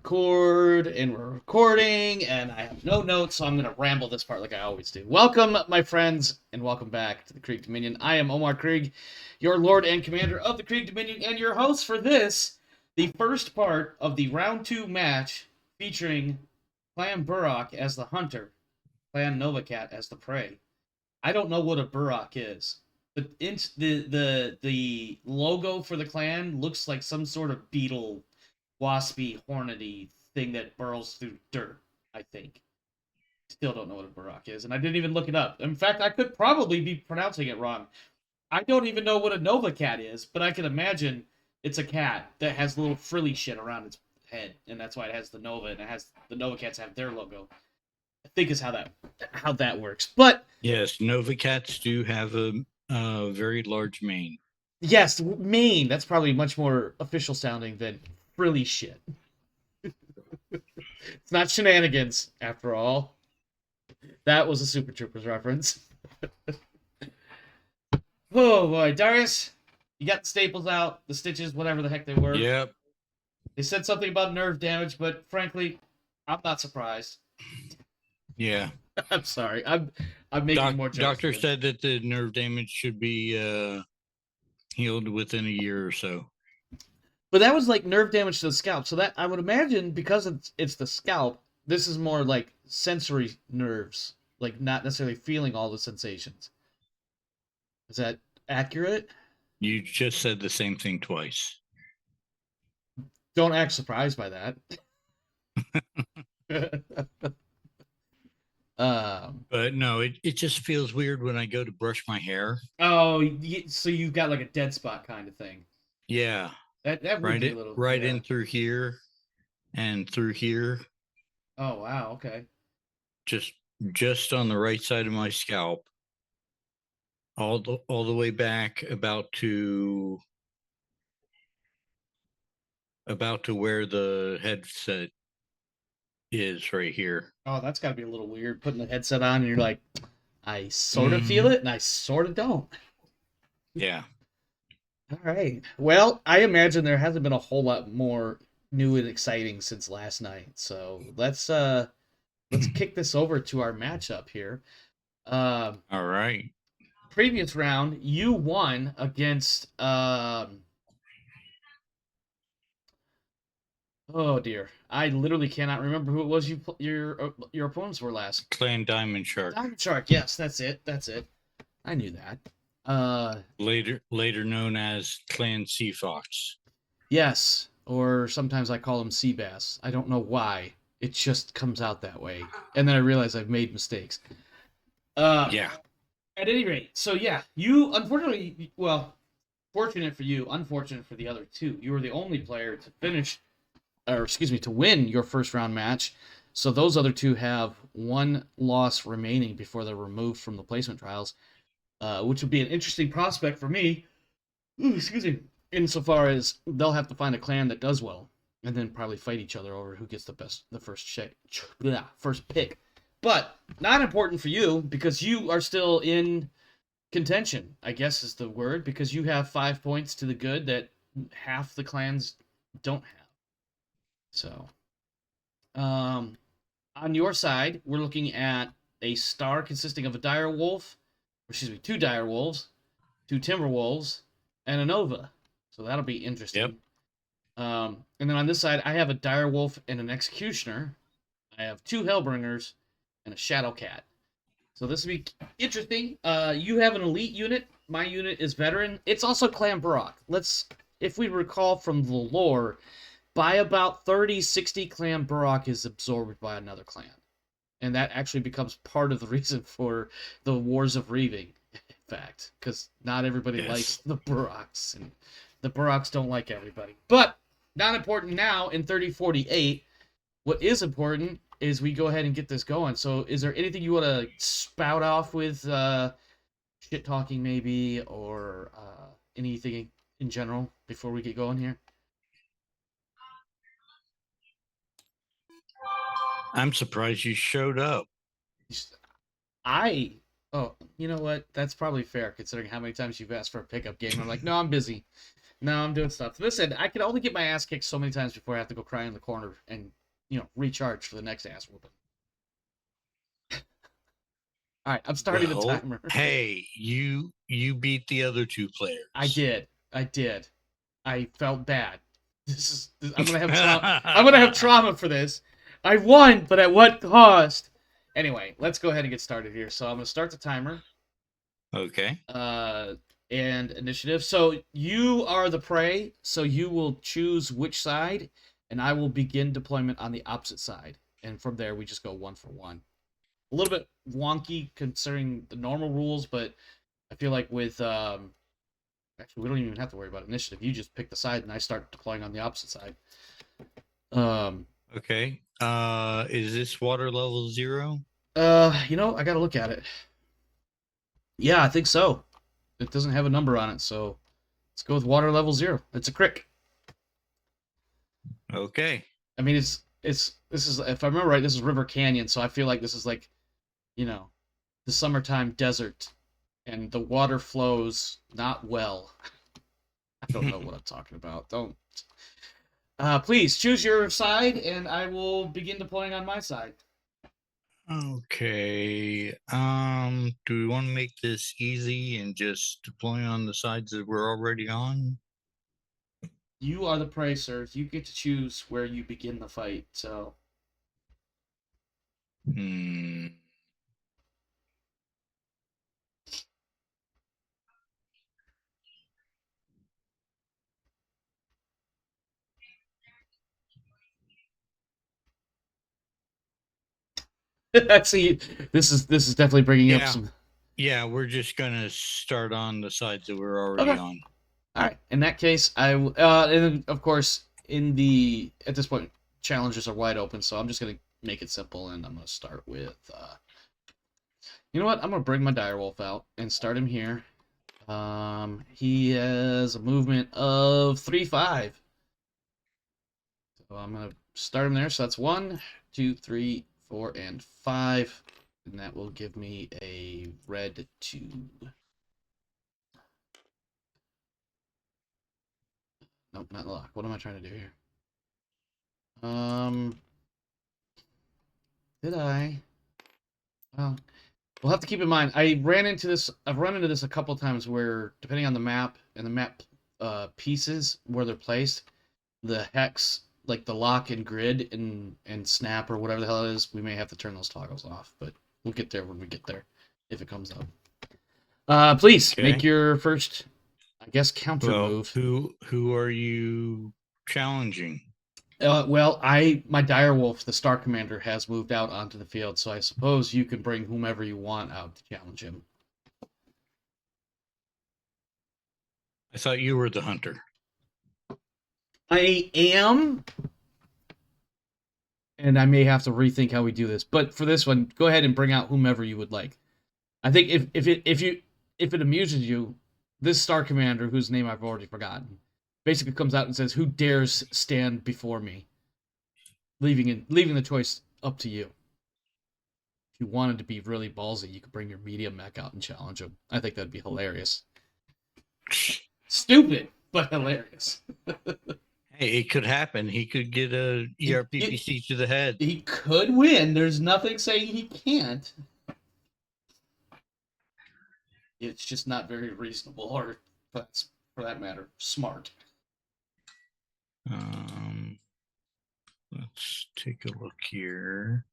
record, and we're recording, and I have no notes, so I'm going to ramble this part like I always do. Welcome, my friends, and welcome back to the Krieg Dominion. I am Omar Krieg, your Lord and Commander of the Krieg Dominion, and your host for this, the first part of the Round 2 match featuring Clan Burrock as the hunter, Clan Novacat as the prey. I don't know what a Burrock is. The logo for the clan looks like some sort of beetle, waspy, hornety thing that burrows through dirt, I think. Still don't know what a Burrock is, and I didn't even look it up. In fact, I could probably be pronouncing it wrong. I don't even know what a Nova cat is, but I can imagine it's a cat that has little frilly shit around its head, and that's why it has the Nova, and it has the Nova cats have their logo. I think is how that works. But yes, Nova cats do have a very large mane. Yes, mane. That's probably much more official sounding than frilly shit. It's not shenanigans, after all. That was a Super Troopers reference. Oh boy, Darius, you got the staples out, the stitches, whatever the heck they were. Yep. They said something about nerve damage, but frankly, I'm not surprised. Yeah. I'm sorry. I'm making more jokes. Doctor said that the nerve damage should be healed within a year or so. But that was like nerve damage to the scalp. So that I would imagine because it's the scalp, this is more like sensory nerves, like not necessarily feeling all the sensations. Is that accurate? You just said the same thing twice. Don't act surprised by that. But no, it just feels weird when I go to brush my hair. Oh, so you've got like a dead spot kind of thing. Yeah. That would be a little in through here and through here. Oh wow, okay. Just on the right side of my scalp. All the way back about to where the headset is right here. Oh, that's got to be a little weird putting the headset on and you're like, I sort of feel it and I sort of don't. Yeah. All right. Well, I imagine there hasn't been a whole lot more new and exciting since last night. So let's kick this over to our matchup here. All right. Previous round, you won against oh dear, I literally cannot remember who it was. Your opponents were last. Clan Diamond Shark. Diamond Shark. Yes, that's it. I knew that. Later known as Clan Sea Fox. Yes, or sometimes I call him Sea Bass. I don't know why. It just comes out that way, and then I realize I've made mistakes. Yeah. At any rate, so yeah, you unfortunately, well, fortunate for you, unfortunate for the other two. You were the only player to win your first round match. So those other two have one loss remaining before they're removed from the placement trials, which would be an interesting prospect for me. Ooh, excuse me. Insofar as they'll have to find a clan that does well, and then probably fight each other over who gets the first pick. But not important for you because you are still in contention, I guess is the word, because you have 5 points to the good that half the clans don't have. So, on your side, we're looking at a star consisting of a dire wolf, two dire wolves, two timber wolves, and a nova. So that'll be interesting. Yep. And then on this side, I have a dire wolf and an executioner. I have two hellbringers and a shadow cat. So this will be interesting. You have an elite unit. My unit is veteran. It's also Clan Burrock. If we recall from the lore, by about 30-60, Clan Burrock is absorbed by another clan. And that actually becomes part of the reason for the Wars of Reaving, in fact. Because not everybody likes the Burrocks. And the Burrocks don't like everybody. But not important now in 3048. What is important is we go ahead and get this going. So is there anything you want to spout off with shit talking maybe, or anything in general before we get going here? I'm surprised you showed up. Oh, you know what? That's probably fair considering how many times you've asked for a pickup game. I'm like, no, I'm busy. No, I'm doing stuff. Listen, I can only get my ass kicked so many times before I have to go cry in the corner and recharge for the next ass whooping. All right, I'm starting the Well, timer. hey, you beat the other two I players. did. I did. I felt bad. I'm gonna have trauma. I'm gonna have trauma for this. I won, but at what cost? Anyway, let's go ahead and get started here. So I'm gonna start the timer. Okay. And initiative. So you are the prey, so you will choose which side, and I will begin deployment on the opposite side. And from there, we just go one for one. A little bit wonky considering the normal rules, but I feel like with actually we don't even have to worry about initiative. You just pick the side, and I start deploying on the opposite side. Okay. Is this water level 0? I gotta look at it. Yeah, I think so. It doesn't have a number on it, so let's go with water level 0. It's a crick. Okay. I mean, this is, if I remember right, this is River Canyon, so I feel like this is like, the summertime desert, and the water flows not well. I don't know what I'm talking about. Don't. Please choose your side, and I will begin deploying on my side. Okay. Do we want to make this easy and just deploy on the sides that we're already on? You are the prey, sir. You get to choose where you begin the fight. So Hmm. I see. This is definitely bringing up Yeah. some. Yeah, we're just gonna start on the sides that we're already Okay. on. All right. In that case, and then, of course, at this point, challenges are wide open, so I'm just gonna make it simple, and I'm gonna start with. You know what? I'm gonna bring my direwolf out and start him here. He has a movement of 3-5, so I'm gonna start him there. So that's 1, 2, 3, 4, and 5, and that will give me a red 2. Nope, not lock. What am I trying to do here? Did I? Well, we'll have to keep in mind. I've run into this a couple times where, depending on the map and the map pieces where they're placed, the hex, like the lock and grid and snap or whatever the hell it is, we may have to turn those toggles off. But we'll get there when we get there, if it comes up. Please make Okay. your first, I guess, counter Well, move. who are you challenging? Well, my direwolf, the Star Commander, has moved out onto the field, so I suppose you can bring whomever you want out to challenge him. I thought you were the hunter. I am, and I may have to rethink how we do this. But for this one, go ahead and bring out whomever you would like. I think if it amuses you, this Star Commander, whose name I've already forgotten, basically comes out and says, "Who dares stand before me?" Leaving the choice up to you. If you wanted to be really ballsy, you could bring your medium mech out and challenge him. I think that'd be hilarious. Stupid, but hilarious. Hey, it could happen. He could get a ERPPC to the head. He could win. There's nothing saying he can't. It's just not very reasonable, or that's, for that matter, smart. Let's take a look here.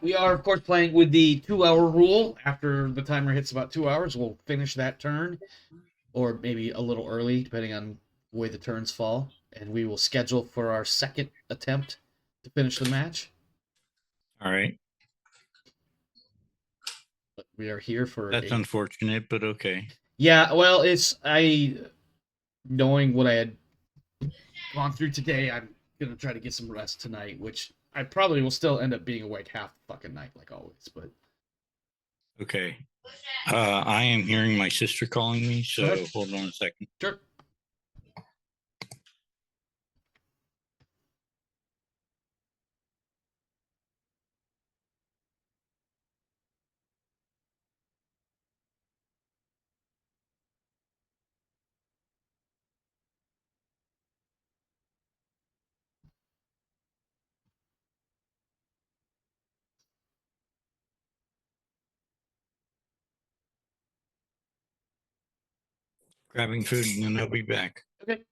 We are, of course, playing with the 2-hour rule. After the timer hits about 2 hours, we'll finish that turn, or maybe a little early, depending on the way the turns fall. And we will schedule for our second attempt to finish the match. All right. But we are here for That's unfortunate, but okay. Yeah, well, knowing what I had gone through today, I'm gonna try to get some rest tonight, which I probably will still end up being awake half the fucking night, like always. But Okay. I am hearing my sister calling me, so hold on a second. sure. Grabbing food and then I'll be back. Okay.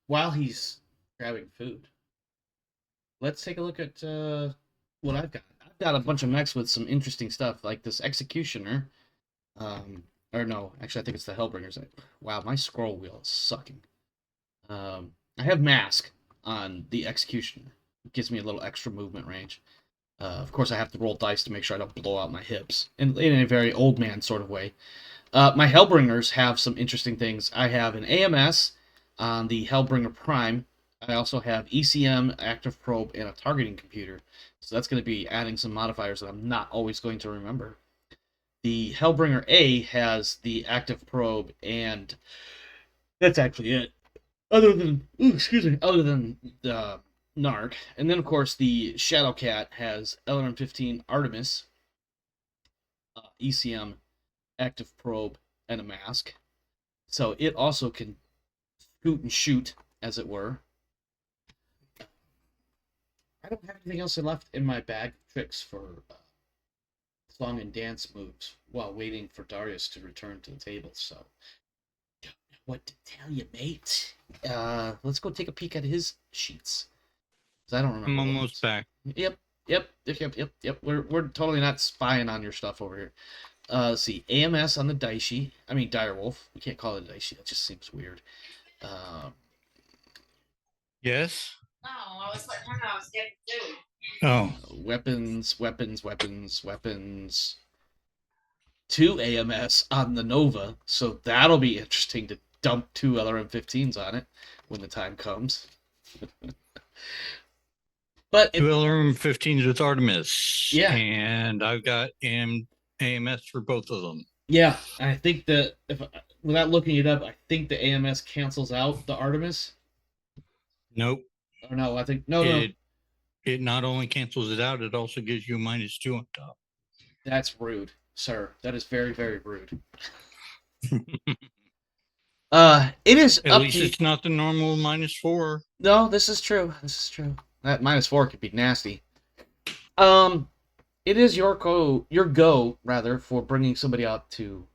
While he's grabbing food, let's take a look at what I've got. I've got a bunch of mechs with some interesting stuff, like this Executioner. Or no, actually, I think it's the Hellbringers. Wow, my scroll wheel is sucking. I have Mask on the Executioner. It gives me a little extra movement range. Of course, I have to roll dice to make sure I don't blow out my hips, in a very old man sort of way. My Hellbringers have some interesting things. I have an AMS on the Hellbringer Prime. I also have ECM, Active Probe, and a targeting computer. So that's going to be adding some modifiers that I'm not always going to remember. The Hellbringer A has the Active Probe, and that's actually it. Other than the Narc. And then, of course, the Shadowcat has LRM-15 Artemis, ECM, Active Probe, and a Mask. So it also can scoot and shoot, as it were. I don't have anything else left in my bag of tricks for song and dance moves while waiting for Darius to return to the table. So, don't know what to tell you, mate. Let's go take a peek at his sheets. 'Cause I don't remember. I'm almost back. Yep. We're totally not spying on your stuff over here. Let's see. AMS on the dice sheet. I mean, Direwolf. We can't call it a dice sheet. That just seems weird. Yes. No, I was like, I was getting food. Oh. Weapons. 2 AMS on the Nova. So that'll be interesting to dump 2 LRM-15s on it when the time comes. But 2 LRM-15s with Artemis. Yeah. And I've got AMS for both of them. Yeah, I think that without looking it up, I think the AMS cancels out the Artemis. Nope. Or no, I think no. It not only cancels it out, it also gives you a -2 on top. That's rude, sir. That is very, very rude. It is At least it's not the normal -4. No, this is true. That -4 could be nasty. It is your go rather for bringing somebody out to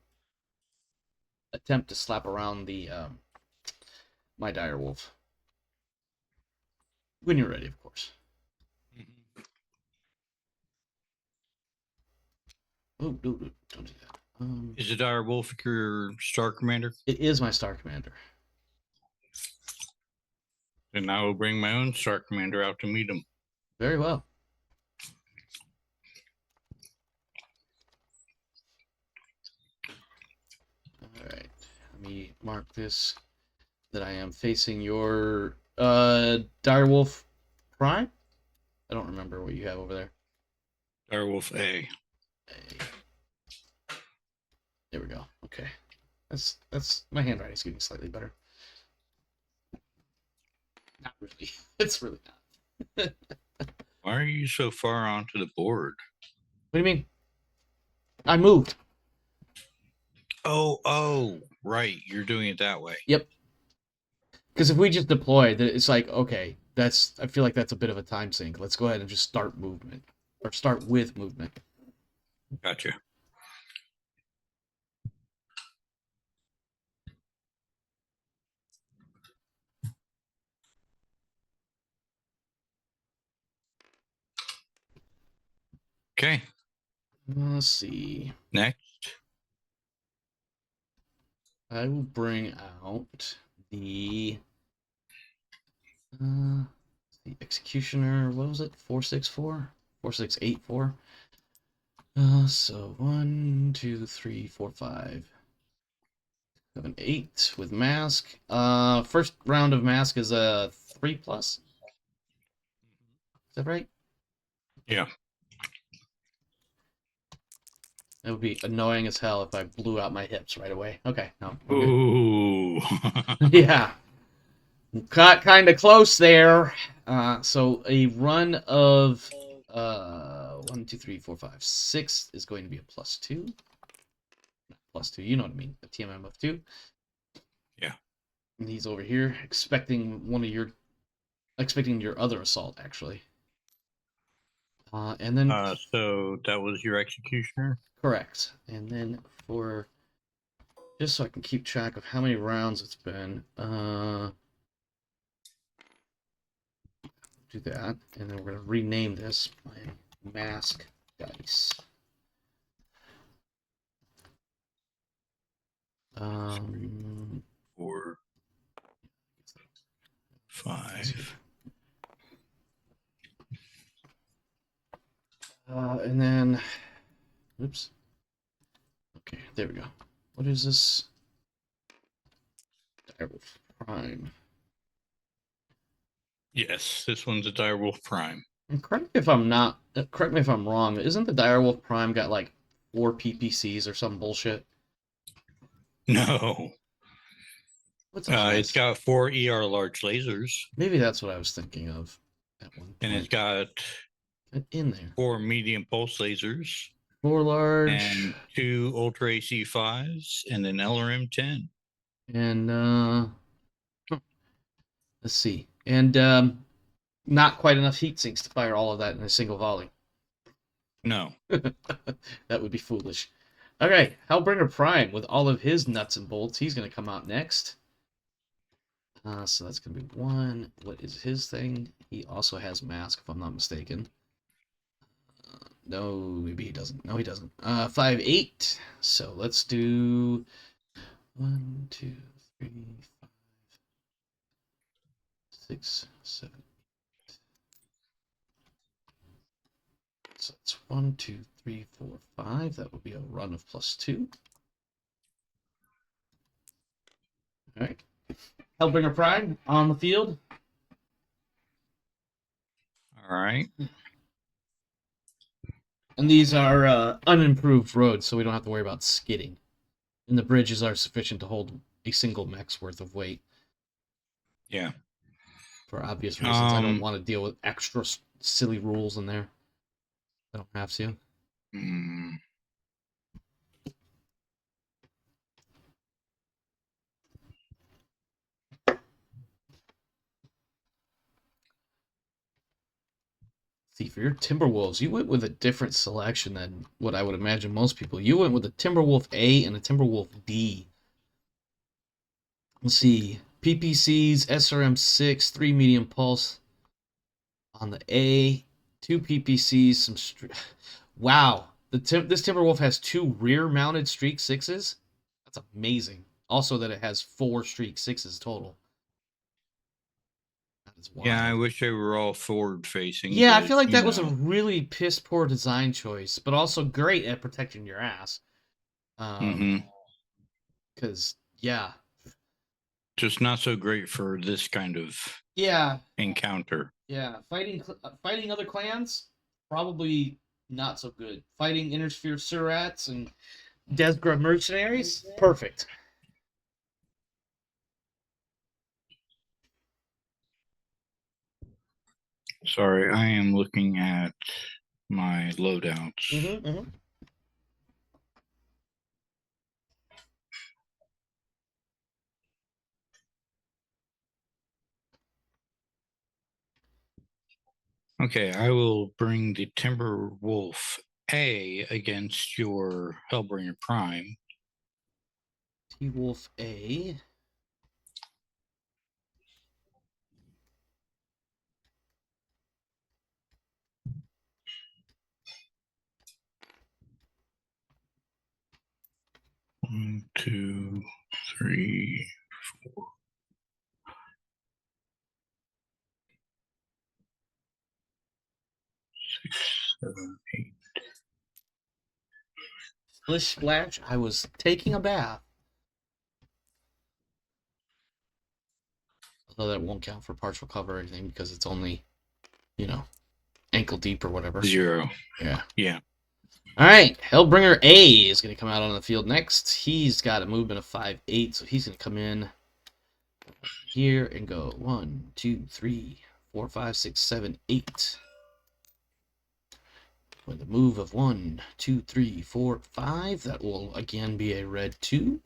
attempt to slap around the my Direwolf. When you're ready, of course. Oh, don't do that. Is the Direwolf your Star Commander? It is my Star Commander. Then I will bring my own Star Commander out to meet him. Very well. All right. Let me mark this that I am facing your Direwolf Prime. I don't remember what you have over there. Direwolf A. There we go. Okay. That's my handwriting's getting slightly better. Not really. It's really not. Why are you so far onto the board? What do you mean? I moved. Oh, right. You're doing it that way. Yep. Because if we just deploy, it's like, okay, I feel like that's a bit of a time sink. Let's go ahead and just start movement. Or start with movement. Gotcha. Okay. Let's see. Next. I will bring out the... let's The Executioner, what was it? 464? 4684. So 1, 2, 3, 4, 5, 7, 8 with mask. First round of mask is a 3+. Is that right? Yeah. It would be annoying as hell if I blew out my hips right away. Okay, no. we're good. Ooh. Yeah. Got kind of close there. So a run of 1, 2, 3, 4, 5, 6 is going to be a +2. +2, you know what I mean. A TMM of 2. Yeah. And he's over here expecting your other assault, actually. And then So that was your executioner? correct. And then for just so I can keep track of how many rounds it's been, do that, and then we're gonna rename this my mask dice. 4, 5. And then, oops. Okay, there we go. What is this? Direwolf Prime. Yes, this one's a Direwolf Prime. And correct me if I'm wrong. Isn't the Direwolf Prime got like 4 PPCs or some bullshit? No. What's on It's got 4 ER large lasers. Maybe that's what I was thinking of at one point. And it's got in there 4 medium pulse lasers. 4 large and 2 Ultra AC5s and an LRM-10. and let's see. And not quite enough heat sinks to fire all of that in a single volley. No. That would be foolish. Okay, Hellbringer Prime with all of his nuts and bolts. He's going to come out next. So that's going to be 1. What is his thing? He also has mask, if I'm not mistaken. No, maybe he doesn't. No, he doesn't. 5, 8. So let's do 1, 2, 3, 5, 6, 7. So it's 1, 2, 3, 4, 5. That would be a run of +2. All right. Hellbringer Prime on the field. All right. And these are unimproved roads, so we don't have to worry about skidding. And the bridges are sufficient to hold a single mech's worth of weight. Yeah. For obvious reasons. I don't want to deal with extra silly rules in there. I don't have to. See, for your Timberwolves, you went with a different selection than what I would imagine most people. You went with a Timberwolf A and a Timberwolf D. Let's see. PPCs, SRM6, 3 medium pulse on the A, 2 PPCs, some wow. This Timberwolf has 2 rear-mounted Streak 6s. That's amazing. Also that it has 4 Streak 6s total. Yeah, I wish they were all forward facing. Yeah, I feel like that was a really piss poor design choice, but also great at protecting your ass. Because yeah, just not so great for this kind of encounter. Yeah, fighting other clans probably not so good. Fighting Intersphere Surats and Desgra mercenaries, perfect. Sorry, I am looking at my loadouts. Okay, I will bring the Timberwolf A against your Hellbringer Prime. T-Wolf A. One, 2, 3, 4. 7, 8. Splish splash. I was taking a bath. Although that won't count for partial cover or anything because it's only, ankle deep or whatever. 0. Yeah. Yeah. All right. Hellbringer A is going to come out on the field next. He's got a movement of 5'8", so he's going to come in here and go 1, 2, 3, 4, 5, 6, 7, 8. With a move of 1, 2, 3, 4, 5. That will again be a red 2.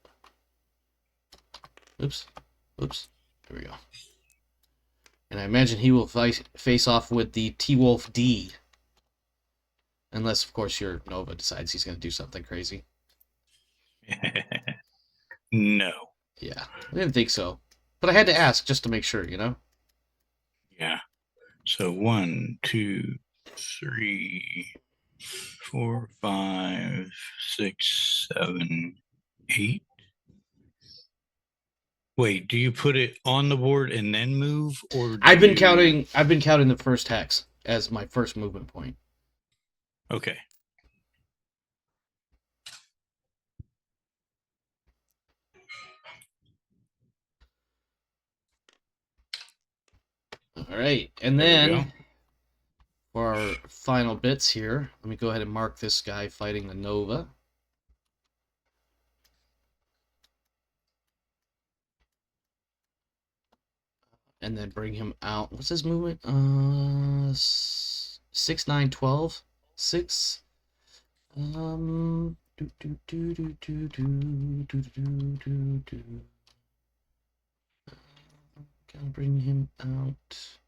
Oops. There we go. And I imagine he will face off with the T-Wolf D. Unless, of course, your Nova decides he's going to do something crazy. No. Yeah, I didn't think so. But I had to ask just to make sure, Yeah. So 1, 2, 3, 4, 5, 6, 7, 8. Wait, do you put it on the board and then move, or I've been counting the first hex as my first movement point. Okay. All right, and There we go. then for our final bits here, let me go ahead and mark this guy fighting the Nova. And then bring him out. What's his movement? 6, 9, 12. 6. Gotta bring him out.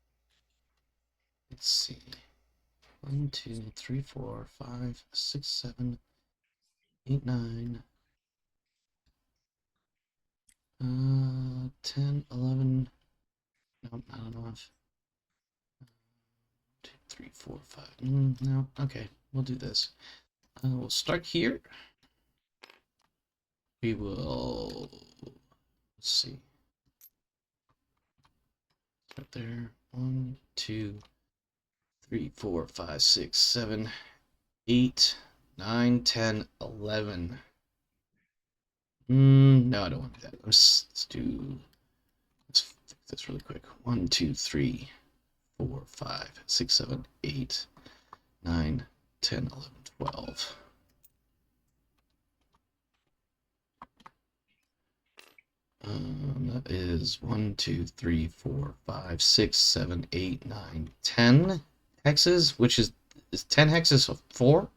Let's see. 1, 2, 3, 4, 5, 6, 7, 8, 9. 10, 11. Nope, not enough. 2, 3, 4, 5. No, okay, we'll do this. We'll start here. We will. Let's see. Start there. 1, 2, 3, 4, 5, 6, 7, 8, 9, 10, 11. No, I don't want to do that. Let's fix this really quick. 1, 2, 3, 4, 5, 6, 7, 8, 9, 10, 11, 12. That is 1, 2, 3, 4, 5, 6, 7, 8, 9, 10 hexes, which is 10 hexes of 4?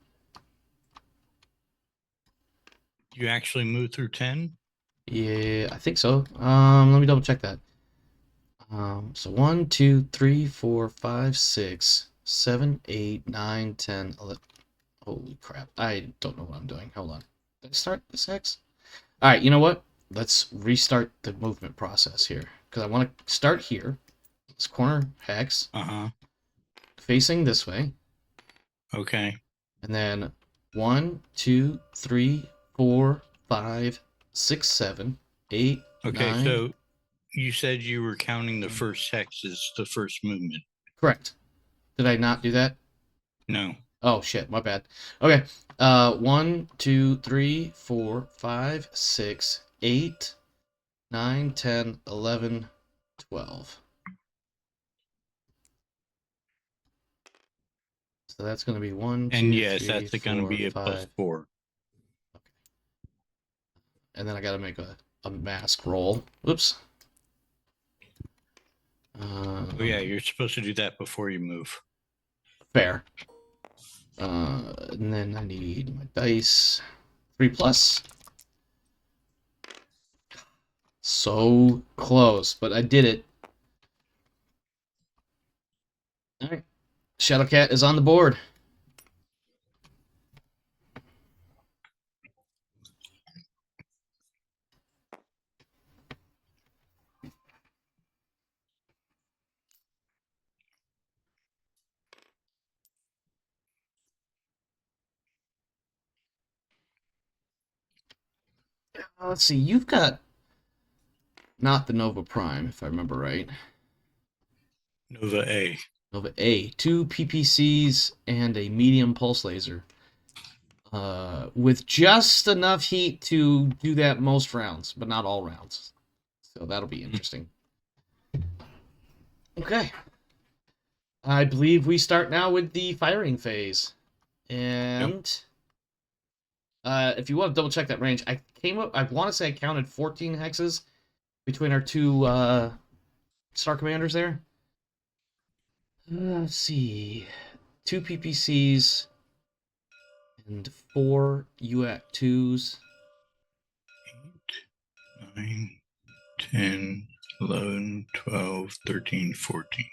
You actually move through 10? Yeah, I think so. Let me double check that. So 1, 2, 3, 4, 5, 6, 7, 8, 9, 10, 11. Holy crap. I don't know what I'm doing. Hold on. Did I start this hex? Alright, you know what? Let's restart the movement process here. Because I want to start here. This corner hex. Facing this way. Okay. And then 1, 2, 3, 4, 5, 6, 7, 8, Okay, 9. so you said you were counting the first hex as the first movement. Correct. Did I not do that? No. Oh shit, my bad. Okay. 1, 2, 3, 4, 5, 6, 8, 9, 10, 11, 12. So that's going to be 1, 2, And yes, 3, that's going to 4, be a 5. +4. Okay. And then I got to make a mask roll. Oops. Oh yeah, you're supposed to do that before you move. Fair. And then I need my dice. 3+. So close, but I did it. All right. Shadowcat is on the board. Let's see. You've got not the Nova Prime, if I remember right. Nova A. Nova A, 2 PPCs and a medium pulse laser. With just enough heat to do that most rounds, but not all rounds. So that'll be interesting. Okay. I believe we start now with the firing phase. And if you want to double check that range, I want to say I counted 14 hexes between our two star commanders there. Let's see. 2 PPCs and 4 UAC 2s. 8, 9, 10, 11, 12, 13, 14.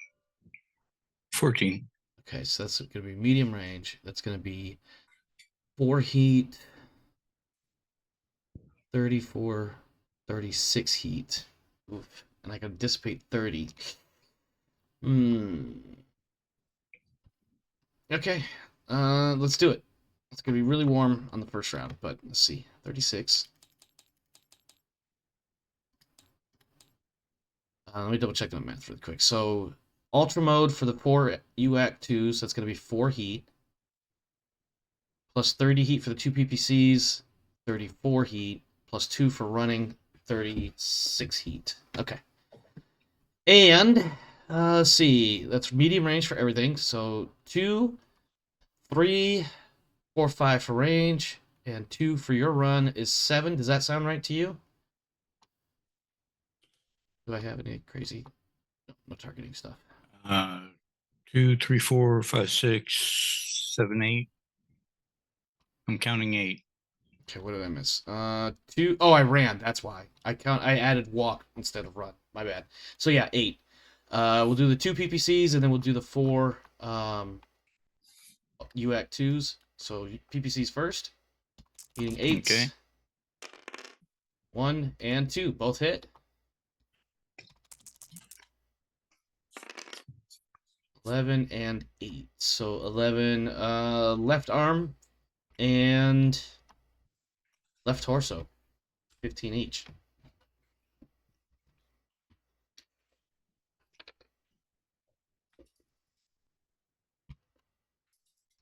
14. Okay, so that's going to be medium range. That's going to be 4 heat, 34, 36 heat. Oof. And I can dissipate 30. Okay, let's do it. It's going to be really warm on the first round, but let's see. 36. Let me double check my math really quick. So, ultra mode for the 4 UAC 2, so that's going to be 4 heat. Plus 30 heat for the 2 PPCs, 34 heat. Plus 2 for running, 36 heat. Okay. And, let's see. That's medium range for everything. So, 2, 3, 4, 5 for range, and 2 for your run is 7. Does that sound right to you? Do I have any crazy... No targeting stuff. 2, 3, 4, 5, 6, 7, 8. I'm counting 8. Okay, what did I miss? 2. Oh, I ran. That's why. I added walk instead of run. My bad. So yeah, 8. We'll do the 2 PPCs and then we'll do the 4 UAC 2s. So PPCs first. Eating 8s. Okay. 1 and 2 both hit. 11 and 8. So 11 left arm and left torso. 15 each.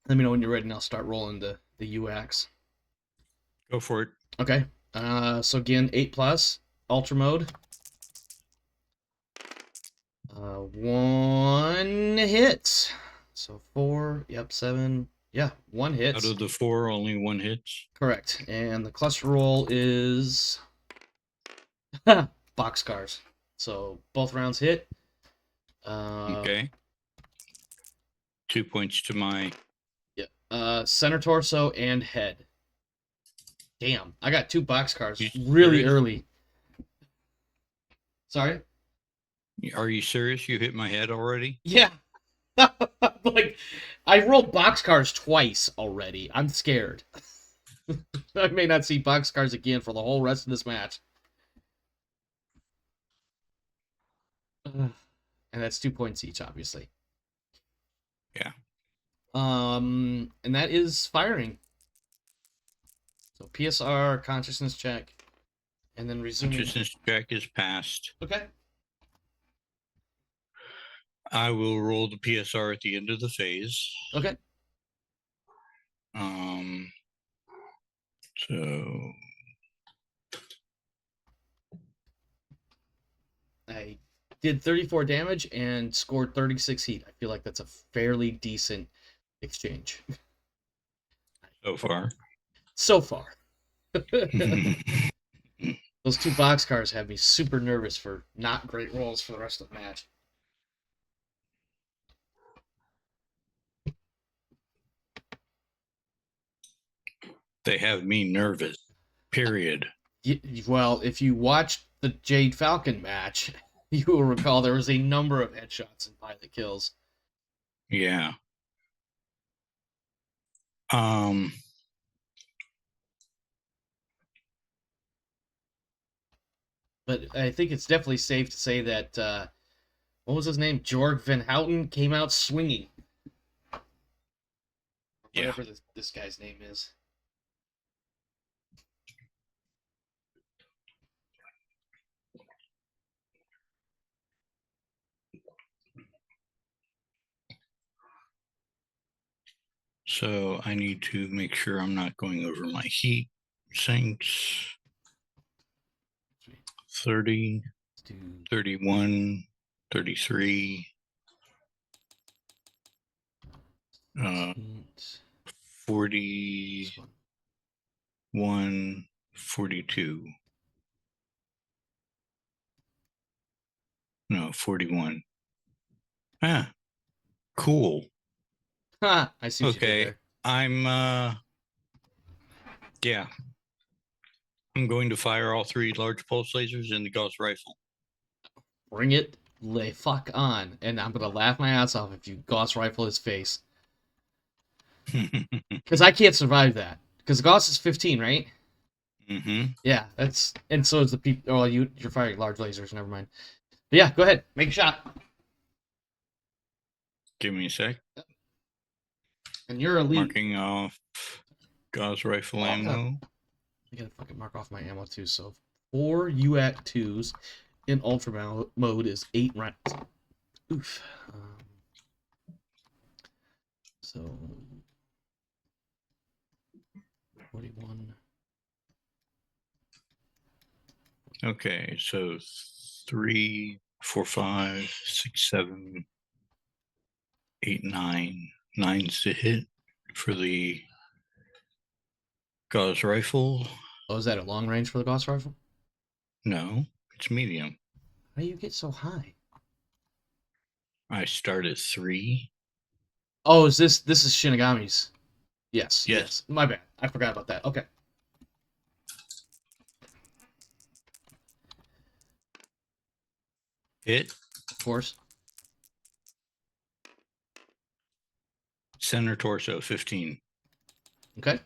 Let me know when you're ready and I'll start rolling the UACs. Go for it. Okay. So again, 8 plus, ultra mode. 1 hit. So 4, yep, 7. Yeah, 1 hit. Out of the 4, only 1 hits. Correct. And the cluster roll is boxcars. So both rounds hit. Okay. 2 points to my... Yep. Center torso and head. Damn, I got 2 boxcars You really serious? early. Sorry? Are you serious? You hit my head already? Yeah. Like, I rolled boxcars twice already. I'm scared. I may not see boxcars again for the whole rest of this match. And that's 2 points each, obviously. Yeah. And that is firing. So PSR, consciousness check, and then resuming. Consciousness check is passed. Okay. I will roll the PSR at the end of the phase. Okay. So I did 34 damage and scored 36 heat. I feel like that's a fairly decent exchange. so far. So far. Those 2 boxcars have me super nervous for not great rolls for the rest of the match. They have me nervous. Period. Well, if you watched the Jade Falcon match, you will recall there was a number of headshots and pilot kills. Yeah. But I think it's definitely safe to say that, what was his name? Jorg Van Houten came out swinging. Yeah. Whatever this guy's name is. So I need to make sure I'm not going over my heat sinks. 30, Let's do 31, 33, 8, 41, this one. 42. No, 41. Ah, cool. Ha! I see what you did Okay. there. I'm yeah. I'm going to fire all 3 large pulse lasers in the Gauss rifle. Bring it lay fuck on, and I'm gonna laugh my ass off if you Gauss rifle his face. Because I can't survive that. Because Gauss is 15, right? Mm-hmm. Yeah, that's and so is the people. Oh, you're firing large lasers. Never mind. But yeah, go ahead, make a shot. Give me a sec. And you're elite. Marking off Gauss rifle Oh, ammo. I gotta fucking mark off my ammo too. So 4 UAT 2s in ultra mode is 8 rounds. Oof. So 41. Okay, so 3, 4, 5, 6, 7, 8, 9. 9's to hit for the Gauss rifle. Oh, is that a long range for the Gauss rifle? No, it's medium. How do you get so high? I start at 3. Oh, is this is Shinigami's? Yes, Yes. yes. My bad. I forgot about that. Okay. Hit. Of course. Center torso 15. Okay.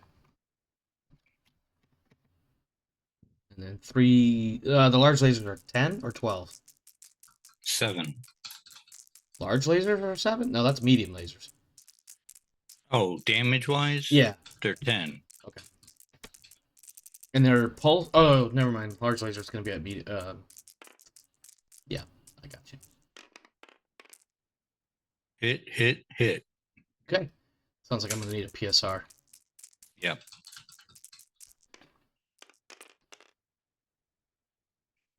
And then 3. The large lasers are 10 or 12. 7. Large lasers are 7. No, that's medium lasers. Oh, damage wise? Yeah. They're 10. Okay. And their pulse. Oh, never mind. Large laser is going to be at medium. Yeah, I got you. Hit, hit, hit. Okay. Sounds like I'm going to need a PSR. Yep.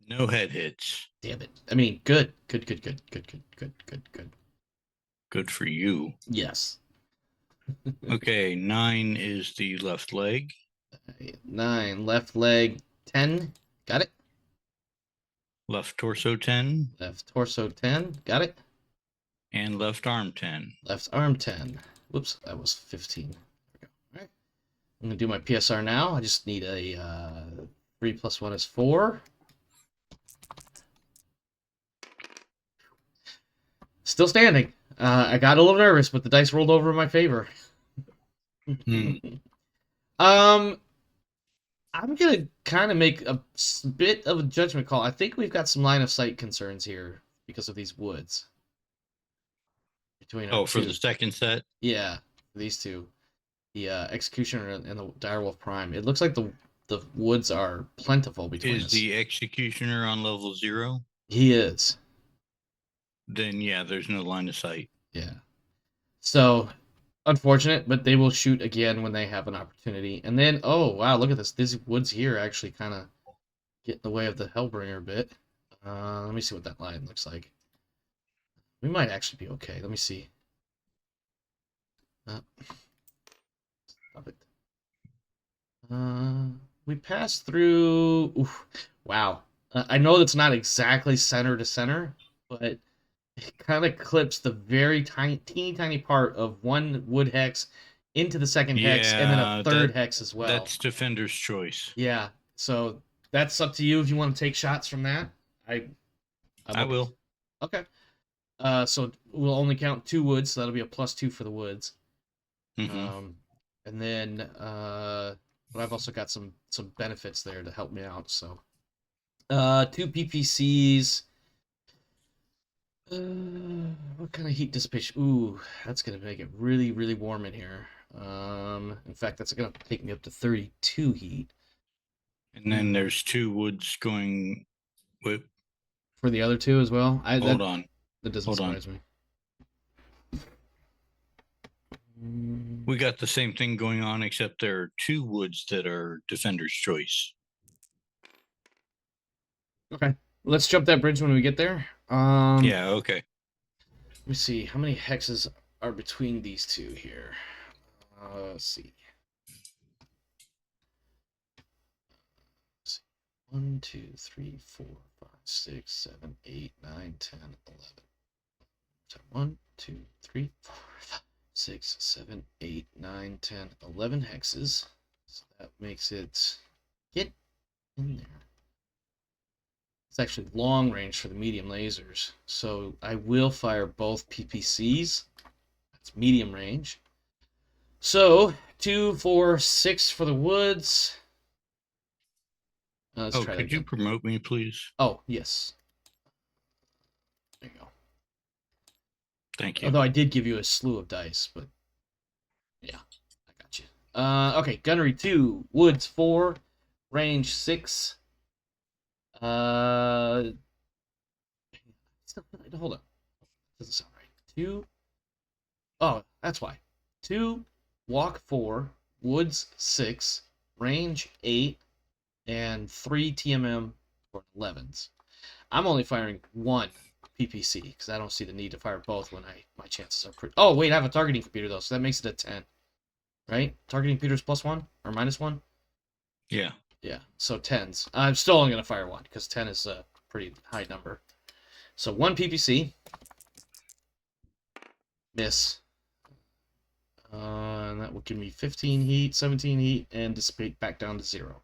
No head hits. Damn it. I mean, good. Good. Good for you. Yes. Okay, 9 is the left leg. 9. Left leg 10. Got it. Left torso 10. Left torso 10. Got it. And left arm 10. Left arm 10. Whoops, that was 15. There we go. All right. I'm going to do my PSR now. I just need a 3 plus 1 is 4. Still standing. I got a little nervous, but the dice rolled over in my favor. I'm gonna kind of make a bit of a judgment call. I think we've got some line of sight concerns here because of these woods. Between Oh, for the second set? Yeah, these two, the Executioner and the Direwolf Prime. It looks like the woods are plentiful between us. Is the Executioner on level 0? He is. Then yeah, there's no line of sight. Yeah. So, unfortunate, but they will shoot again when they have an opportunity. And then, oh wow, look at this. These woods here actually kind of get in the way of the Hellbringer a bit. Let me see what that line looks like. We might actually be okay. Let me see. Stop it. We passed through. Oof, wow. I know that's not exactly center to center, but it kind of clips the very teeny tiny part of one wood hex into the second hex and then a third hex as well. That's Defender's choice. Yeah. So that's up to you if you want to take shots from that. I will. Okay. So we'll only count 2 woods, so that'll be a +2 for the woods. Mm-hmm. And then but I've also got some benefits there to help me out. So 2 PPCs. What kind of heat dissipation? Ooh, that's gonna make it really, really warm in here. In fact, that's gonna take me up to 32 heat. And then there's 2 woods going with. For the other 2 as well. Hold on. That doesn't surprise me. We got the same thing going on, except there are 2 woods that are Defender's Choice. Okay. Let's jump that bridge when we get there. Yeah, okay. Let me see. How many hexes are between these two here? Let's see. 1, 2, 3, 4, 5, 6, 7, 8, 9, 10, 11. 1, 2, 3, 4, 5, 6, 7, 8, 9, 10, 11 hexes. So that makes it get in there. It's actually long range for the medium lasers. So I will fire both PPCs. That's medium range. So 2, 4, 6 for the woods. Let's try that Could you again. promote me, please? Oh, yes. There you go. Thank you. Although I did give you a slew of dice, but yeah, I got you. Okay, gunnery 2, woods 4, range 6. Hold on. Doesn't sound right. 2. Oh, that's why. 2, walk 4, woods 6, range 8, and 3 TMM for 11s. I'm only firing 1 PPC because I don't see the need to fire both when my chances are pretty. Oh wait, I have a targeting computer though, so that makes it a 10, right? Targeting computer is +1 or -1. Yeah. Yeah, so 10s. I'm still only gonna fire 1 because 10 is a pretty high number. So 1 PPC. Miss. And that will give me 15 heat, 17 heat, and dissipate back down to 0.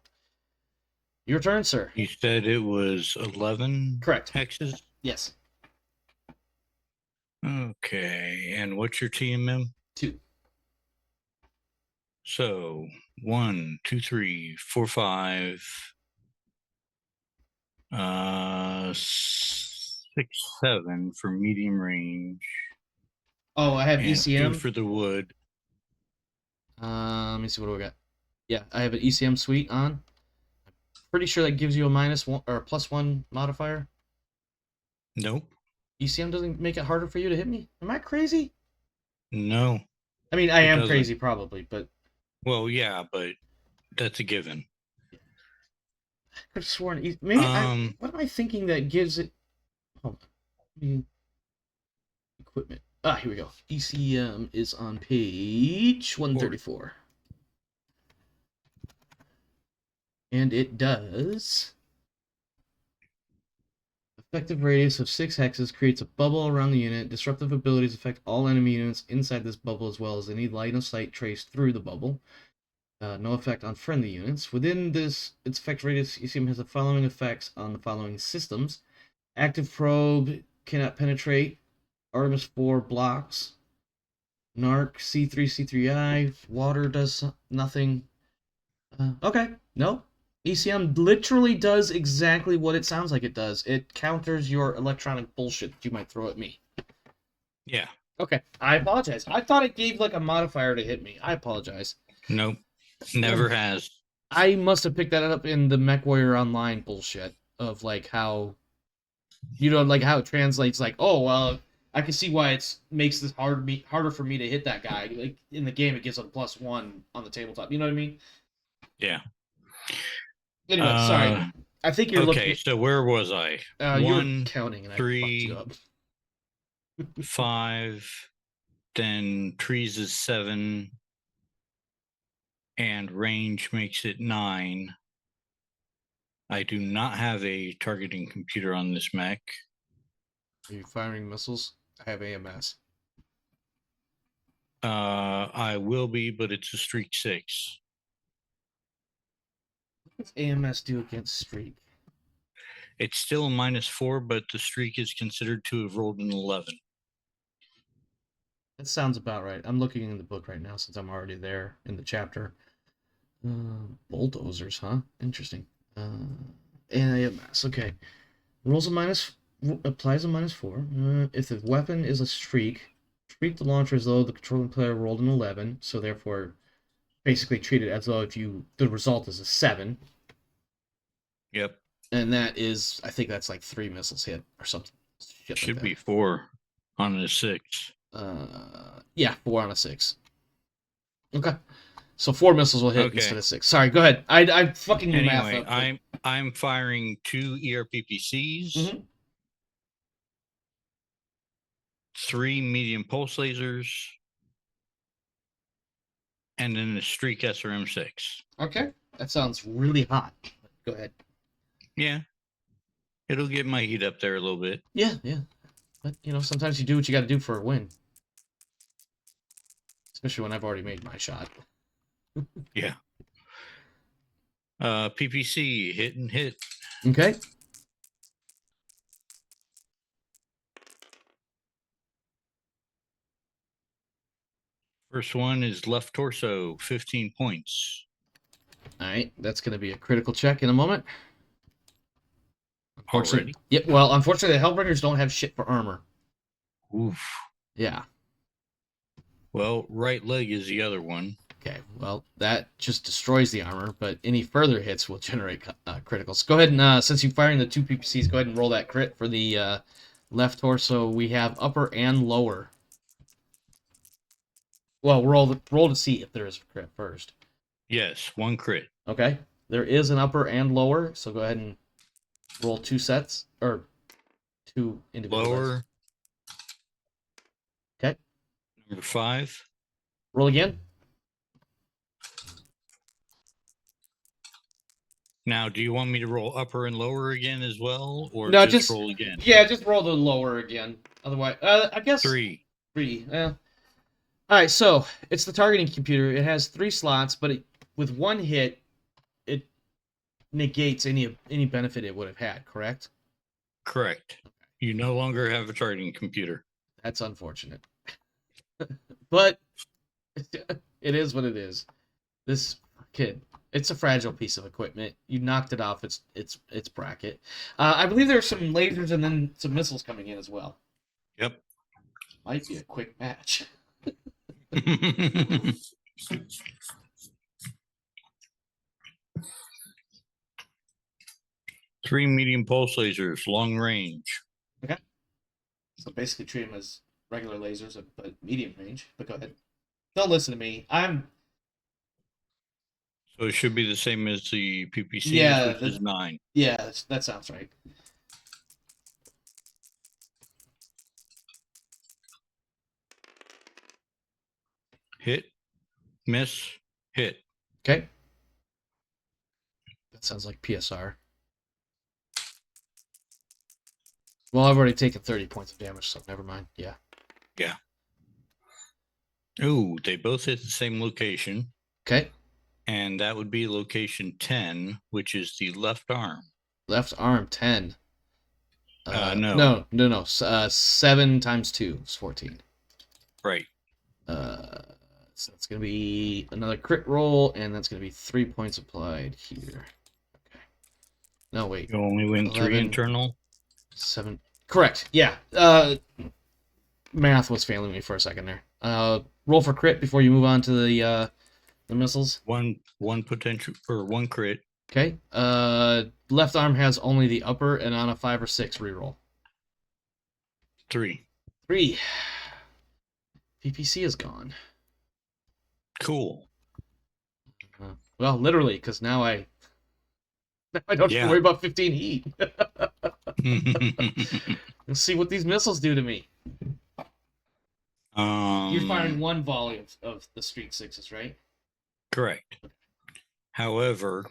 Your turn, sir. You said it was 11 Correct. hexes? Yes. Okay. And what's your TMM? 2. So 1, 2, 3, 4, 5, 6, 7 for medium range. Oh, I have and ECM. 2 for the wood. Let me see what do we got. Yeah, I have an ECM suite on. Pretty sure that gives you a -1 or a +1 modifier. Nope. ECM doesn't make it harder for you to hit me. Am I crazy? No. I mean, I am doesn't. crazy probably, but Well, yeah, but that's a given. I could have sworn. Maybe what am I thinking that gives it? Hold on. Equipment. Here we go. ECM is on page 134. And it does. Effective radius of 6 hexes creates a bubble around the unit. Disruptive abilities affect all enemy units inside this bubble as well as any line of sight traced through the bubble. No effect on friendly units. Within its effect radius, ECM has the following effects on the following systems. Active probe cannot penetrate. Artemis 4 blocks. Narc, C3, C3I. Water does nothing. Okay, no. ECM literally does exactly what it sounds like it does. It counters your electronic bullshit that you might throw at me. Yeah. Okay, I apologize. I thought it gave like a modifier to hit me. I apologize. Nope. Never has. I must have picked that up in the MechWarrior Online bullshit of like how, like how it translates. Like, oh well, I can see why it makes this harder for me to hit that guy. Like in the game, it gives a +1 on the tabletop. You know what I mean? Yeah. Anyway, sorry. I think you're looking. Okay, so where was I? You're counting, and 3, I fucked you up. 5, then trees is 7, and range makes it 9. I do not have a targeting computer on this mech. Are you firing missiles? I have AMS. I will be, but it's a streak 6. What does AMS do against streak? It's still a -4, but the streak is considered to have rolled an 11. That sounds about right. I'm looking in the book right now since I'm already there in the chapter. Bulldozers, huh? Interesting. AMS, okay. Applies a -4. If the weapon is a streak, treat the launcher as though the controlling player rolled an 11, so therefore basically treat it as though the result is a 7. Yep. And that is, I think that's like 3 missiles hit or something. Should be 4 on a 6. Yeah, 4 on a 6. Okay. So 4 missiles will hit Okay. instead of 6. Sorry, go ahead. I fucking knew math Anyway, up. but- I'm firing 2 ERPPCs, Mhm. 3 medium pulse lasers, and then a streak SRM6. Okay. That sounds really hot. Go ahead. Yeah. It'll get my heat up there a little bit. Yeah, yeah. But, sometimes you do what you got to do for a win. Especially when I've already made my shot. Yeah. PPC, hit and hit. Okay. First one is left torso, 15 points. All right. That's going to be a critical check in a moment. Already? Yep. Well, unfortunately, the Hellbringers don't have shit for armor. Oof. Yeah. Well, right leg is the other one. Okay. Well, that just destroys the armor, but any further hits will generate criticals. Go ahead and, since you're firing the 2 PPCs, go ahead and roll that crit for the left torso. We have upper and lower. Well, roll to see if there is a crit first. Yes, 1 crit. Okay. There is an upper and lower, so go ahead and roll 2 sets, or 2 individual. Lower. Okay. Number 5. Roll again. Now, do you want me to roll upper and lower again as well, or No, just roll again? Yeah, just roll the lower again. Otherwise, I guess 3. 3. All right, so it's the targeting computer. It has 3 slots, but with 1 hit, it negates any benefit it would have had. Correct? Correct. You no longer have a targeting computer. That's unfortunate, but it is what it is. This kid, it's a fragile piece of equipment. You knocked it off its bracket. I believe there are some lasers and then some missiles coming in as well. Yep. Might be a quick match. 3 medium pulse lasers, long range. Okay. So basically treat them as regular lasers, but medium range. But go ahead. Don't listen to me. So it should be the same as the PPC, Yeah, which is 9. Yeah, that sounds right. Hit, miss, hit. Okay. That sounds like PSR. Well, I've already taken 30 points of damage, so never mind. Yeah. Yeah. Ooh, they both hit the same location. Okay. And that would be location 10, which is the left arm. Left arm 10. No. No. 7 times 2 is 14. Right. So that's going to be another crit roll, and that's going to be 3 points applied here. Okay. No, wait. You only win 3 11. internal? 7. Correct. Yeah. Math was failing me for a second there. Roll for crit before you move on to the missiles. One potential, or 1 crit. Okay. Left arm has only the upper, and on a 5 or 6 reroll. 3. 3. PPC is gone. Cool. Well, literally, because now I don't have to worry about 15 heat. Let's see what these missiles do to me. You're firing 1 volley of the Streak 6s, right? Correct. However,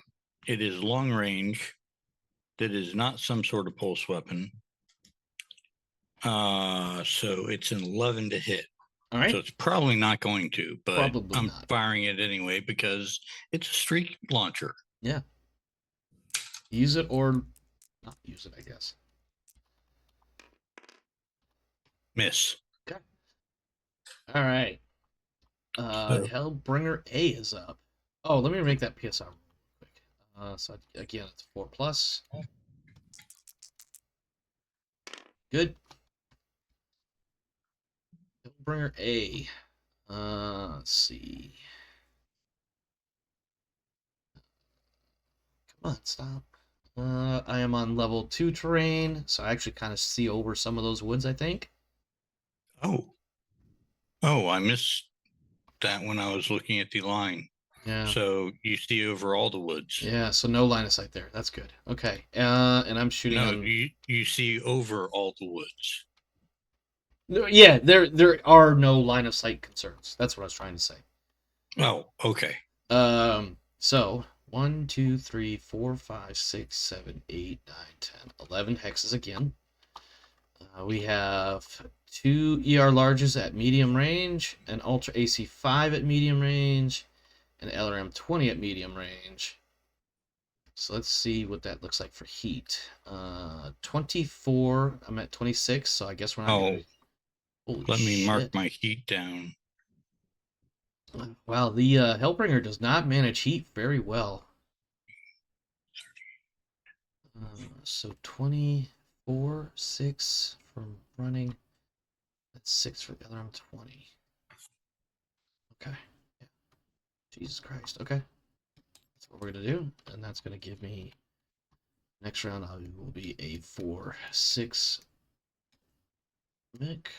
it is long range. That is not some sort of pulse weapon. So it's an 11 to hit. All right. So it's probably not going to, but Probably I'm not. firing it anyway because it's a streak launcher. Yeah. Use it or not use it, I guess. Miss. Okay. All right. Hellbringer A is up. Oh, let me make that PSR real quick. So again, it's 4+. Good. Hellbringer A. Let's see. Come on, stop. I am on level 2 terrain, so I actually kind of see over some of those woods, I think. Oh, I missed. that when I was looking at the line. Yeah. So you see over all the woods. Yeah, so no line of sight there. That's good. Okay. And I'm shooting No, on. you see over all the woods. Yeah, there are no line of sight concerns. That's what I was trying to say. Oh, okay. So 1, 2, 3, 4, 5, 6, 7, 8, 9, 10, 11 hexes again. We have 2 ER larges at medium range, an Ultra AC 5 at medium range, and LRM 20 at medium range. So let's see what that looks like for heat. 24. I'm at 26, so I guess we're not. Oh, Holy let me shit. mark my heat down. Wow, the Hellbringer does not manage heat very well. So 24, 6 from running. That's 6 for the other. I'm 20. Okay. Yeah. Jesus Christ. Okay. That's what we're going to do. And that's going to give me. Next round will be a 4-6 mech.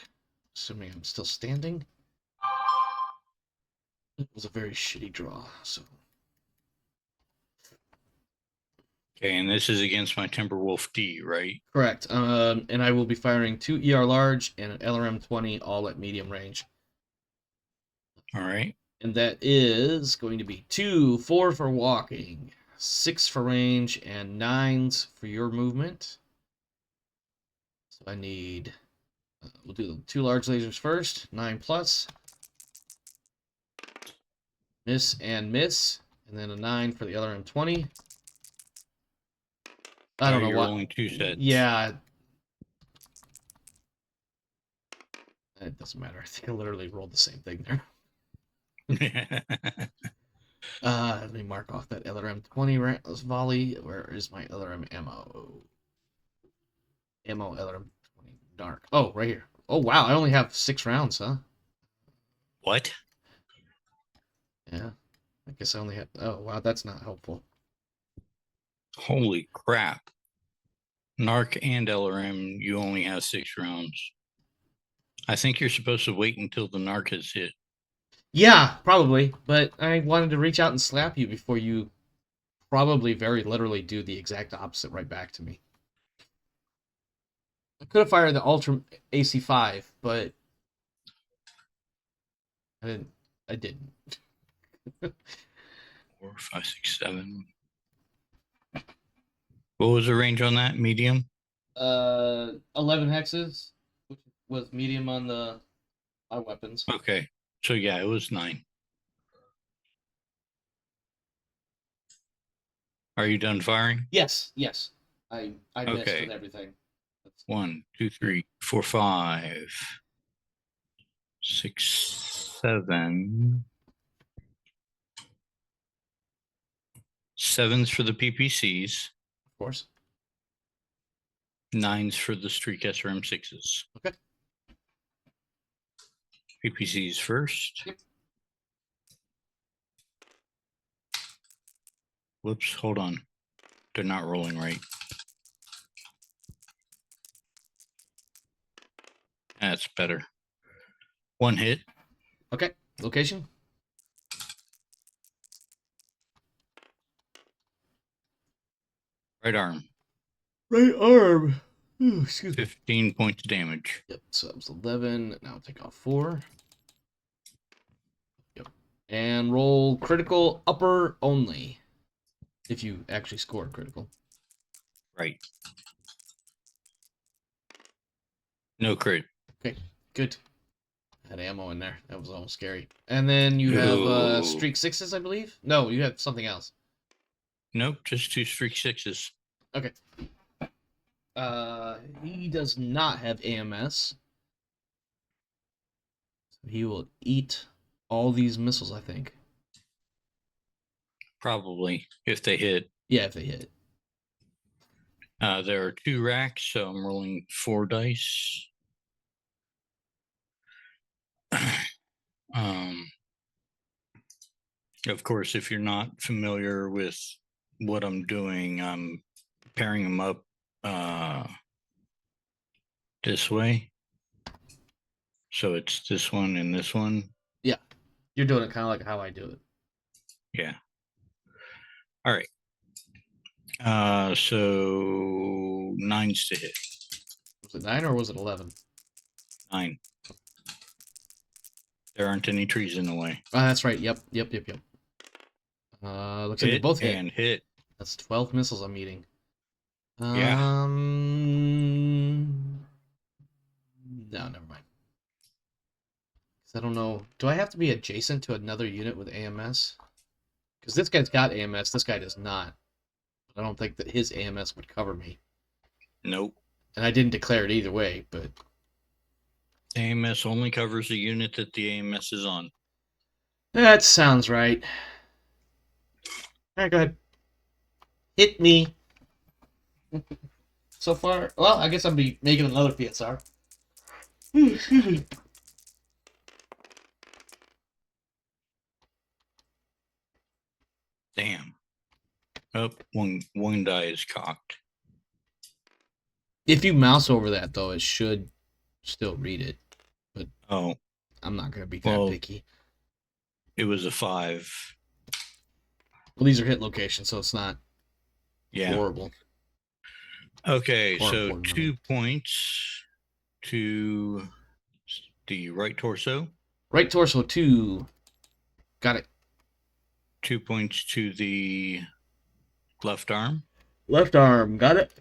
Assuming I'm still standing. It was a very shitty draw, so. Okay, and this is against my Timberwolf D, right? Correct. And I will be firing 2 ER large and an LRM 20, all at medium range. All right. And that is going to be 2, 4 for walking, 6 for range, and 9s for your movement. So I need. We'll do the 2 large lasers first. 9 plus. Miss and miss. And then a 9 for the LRM 20. I don't know you're what. rolling 2 sets. Yeah. It doesn't matter. I think I literally rolled the same thing there. Let me mark off that LRM 20 volley. Where is my LRM ammo? Ammo LRM 20 dark. Oh, right here. Oh wow, I only have 6 rounds, huh? What? Yeah. I guess I only have. Oh wow, that's not helpful. Holy crap. Narc and LRM, you only have 6 rounds. I think you're supposed to wait until the Narc is hit. Yeah, probably. But I wanted to reach out and slap you before you probably very literally do the exact opposite right back to me. I could have fired the Ultra AC5, but I didn't. 4, 5, 6, 7. What was the range on that? Medium? 11 hexes, which was medium on the weapons. Okay. So yeah, it was 9. Are you done firing? Yes. I missed Okay. with everything. 1, 2, 3, 4, 5, 6, 7. 7s for the PPCs. Of course. 9s for the Streetcaster M6s. Okay. PPCs first. Yep. Whoops, hold on. They're not rolling right. That's better. 1 hit. Okay. Location? Right arm. Right arm. Ooh, excuse me. 15 points of damage. Yep. So that was 11. Now I'll take off 4. Yep. And roll critical upper only. If you actually score critical. Right. No crit. Okay. Good. Had ammo in there. That was almost scary. And then you have streak 6s, I believe? No, you have something else. Nope, just 2 streak 6s. Okay. He does not have AMS. So he will eat all these missiles, I think. Probably, if they hit. Yeah, if they hit. There are 2 racks, so I'm rolling 4 dice. Of course, if you're not familiar with what I'm doing, I'm pairing them up this way. So it's this one and this one. Yeah. You're doing it kind of like how I do it. Yeah. All right. So 9's to hit. Was it 9 or was it 11? 9. There aren't any trees in the way. Oh, that's right. Yep. Looks like they Hit both hit. and hit. That's 12 missiles I'm eating. Yeah. No, never mind. 'Cause I don't know. Do I have to be adjacent to another unit with AMS? Because this guy's got AMS. This guy does not. But I don't think that his AMS would cover me. Nope. And I didn't declare it either way, but... AMS only covers the unit that the AMS is on. That sounds right. Alright, go ahead. Hit me. So far... Well, I guess I'll be making another PSR. Excuse me. Damn. Oh, one die is cocked. If you mouse over that, though, it should still read it. But Oh, I'm not going to be that picky. it was a 5. Well, these are hit locations, so it's not horrible. Okay, Or so important, 2 points to the right torso. Right torso 2. Got it. 2 points to the left arm. Left arm. Got it.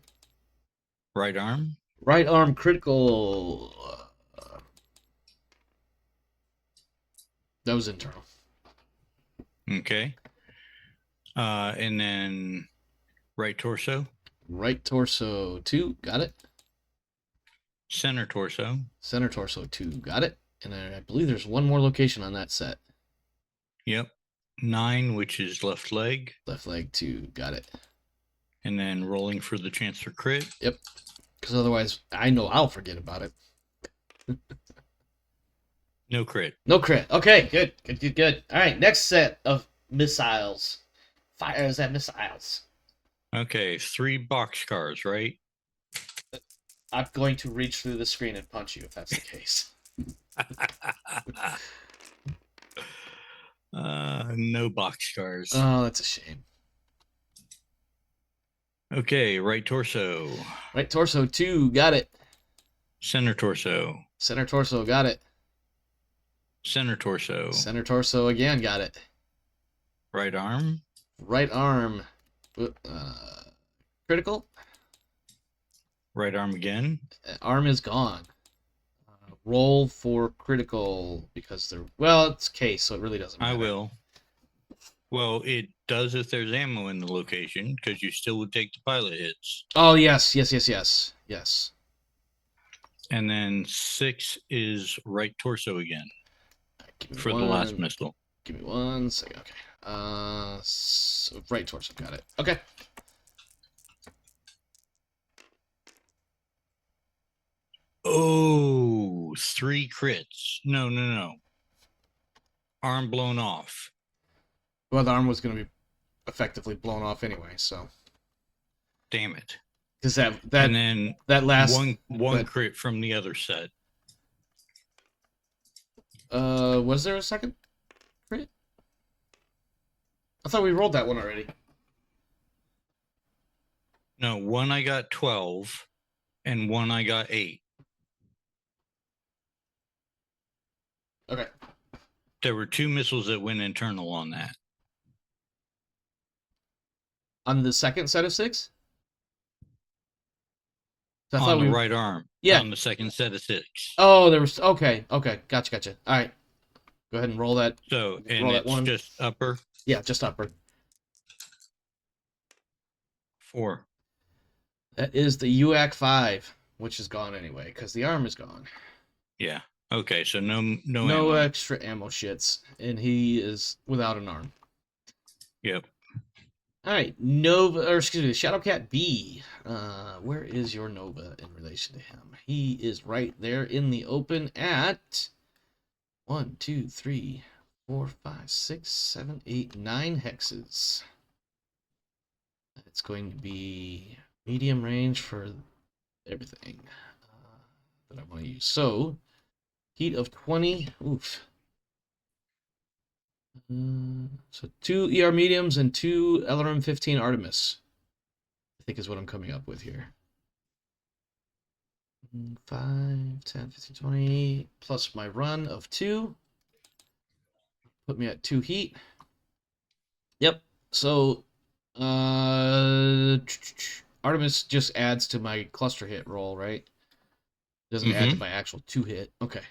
Right arm. Right arm critical. That was internal. Okay. And then right torso. Right torso 2. Got it. Center torso. Center torso 2. Got it. And I believe there's one more location on that set. Yep. 9, which is left leg. Left leg 2. Got it. And then rolling for the chance for crit. Yep. Because otherwise, I know I'll forget about it. No crit. No crit. Okay, good. All right, next set of missiles. Fires at missiles. Okay, 3 boxcars, right? I'm going to reach through the screen and punch you if that's the case. No boxcars. Oh, that's a shame. Okay, right torso. Right torso 2. Got it. Center torso. Center torso. Got it. Center torso. Center torso again. Got it. Right arm. Right arm. Critical. Right arm again. Arm is gone. Roll for critical because they're... Well, it's case, so it really doesn't matter. I will. Well, it does if there's ammo in the location, because you still would take the pilot hits. Oh, yes. And then 6 is right torso again for the last missile. Give me 1 second. Okay. So right torso. Got it. Okay. Oh, 3 crits. No. Arm blown off. Well, the arm was going to be effectively blown off anyway, so... Damn it. Because And then that last... one crit from the other set. Was there a second crit? I thought we rolled that one already. No, one I got 12, and one I got 8. Okay. There were 2 missiles that went internal on that. On the second set of 6? So I On thought the right arm. Yeah. On the second set of 6. Oh, there was... Okay. Gotcha. All right. Go ahead and roll that. So, and roll that it's one. just upper. Yeah, just upper. 4. That is the UAC 5, which is gone anyway, because the arm is gone. Yeah. Okay, so no No ammo. extra ammo shits, and he is without an arm. Yep. All right, Shadowcat B. Where is your Nova in relation to him? He is right there in the open at 1, 2, 3, 4, 5, 6, 7, 8, 9 hexes. It's going to be medium range for everything that I want to use. So, heat of 20. Oof. So 2 ER mediums and 2 LRM 15 Artemis, I think is what I'm coming up with here. 5, 10, 15, 20, plus my run of 2. Put me at 2 heat. Yep. So Artemis just adds to my cluster hit roll, right? Doesn't add to my actual 2 hit. Okay.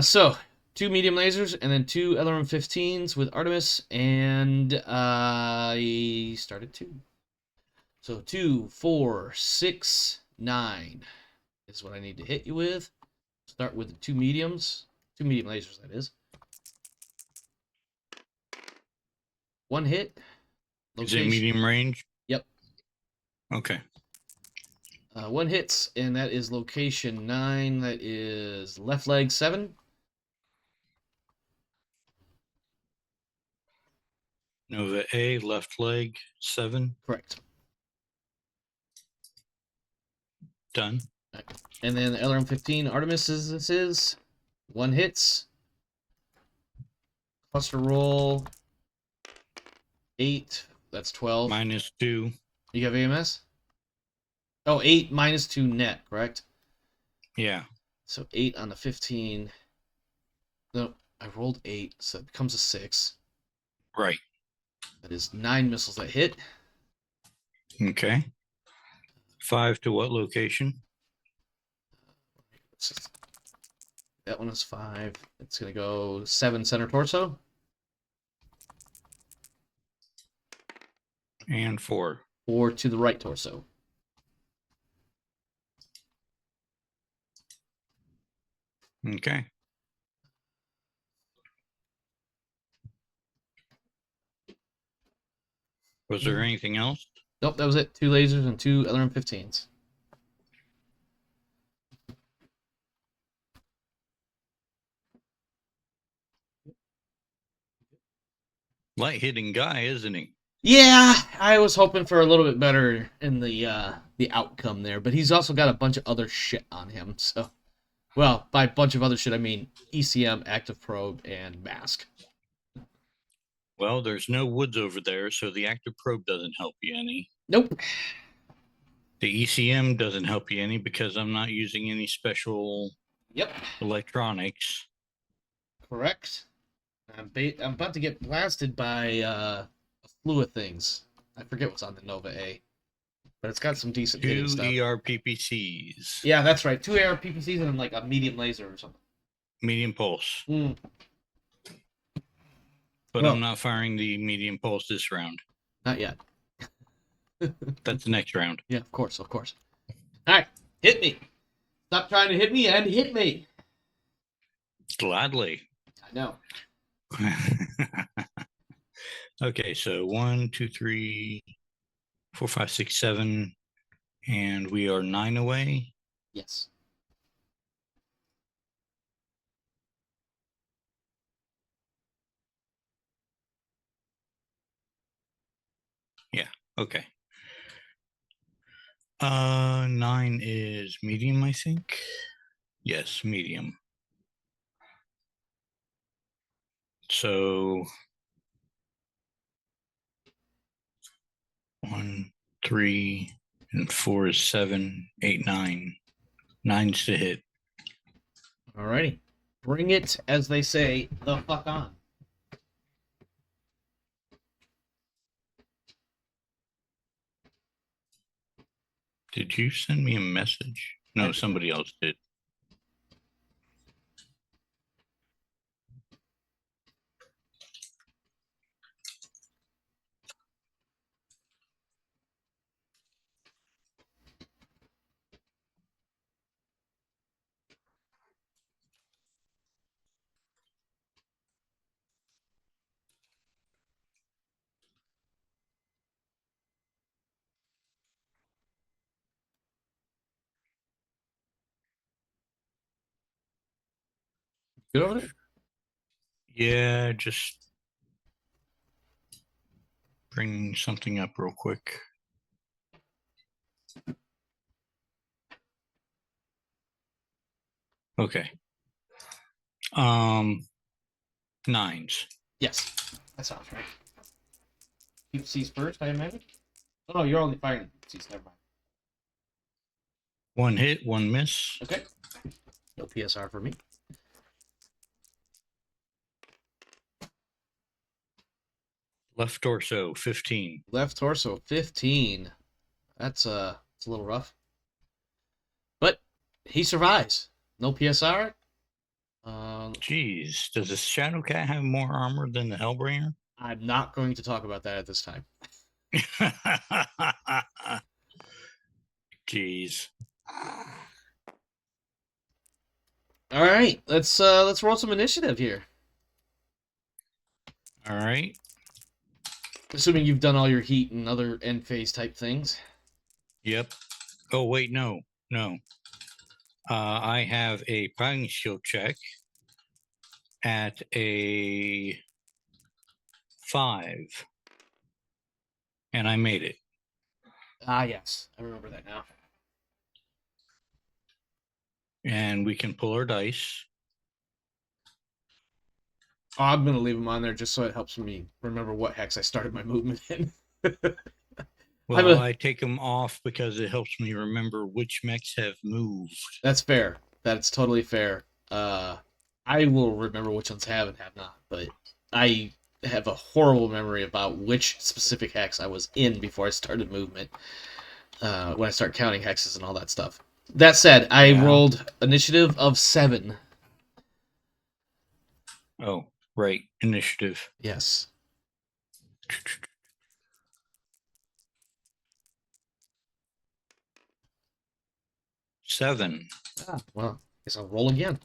So 2 medium lasers and then 2 LRM 15s with Artemis, and I started 2. So 2, 4, 6, 9 is what I need to hit you with. Start with the 2 mediums. 2 medium lasers, that is. 1 hit. Location. Is it medium range? Yep. Okay. 1 hits, and that is location 9. That is left leg 7. Nova A, left leg 7. Correct. Done. And then the LRM 15 Artemis is 1 hits. Cluster roll 8. That's 12. -2. You have AMS? Oh, 8 -2 net, correct? Yeah. So 8 on the 15. No, I rolled 8, so it becomes a 6. Right. That is 9 missiles that hit. Okay. 5 to what location? That one is 5. It's going to go 7 center torso. And 4. 4 to the right torso. Okay. Was there anything else? Nope, that was it. 2 lasers and 2 LRM 15s. Light hitting guy, isn't he? Yeah, I was hoping for a little bit better in the outcome there, but he's also got a bunch of other shit on him. So, well, by a bunch of other shit, I mean ECM, active probe, and mask. Well, there's no woods over there, so the active probe doesn't help you any. Nope. The ECM doesn't help you any because I'm not using any special electronics. Correct. I'm about to get blasted by a slew of things. I forget what's on the Nova A, but it's got some decent hitting stuff. 2 ERPPCs. Yeah, that's right. 2 ARPPCs and like a medium laser or something. Medium pulse. But I'm not firing the medium pulse this round. Not yet. That's the next round. Yeah, of course, of course. All right, hit me. Stop trying to hit me and hit me. Gladly. I know. Okay, so 1, 2, 3, 4, 5, 6, 7, and we are 9 away. Yes. Yeah, okay. 9 is medium, I think. Yes, medium. So 1, 3, and 4 is 7, 8, 9. 9's to hit. Alrighty. Bring it, as they say, the fuck on. Did you send me a message? No, somebody else did. Good over there? Yeah, just bring something up real quick. Okay. 9s. Yes, that sounds right. Keep C's first, I imagine. Oh no, you're only firing C's. Never mind. 1 hit, 1 miss. Okay. No PSR for me. Left torso, 15. Left torso, 15. That's it's a little rough. But he survives. No PSR. Jeez, does the Shadowcat have more armor than the Hellbringer? I'm not going to talk about that at this time. Jeez. All right, let's roll some initiative here. All right. Assuming you've done all your heat and other end phase type things. Yep. Oh, wait, no. I have a fighting skill check at a 5. And I made it. Ah, yes, I remember that now. And we can pull our dice. Oh, I'm gonna leave them on there just so it helps me remember what hex I started my movement in. Well, I take them off because it helps me remember which mechs have moved. That's fair. That's totally fair. I will remember which ones have and have not, but I have a horrible memory about which specific hex I was in before I started movement. When I start counting hexes and all that stuff. That said, I rolled initiative of 7. Oh, right. Initiative. Yes. Seven. Ah, well, guess I'll roll again.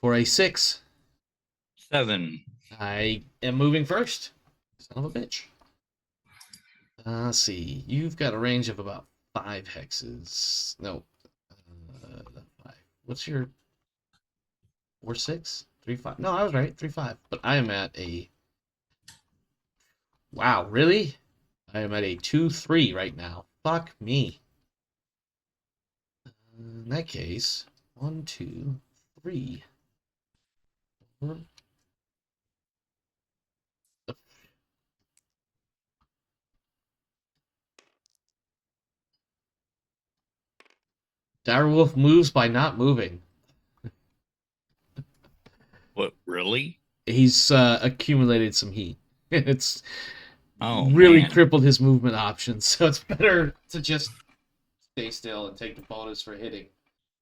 For a 6. 7. I am moving first. Son of a bitch. Let's see. You've got a range of about 5 hexes. No. 5. What's your 4, 6? 3, 5? No, I was right. 3, 5. But I am at a... Wow, really? I am at a 2, 3 right now. Fuck me. In that case, 1, 2, 3. 4. Direwolf moves by not moving. What, really? He's accumulated some heat. It's really man. Crippled his movement options, so it's better to just stay still and take the bonus for hitting.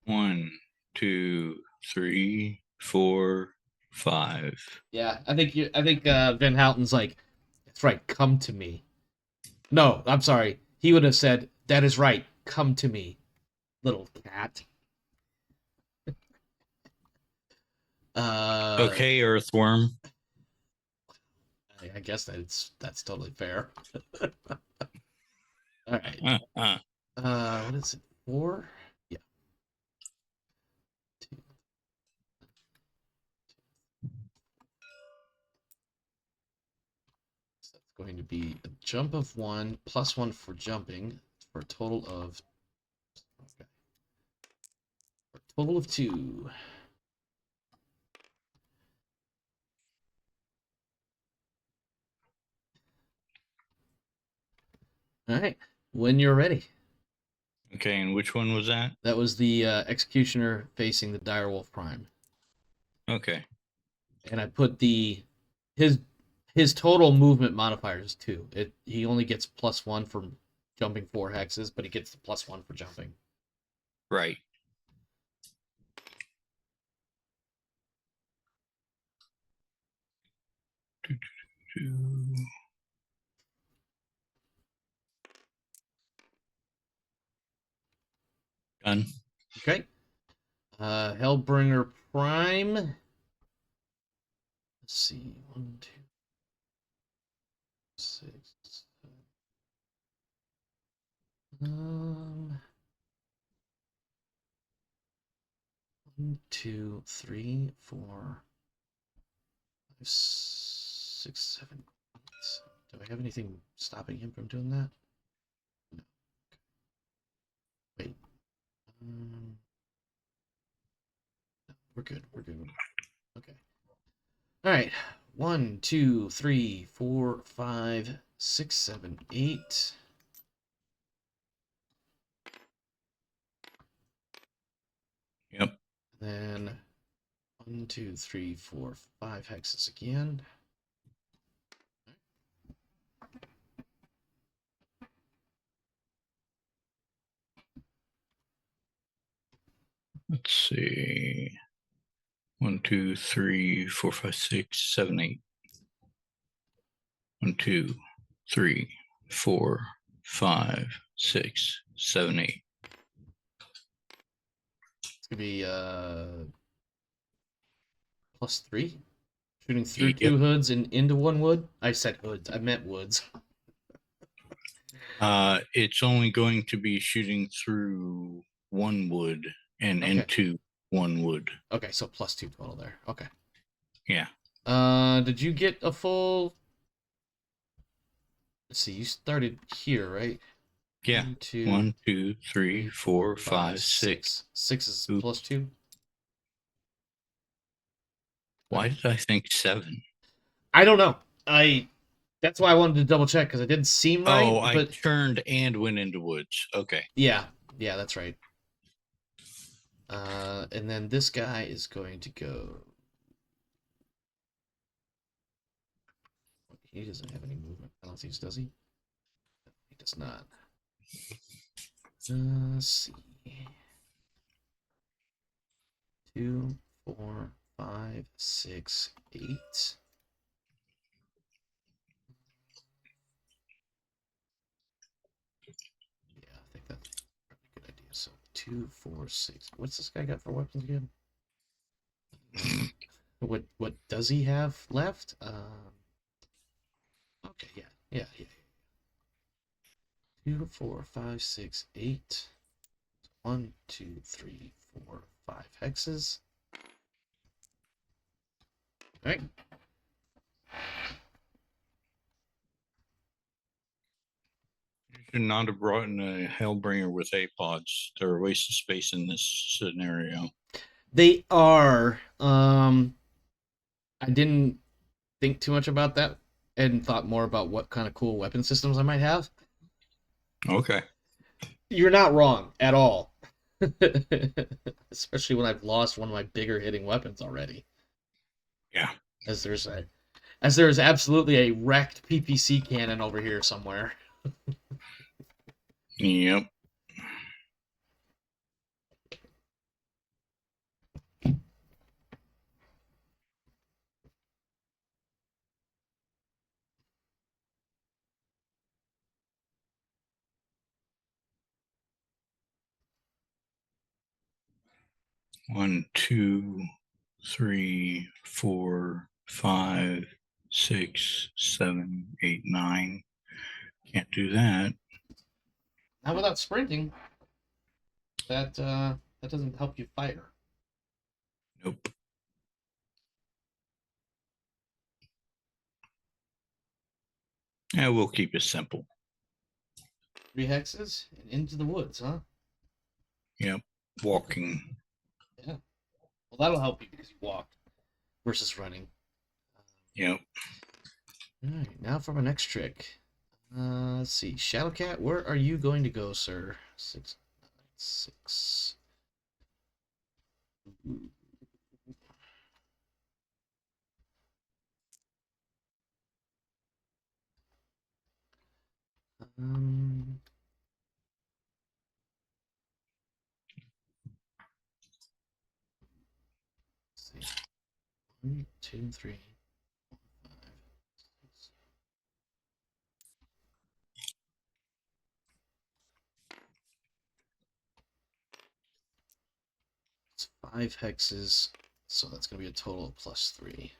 1, 2, 3, 4, 5. Yeah, I think Van Houten's like, that's right, come to me. No, I'm sorry. He would have said, that is right, come to me, little cat. Okay, Earthworm. I guess that's totally fair. All right. What is it? 4? Yeah. 2. So that's going to be a jump of 1 plus 1 for jumping for a total of 2. All right. When you're ready. Okay, and which one was that? That was the Executioner facing the Direwolf Prime. Okay. And I put his total movement modifier is 2. He only gets +1 for jumping 4 hexes, but he gets the +1 for jumping. Right. Done. Okay. Hellbringer Prime. Let's see. 1, 2, 6. 1, 2, 3, 4, 5, 6, 7, 8. Do I have anything stopping him from doing that? No. Wait. No, we're good. Okay. All right. 1, 2, 3, 4, 5, 6, 7, 8. Yep. Then 1, 2, 3, 4, 5 hexes again. Let's see. 1, 2, 3, 4, 5, 6, 7, 8. 1, 2, 3, 4, 5, 6, 7, 8. It's gonna be +3. Shooting through 2 Yep. hoods and into 1 wood. I said hoods. I meant woods. It's only going to be shooting through 1 wood and Okay. into 1 wood. Okay, so +2 total there. Okay. Yeah. Did you get a full? Let's see. You started here, right? Yeah. 1, 2, 1, 2, 3, 4, 5, 6. 6 is Oop. +2. Why did I think 7? I don't know. That's why I wanted to double check because it didn't seem right. Oh, I but turned and went into woods. Okay. yeah, that's right. And then this guy is going to go. He doesn't have any movement penalties, does he? He does not. Let's see. 2, 4, 5, 6, 8. Yeah, I think that's a good idea. So 2, 4, 6. What's this guy got for weapons again? What does he have left? Okay, yeah. 2, 4, 5, 6, 8. 1, 2, 3, 4, 5 hexes. All right. You should not have brought in a Hellbringer with A-pods. They're a waste of space in this scenario. They are. I didn't think too much about that and thought more about what kind of cool weapon systems I might have. Okay. You're not wrong at all. Especially when I've lost one of my bigger hitting weapons already. Yeah. As there is absolutely a wrecked PPC cannon over here somewhere. Yep. One, 2, 3, 4, 5, 6, 7, 8, 9. Can't do that. Not without sprinting. That doesn't help you fire. Nope. Yeah, we'll keep it simple. 3 hexes and into the woods, huh? Yep. Walking. Yeah. Well, that'll help you because you walked versus running. Yep. All right, now for my next trick. Let's see. Shadowcat, where are you going to go, sir? 6, 9, 6. Ooh. Um, let's see. 1, 2, 3, 4, 5, 6. It's 5 hexes, so that's going to be a total of +3.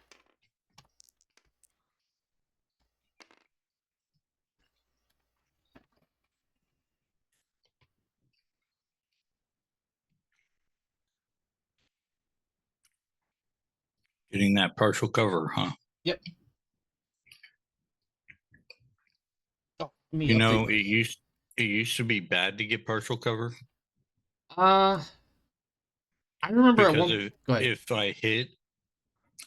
Getting that partial cover, huh? Yep. Oh, let me You know, update. it used to be bad to get partial cover I remember at because one. Go ahead. if I hit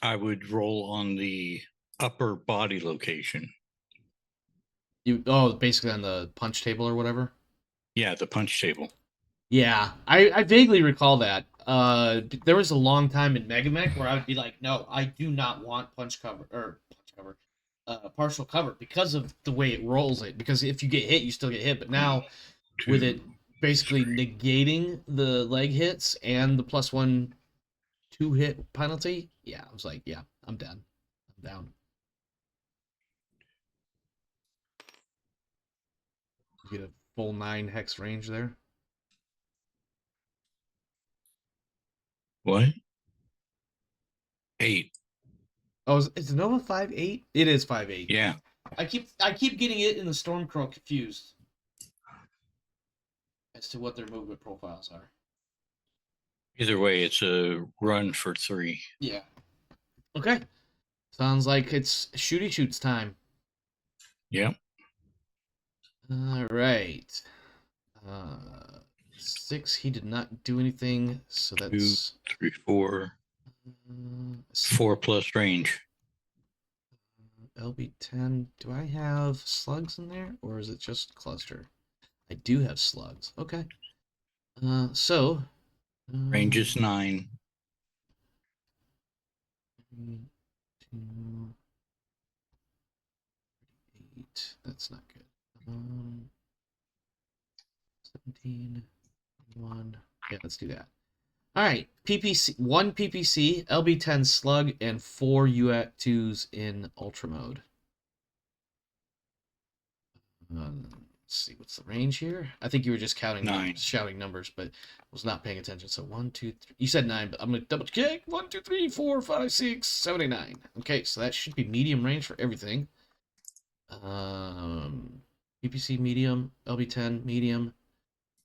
I would roll on the upper body location. Basically on the punch table or whatever. Yeah, the punch table. Yeah, I vaguely recall that. There was a long time in Mega Mech where I would be like, no, I do not want partial cover because of the way it rolls it. Because if you get hit, you still get hit. But now with it basically negating the leg hits and the +1 2-hit penalty, yeah, I was like, yeah, I'm done. I'm down. You get a full 9 hex range there. What? 8. Oh, is Nova 5.8? It is 5.8. Yeah. I keep getting it in the Stormcrow confused as to what their movement profiles are. Either way, it's a run for 3. Yeah. Okay. Sounds like it's shooty shoots time. Yep. All right. 6. He did not do anything, so that's 2, 3, 4. uh, 4 plus range. LB10. Do I have slugs in there, or is it just cluster? I do have slugs. Okay. Range is 9. 2, 8. That's not good. 17, 1. Yeah, let's do that. All right, PPC, 1 PPC, LB10 slug, and 4 UAC2s in ultra mode. Let's see, what's the range here? I think you were just counting 9. shouting numbers, but was not paying attention. So 1, 2, 3. You said 9, but I'm gonna double check. 1, 2, 3, 4, 5, 6, 7, 8, 9. Okay, so that should be medium range for everything. PPC medium, LB10 medium.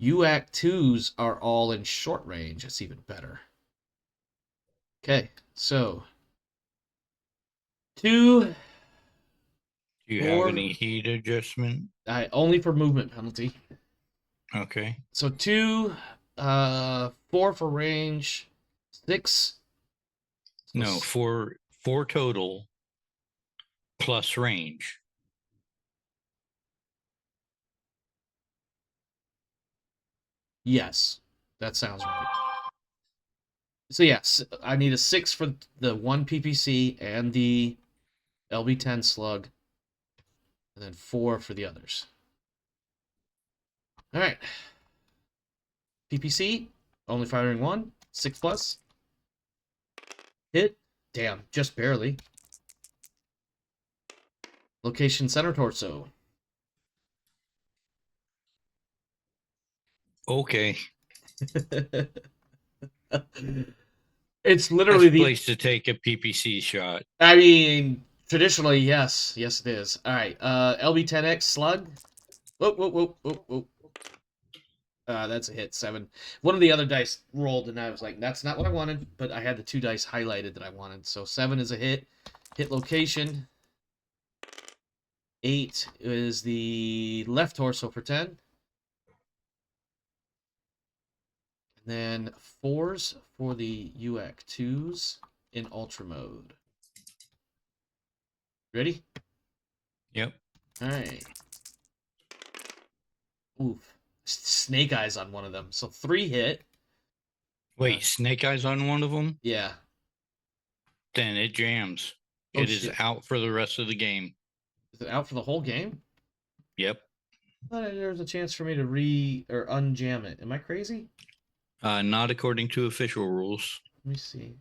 UAC2s are all in short range. It's even better. Okay, so 2. Do you 4. have any heat adjustment? Only for movement penalty. Okay. So 2, 4 for range, 6. No, 4 total plus range. Yes, that sounds right. So yes, I need a 6 for the 1 PPC and the LB10 slug, and then 4 for the others. All right. PPC, only firing 1, 6 plus. Hit, damn, just barely. Location center torso. Okay. It's literally Best the place to take a PPC shot. I mean, traditionally, yes. Yes, it is. All right. LB10X slug. Whoa, whoa, whoa, whoa, whoa. That's a hit, 7. One of the other dice rolled, and I was like, that's not what I wanted, but I had the 2 dice highlighted that I wanted. So 7 is a hit. Hit location. 8 is the left torso for 10. And then 4s for the UAC2s in ultra mode. Ready? Yep. All right. Oof. Snake eyes on one of them. So 3 hit. Wait, snake eyes on one of them? Yeah. Then it jams. Oh, It is shit. out for the rest of the game. Is it out for the whole game? Yep. I thought there was a chance for me to unjam it. Am I crazy? Not according to official rules. Let me see.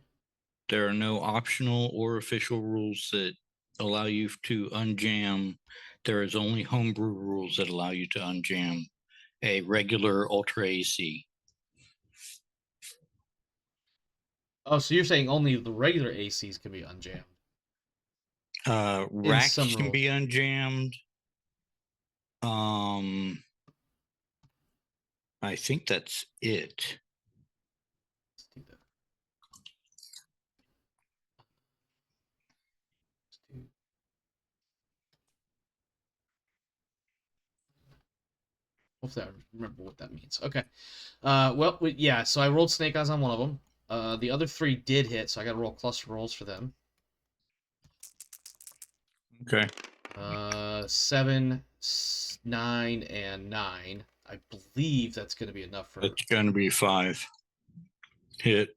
There are no optional or official rules that allow you to unjam. There is only homebrew rules that allow you to unjam a regular Ultra AC. Oh, so you're saying only the regular ACs can be unjammed? Racks some can rules. be unjammed. I think that's it. Let's do that. Hopefully I remember what that means. Okay. Yeah, so I rolled snake eyes on one of them. The other 3 did hit, so I got to roll cluster rolls for them. Okay. 7, 9, and 9. I believe that's going to be enough for. That's going to be 5. Hit.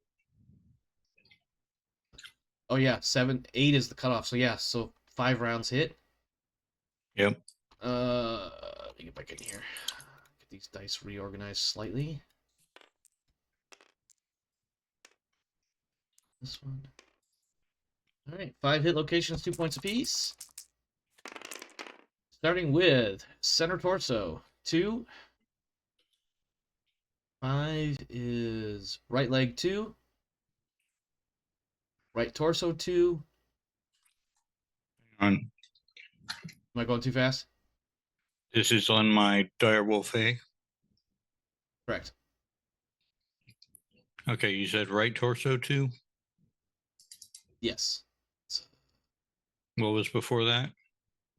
Oh yeah, 7, 8 is the cutoff. So yeah, so 5 rounds hit. Yep. Let me get back in here. Get these dice reorganized slightly. This one. All right, 5 hit locations, 2 points apiece. Starting with center torso, 2. 5 is right leg 2. Right torso 2. On. Am I going too fast? This is on my direwolf A. Correct. Okay, you said right torso 2. Yes. What was before that?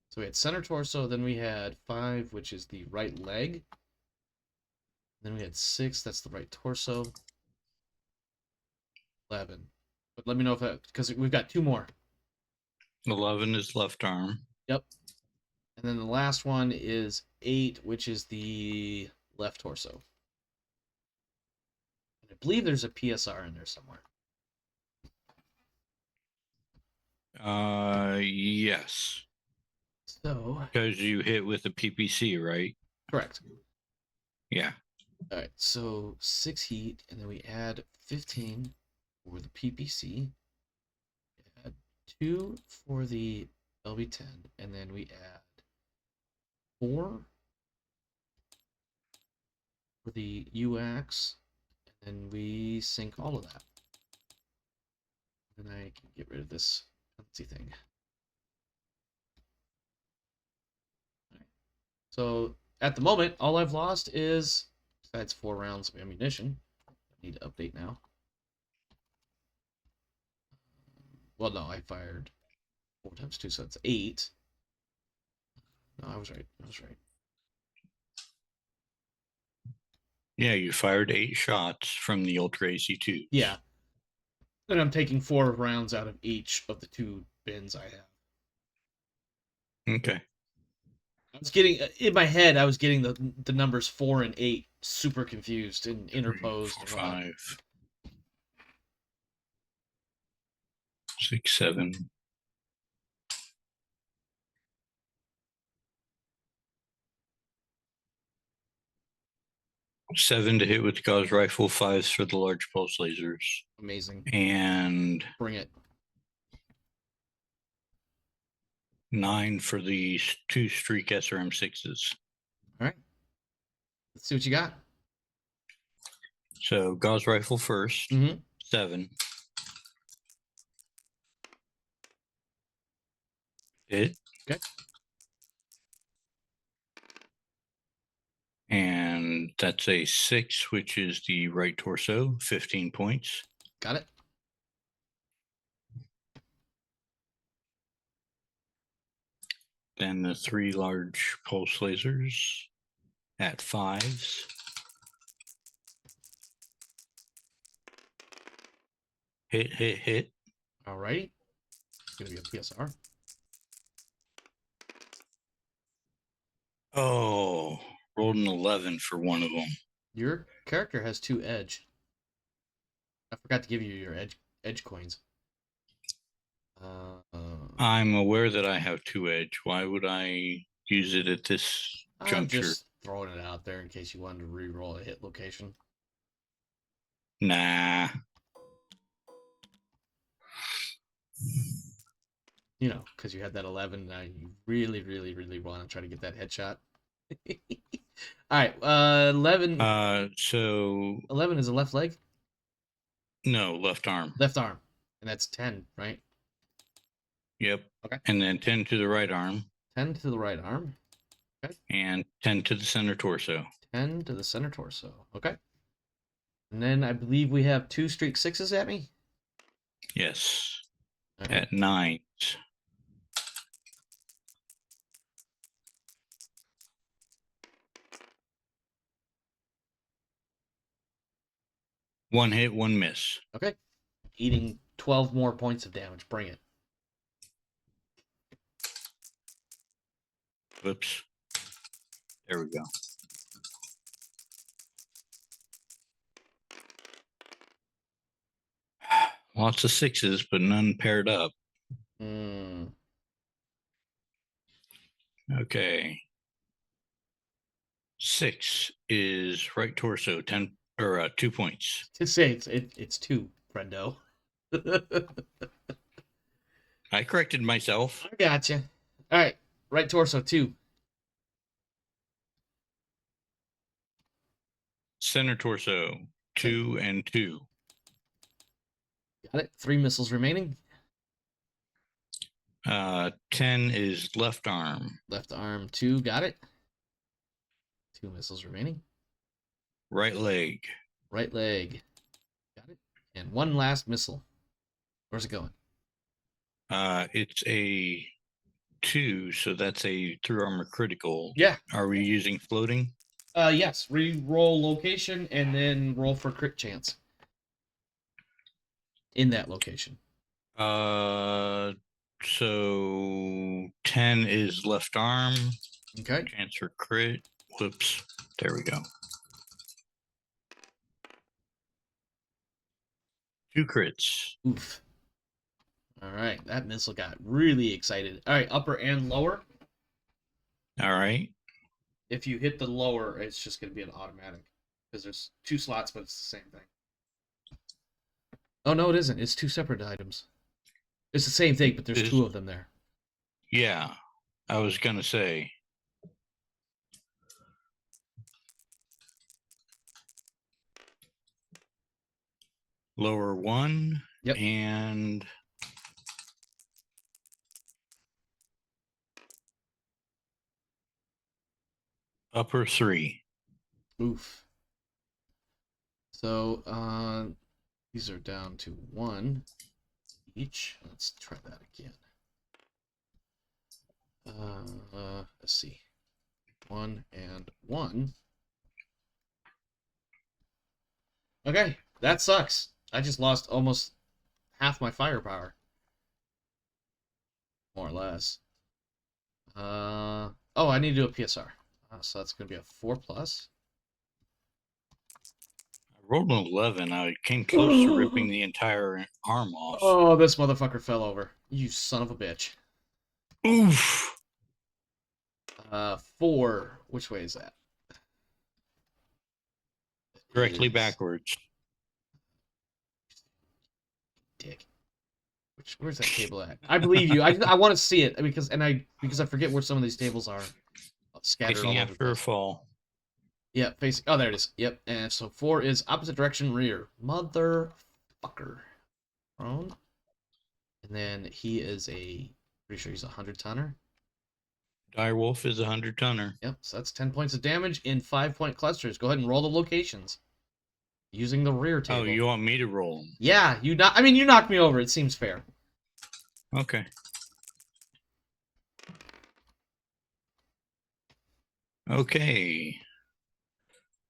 So we had center torso, then we had 5, which is the right leg. Then we had 6, that's the right torso. 11. But let me know if that, because we've got 2 more. 11 is left arm. Yep. And then the last one is 8, which is the left torso. And I believe there's a PSR in there somewhere. Yes. So, Because you hit with the PPC, right? correct. Yeah. All right, so 6 heat, and then we add 15 for the PPC. Add 2 for the LB10, and then we add 4 for the UX, and then we sync all of that. And I can get rid of this penalty thing. All right. So at the moment, all I've lost is, besides 4 rounds of ammunition, I need to update now. Well, no, I fired 4 times 2, so that's 8. No, I was right. I was right. Yeah, you fired 8 shots from the Ultra AC2. Yeah. And I'm taking 4 rounds out of each of the 2 bins I have. Okay. I was getting, in my head, I was getting the numbers 4 and 8 super confused and interposed. 3, 4, 5, 6, 7. Seven to hit with the Gauss rifle, 5s for the large pulse lasers, Amazing. and Bring it. 9 for the 2 streak SRM6s. All right. Let's see what you got. So Gauss rifle first, Mm-hmm. 7. Hit. Okay. And that's a 6, which is the right torso, 15 points. Got it. Then the 3 large pulse lasers at 5s. Hit, hit, hit. All right. It's going to be a PSR. Oh, rolled an 11 for one of them. Your character has 2 edge. I forgot to give you your edge coins. I'm aware that I have 2 edge. Why would I use it at this I'm juncture? just throwing it out there in case you wanted to re-roll a hit location. Nah. You know, because you had that 11, now you really, really, really want to try to get that headshot. All right, 11. So 11 is a left leg, no, left arm. left arm, and that's 10, right? Yep. Okay. And then 10 to the right arm. 10 to the right arm. Okay. And 10 to the center torso. 10 to the center torso. Okay. And then I believe we have 2 streak 6s at me. Yes. All right. At 9s. One hit, 1 miss. Okay. Eating 12 more points of damage. Bring it. Whoops. There we go. Lots of sixes, but none paired up. Okay. 6 is right torso, 10 or 2 points. To say it's 2, friendo. I corrected myself. I gotcha. All right, right torso 2. Center torso, 2 and 2. Got it. 3 missiles remaining. 10 is left arm. Left arm 2. Got it. 2 missiles remaining. Right leg. Right leg. Got it. And 1 last missile. Where's it going? It's a 2, so that's a through armor critical. Yeah. Are we using floating? Yes. Re-roll location and then roll for crit chance. In that location. So 10 is left arm. Okay. Chance for crit. Whoops. There we go. 2 crits. Oof. All right. That missile got really excited. All right. Upper and lower. All right. If you hit the lower, it's just going to be an automatic. Because there's 2 slots, but it's the same thing. Oh, no, it isn't. It's 2 separate items. It's the same thing, but there's 2 of them there. Yeah. I was going to say. Lower 1. Yep. And upper 3. Oof. So, these are down to 1 each. Let's try that again. Let's see. 1 and 1. Okay, that sucks. I just lost almost half my firepower. More or less. Oh, I need to do a PSR. So that's going to be a 4+. I rolled an 11. I came close to ripping the entire arm off. Oh, this motherfucker fell over. You son of a bitch. Oof. 4. Which way is that? Directly backwards. Dick. Where's that table at? I believe you. I want to see it because I forget where some of these tables are scattered Facing all over the after a place. fall. Yeah, facing. Oh, there it is. Yep. And so 4 is opposite direction rear. Motherfucker. Prone. And then he is pretty sure he's a 100-tonner. Direwolf is a 100-tonner. Yep. So that's 10 points of damage in 5-point clusters. Go ahead and roll the locations using the rear table. Oh, you want me to roll them? Yeah, you knocked me over. It seems fair. Okay. Okay.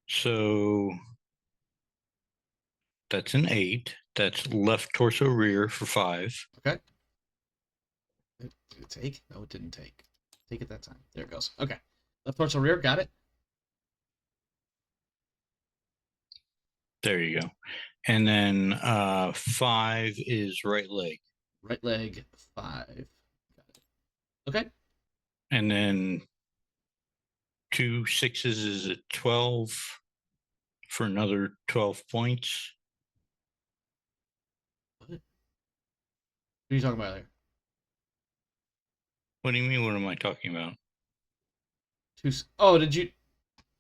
So that's an 8. That's left torso rear for 5. Okay. Did it take? No, it didn't take. Take it that time. There it goes. Okay. Left torso rear. Got it. There you go. And then 5 is right leg. Right leg 5. Got it. Okay. And then 2 6s is at 12 for another 12 points. What are you talking about there? What do you mean? What am I talking about? Oh, did you?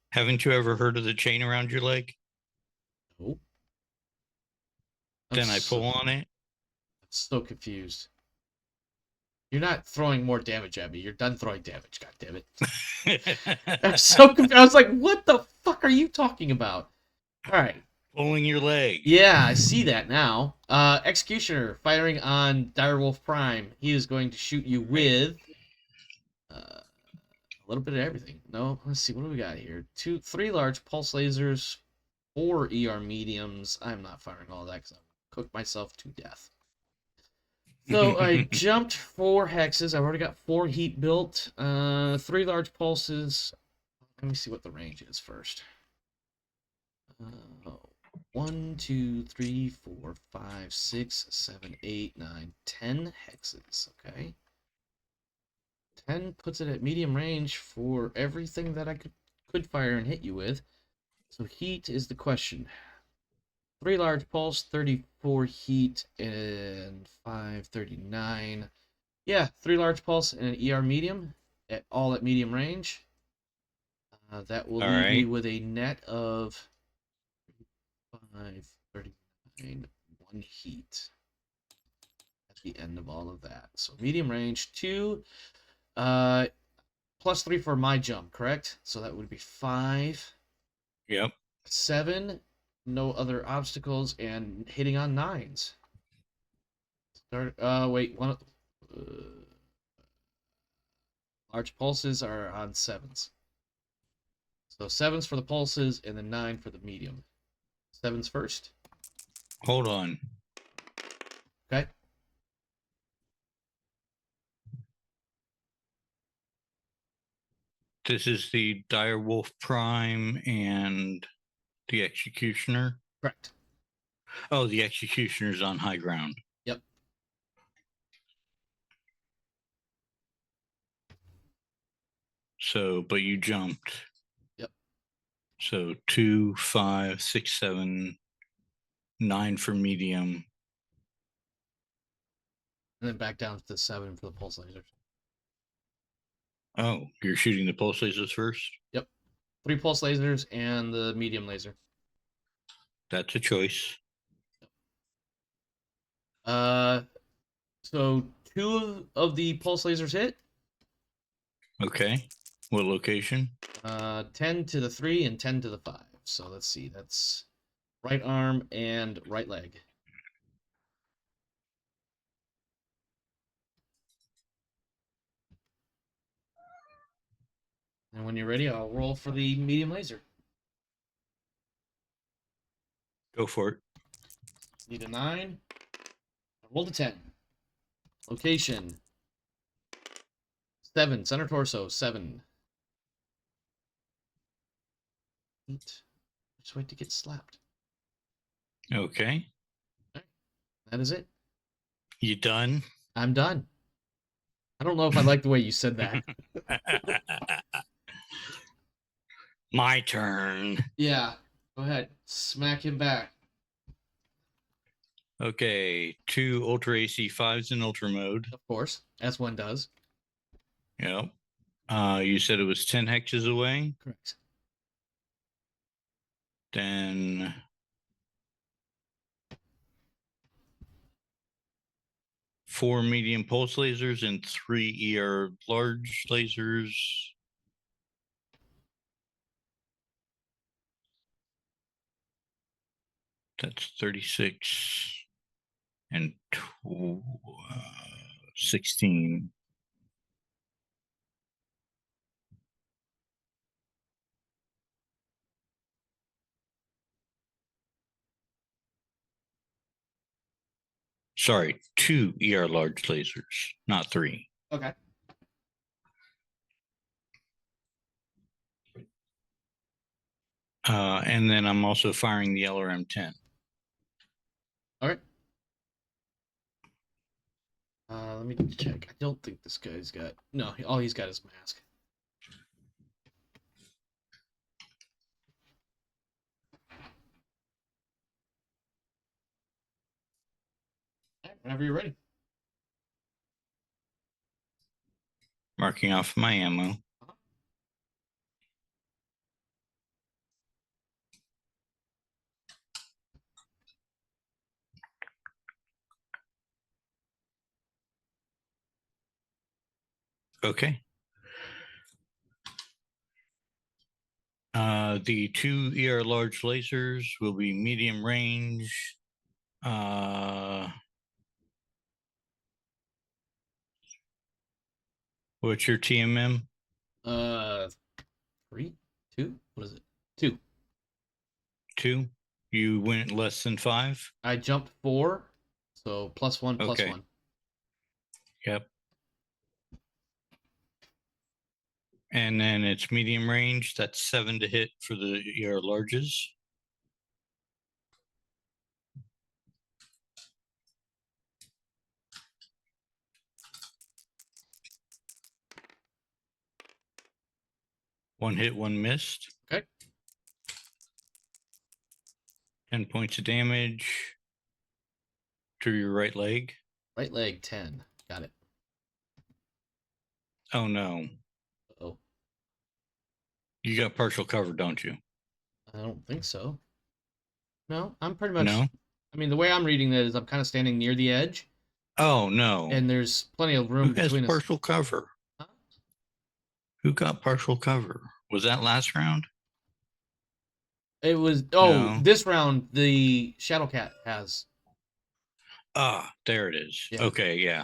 Haven't you ever heard of the chain around your leg? Nope. Then I pull on it. I'm so confused. You're not throwing more damage at me. You're done throwing damage. God damn it. I'm so confused. I was like, what the fuck are you talking about? All right. Pulling your leg. Yeah, I see that now. Executioner firing on Direwolf Prime. He is going to shoot you with a little bit of everything. No, let's see. What do we got here? 3 large pulse lasers, 4 ER mediums. I'm not firing all that because I'll cook myself to death. So I jumped 4 hexes. I've already got 4 heat built. 3 large pulses. Let me see what the range is first. 1, 2, 3, 4, 5, 6, 7, 8, 9, 10 hexes. Okay. 10 puts it at medium range for everything that I could fire and hit you with. So heat is the question. 3 large pulse, 34 heat, and 5, 39. Yeah, 3 large pulse and an ER medium, all at medium range. That will All leave me right. with a net of 5, 39, 1 heat at the end of all of that. So medium range, 2, plus 3 for my jump, correct? So that would be 5, Yep. 7, no other obstacles, and hitting on 9s. Start. Wait. Large pulses are on 7s. So 7s for the pulses, and then 9 for the medium. 7s first. Hold on. Okay. This is the Direwolf Prime and the Executioner. Correct. Oh, the Executioner's on high ground. Yep. So, but you jumped. Yep. So 2, 5, 6, 7, 9 for medium. And then back down to the 7 for the pulse lasers. Oh, you're shooting the pulse lasers first? Yep. 3 pulse lasers and the medium laser. That's a choice. So 2 of the pulse lasers hit. Okay. What location? 10 to the 3 and 10 to the 5. So let's see. That's right arm and right leg. And when you're ready, I'll roll for the medium laser. Go for it. Need a 9. Roll to 10. Location 7. Center torso 7. 8. Just wait to get slapped. Okay. That is it. You done? I'm done. I don't know if I like the way you said that. My turn. Yeah. Go ahead. Smack him back. Okay. 2 Ultra AC5s in Ultra mode. Of course, as one does. Yep. You said it was 10 hexes away. Correct. Then 4 medium pulse lasers and 3 ER large lasers. That's 36 and 16. Sorry, 2 ER large lasers, not 3. Okay. And then I'm also firing the LRM-10. All right. Let me check. I don't think this guy's got. No, all he's got is mask. All right, whenever you're ready. Marking off my ammo. Okay. The 2 ER large lasers will be medium range. What's your TMM? 3, 2. What is it? 2. 2. You went less than 5. I jumped 4, so +1, +1. Yep. And then it's medium range. That's 7 to hit for your larges. One hit, one missed. Okay. 10 points of damage to your right leg. Right leg 10. Got it. Oh no. Oh, You got partial cover, don't you? I don't think so. No, I'm pretty much. No. I mean, the way I'm reading that is I'm kind of standing near the edge, Oh no. and there's plenty of Who room has between us. partial cover? Huh? Who got partial cover? Was that last round? It was. No. This round the Shadow Cat has. Ah, there it is. Yeah. Okay, yeah.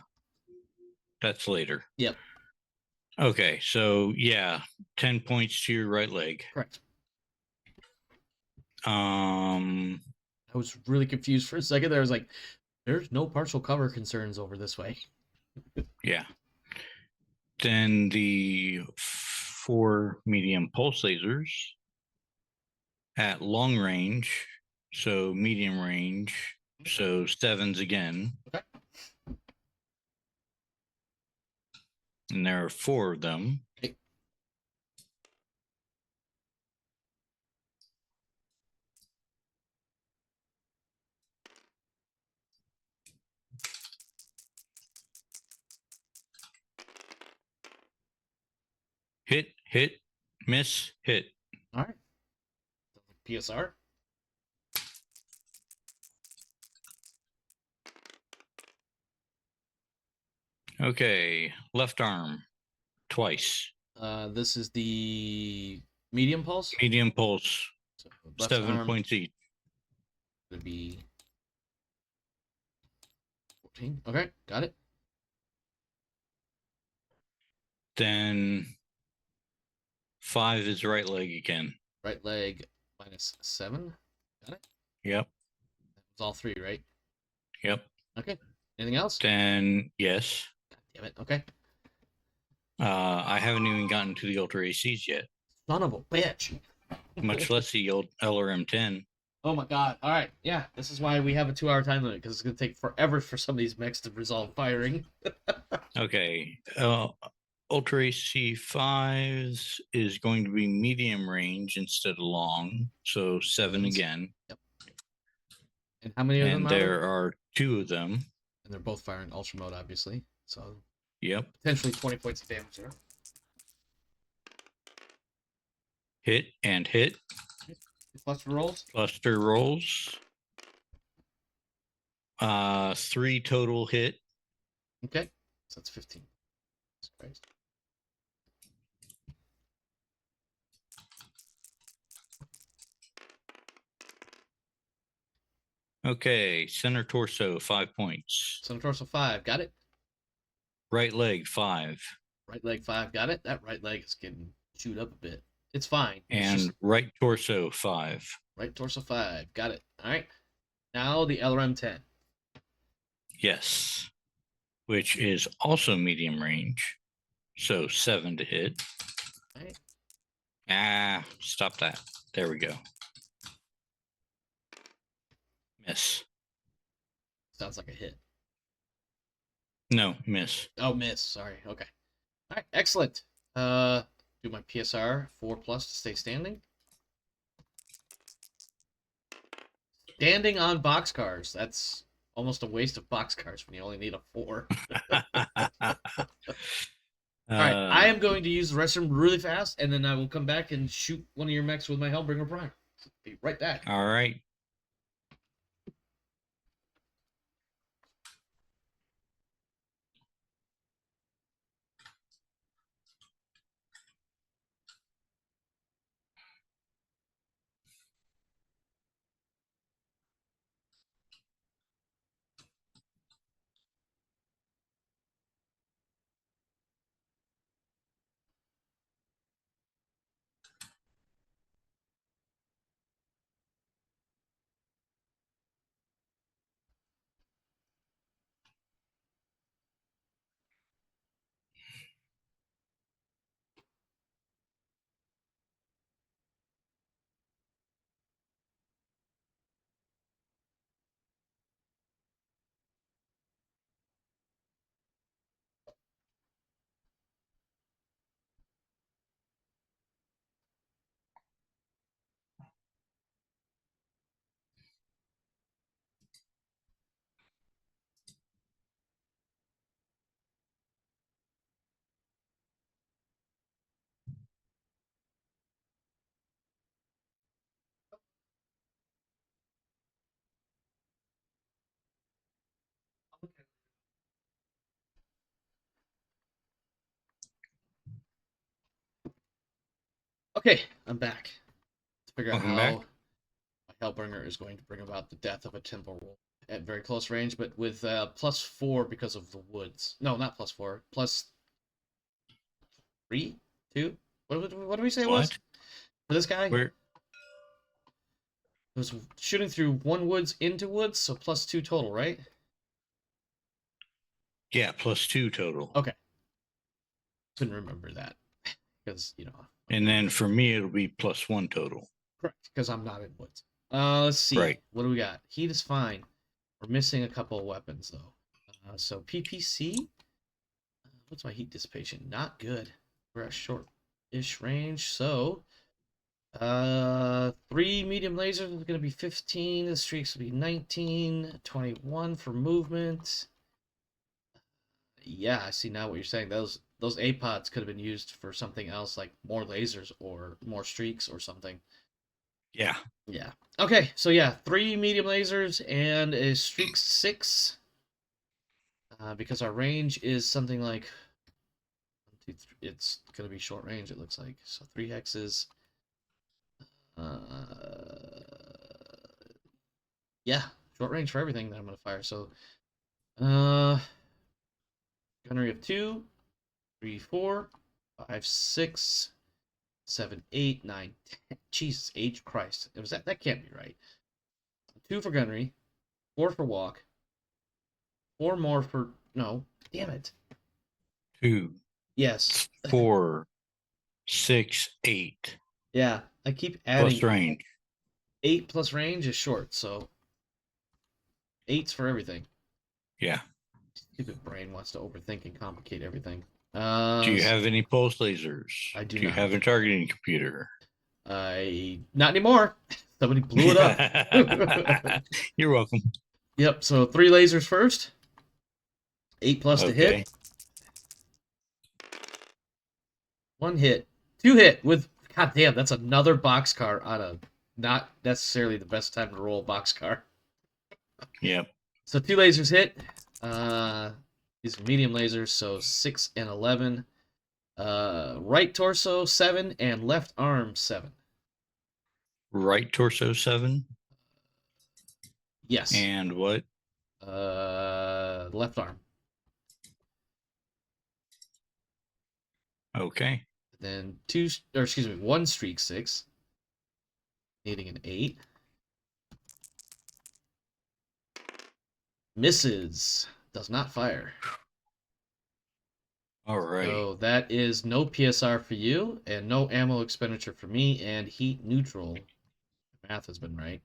That's later. Yep. Okay, so yeah, 10 points to your right leg. Correct. Um, I was really confused for a second there. I was like, "There's no partial cover concerns over this way." yeah. Then the 4 medium pulse lasers at long range, so medium range, so 7s again. Okay. And there are 4 of them. Okay. Hit, hit, miss, hit. All right. PSR. Okay, left arm, twice. This is the medium pulse. Medium pulse, So left 7 arm points each. would be 14. Okay, got it. Then 5 is right leg again. Right leg -7. Got it. Yep, That was all 3, right? yep. Okay. Anything else? Then yes. God damn it. Okay. I haven't even gotten to the Ultra ACs yet, Son of a bitch. much less the old LRM-10. Oh my god. All right. Yeah. This is why we have a 2-hour time limit, because it's going to take forever for some of these mechs to resolve firing. Okay, Ultra AC 5s is going to be medium range instead of long, so 7 again. Yep. And how many of them And are there? there are 2 of them. And they're both firing ultra mode, obviously. So Yep. potentially 20 points of damage there. Hit and hit. Cluster rolls. Cluster rolls. 3 total hit. Okay. So that's 15. Jesus Christ. Okay, center torso 5 points. Center torso 5. Got it. Right leg 5. Right leg 5. Got it. That right leg is getting chewed up a bit. It's fine. It's And just right torso 5. right torso 5. Got it. All right. Now the LRM 10. Yes. Which is also medium range. So 7 to hit. All right. Ah, stop that. There we go. Miss. Sounds like a hit. No, miss. Oh, miss. Sorry. Okay. All right. Excellent. Do my PSR 4+ to stay standing. Standing on boxcars. That's almost a waste of boxcars when you only need a 4. All right, I am going to use the restroom really fast, and then I will come back and shoot one of your mechs with my Hellbringer Prime. Be right back. All right. Okay, I'm back to figure out Welcome how back. my Hellbringer is going to bring about the death of a temple wolf at very close range, but with +4 because of the woods. No, not +4. +3, 2. What did we say it was What? for this guy? Where? It was shooting through one woods into woods, so +2 total, right? Yeah, +2 total. Okay. Couldn't remember that because And then for me, it'll be +1 total. correct, because I'm not in woods. Let's see. Right. What do we got? Heat is fine. We're missing a couple of weapons though. So PPC. What's my heat dissipation? Not good. We're at short-ish range, so 3 medium lasers is gonna be 15. The streaks will be 19, 21 for movement. Yeah, I see now what you're saying. Those APODs could have been used for something else, like more lasers or more streaks or something. Yeah. Yeah. Okay, so yeah, 3 medium lasers and a streak 6. Because our range is something like 1, 2, 3. It's gonna be short range. It looks like so 3 hexes. Yeah, short range for everything that I'm gonna fire. So, gunnery of 2, 3, 4, 5, 6, 7, 8, 9, 10. Jesus H Christ! It was that can't be right. 2 for gunnery, 4 for walk, 4 more for no. Damn it. 2, Yes. 4, 6, 8. Yeah, I keep adding. Plus range. 8 plus range is short, so 8's for everything. Yeah. Stupid brain wants to overthink and complicate everything. Do you have any pulse lasers? I do Do you not. have a targeting computer? Not anymore. Somebody blew it up. You're welcome. Yep. So 3 lasers first. 8 plus to Okay. hit. 1 hit. 2 hit with. God damn, that's another boxcar on a not necessarily the best time to roll a boxcar. Yep. So 2 lasers hit. These are medium lasers, so 6 and 11. Right torso 7 and left arm 7. Right torso 7. Yes. And what? Left arm. Okay. Then 1 streak 6. Needing an 8. Misses. Does not fire. All right. So that is no PSR for you and no ammo expenditure for me and heat neutral. Math has been right.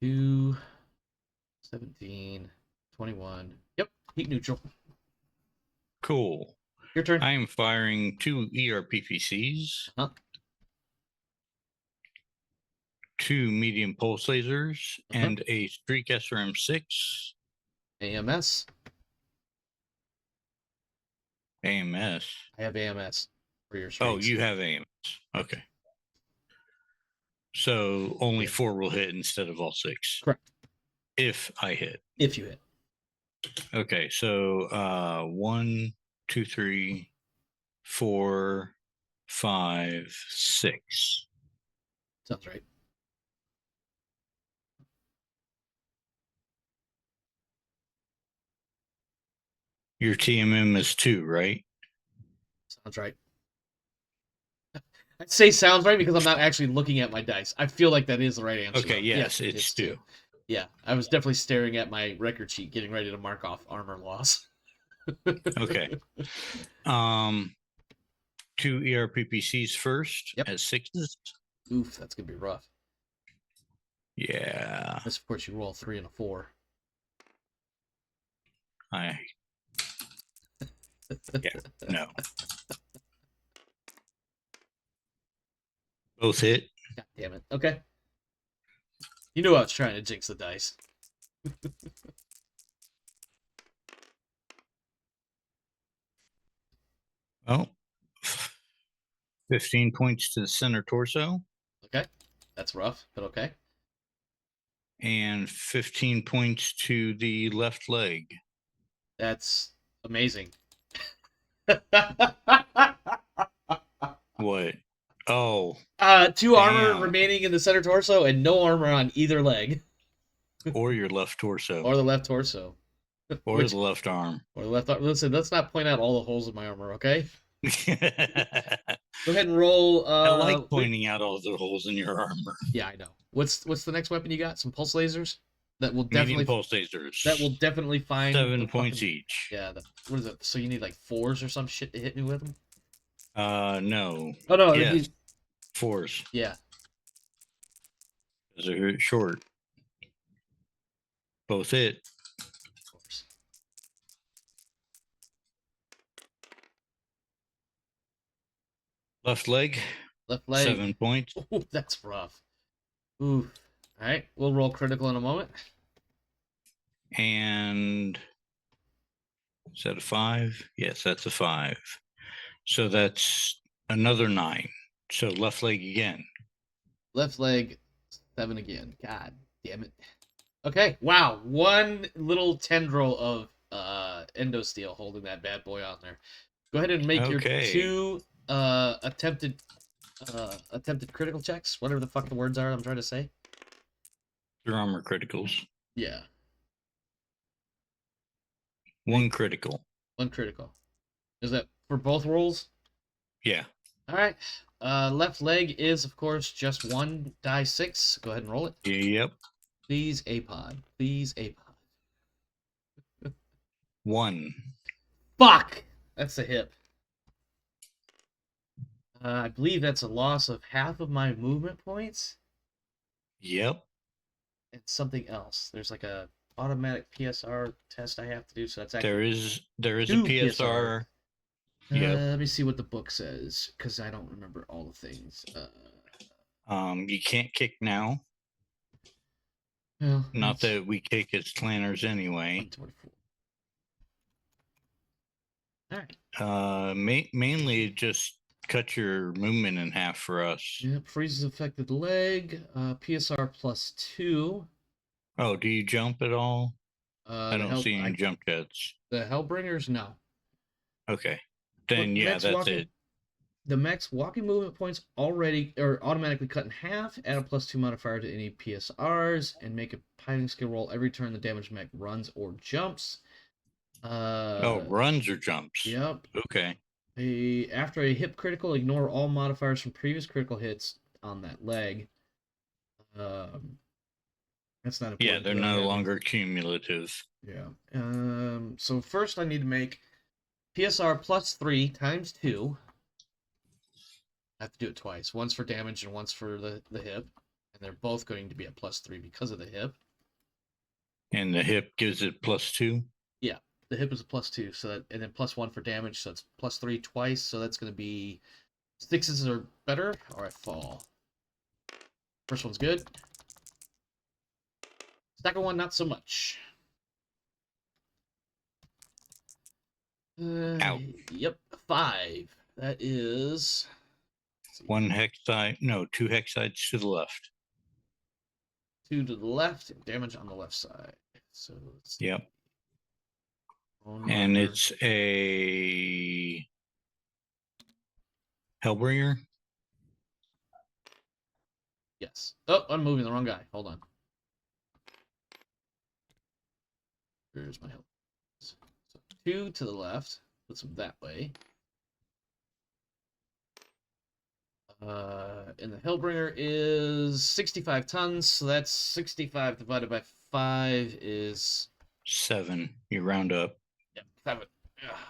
2, 17, 21. Yep, heat neutral. Cool. Your turn. I am firing 2 ERPPCs, Uh-huh. 2 medium pulse lasers, and a streak SRM6. AMS. AMS. I have AMS for your streaks. Oh, you have AMS. Okay. So only Yeah. 4 will hit instead of all 6. Correct. If I hit. If you hit. Okay, so 1, 2, 3, 4, 5, 6. Sounds right. Your TMM is 2, right? Sounds right. I'd say sounds right because I'm not actually looking at my dice. I feel like that is the right answer. Okay, though. yes, Yeah, it's 2. Yeah, I was definitely staring at my record sheet, getting ready to mark off armor loss. Okay. 2 ERPPCs first Yep. as 6s. Oof, that's gonna be rough. Yeah. Unless, of course, you roll a 3 and a 4. Yeah, no. Both hit. God damn it. Okay. You knew I was trying to jinx the dice. Well, 15 points to the center torso. Okay. That's rough, but okay. And 15 points to the left leg. That's amazing. What? Oh, 2 armor Damn. remaining in the center torso and no armor on either leg Or your left torso. or the left torso. Or the left arm. Or the left arm. Listen, let's not point out all the holes in my armor, okay? I Go ahead and roll. like pointing out all the holes in your armor. Yeah, I know. What's the next weapon you got? Some pulse lasers that will Medium definitely pulse lasers. that will definitely find 7 the points fucking- each. Yeah. What is it? So you need like 4s or some shit to hit me with them? No. Oh no. Yes. 4s. Yeah. Because they're short. Both hit. Of course. Left leg. Left leg. 7 points. Ooh, that's rough. Ooh. All right. We'll roll critical in a moment. And is that a 5? Yes, that's a 5. So that's another 9. So left leg again. Left leg. 7 again. God damn it. Okay. Wow. One little tendril of endosteel holding that bad boy on there. Go ahead and make your Okay. 2 attempted critical checks. Whatever the fuck the words are I'm trying to say. Your armor criticals. Yeah. 1 critical. 1 critical. Is that for both rolls? Yeah. All right. Left leg is, of course, just 1 die 6. Go ahead and roll it. Yep. Please, APOD. Please, APOD. 1. Fuck! That's the hip. I believe that's a loss of half of my movement points Yep. and something else. There's like a automatic PSR test I have to do, so that's actually There is a 2 PSR. Yep. Let me see what the book says, because I don't remember all the things. You can't kick now. Well, Not that's that we kick as clanners anyway. 124. All right. Mainly it just cut your movement in half for us. Yep, freezes affected leg. PSR +2. Oh, do you jump at all? I The don't see any jump jets. The Hellbringers, no. Okay. Then But yeah, max that's walking- it. The max walking movement points already or automatically cut in half. Add a +2 modifier to any PSRs and make a piloting skill roll every turn the damage mech runs or jumps. Runs or jumps. Yep. Okay. After a hip critical, ignore all modifiers from previous critical hits on that leg. That's not important. Yeah, they're but I no gotta- longer cumulative. Yeah. So first I need to make PSR +3 times 2. I have to do it twice. Once for damage and once for the hip. And they're both going to be at +3 because of the hip. And the hip gives it +2. The hip is a +2, so that, and then +1 for damage, so it's +3 twice. So that's going to be 6s or better. All right, fall. First one's good. Second one, not so much. Out. Yep, 5. That is 1 hexide. No, 2 hexides to the left. 2 to the left, and damage on the left side. So let's see. Yep. Phone And number. it's a Hellbringer. Yes. Oh, I'm moving the wrong guy. Hold on. Here's my help. So 2 to the left. Puts him that way. And the Hellbringer is 65 tons, so that's 65 divided by 5 is 7. You round up. 7.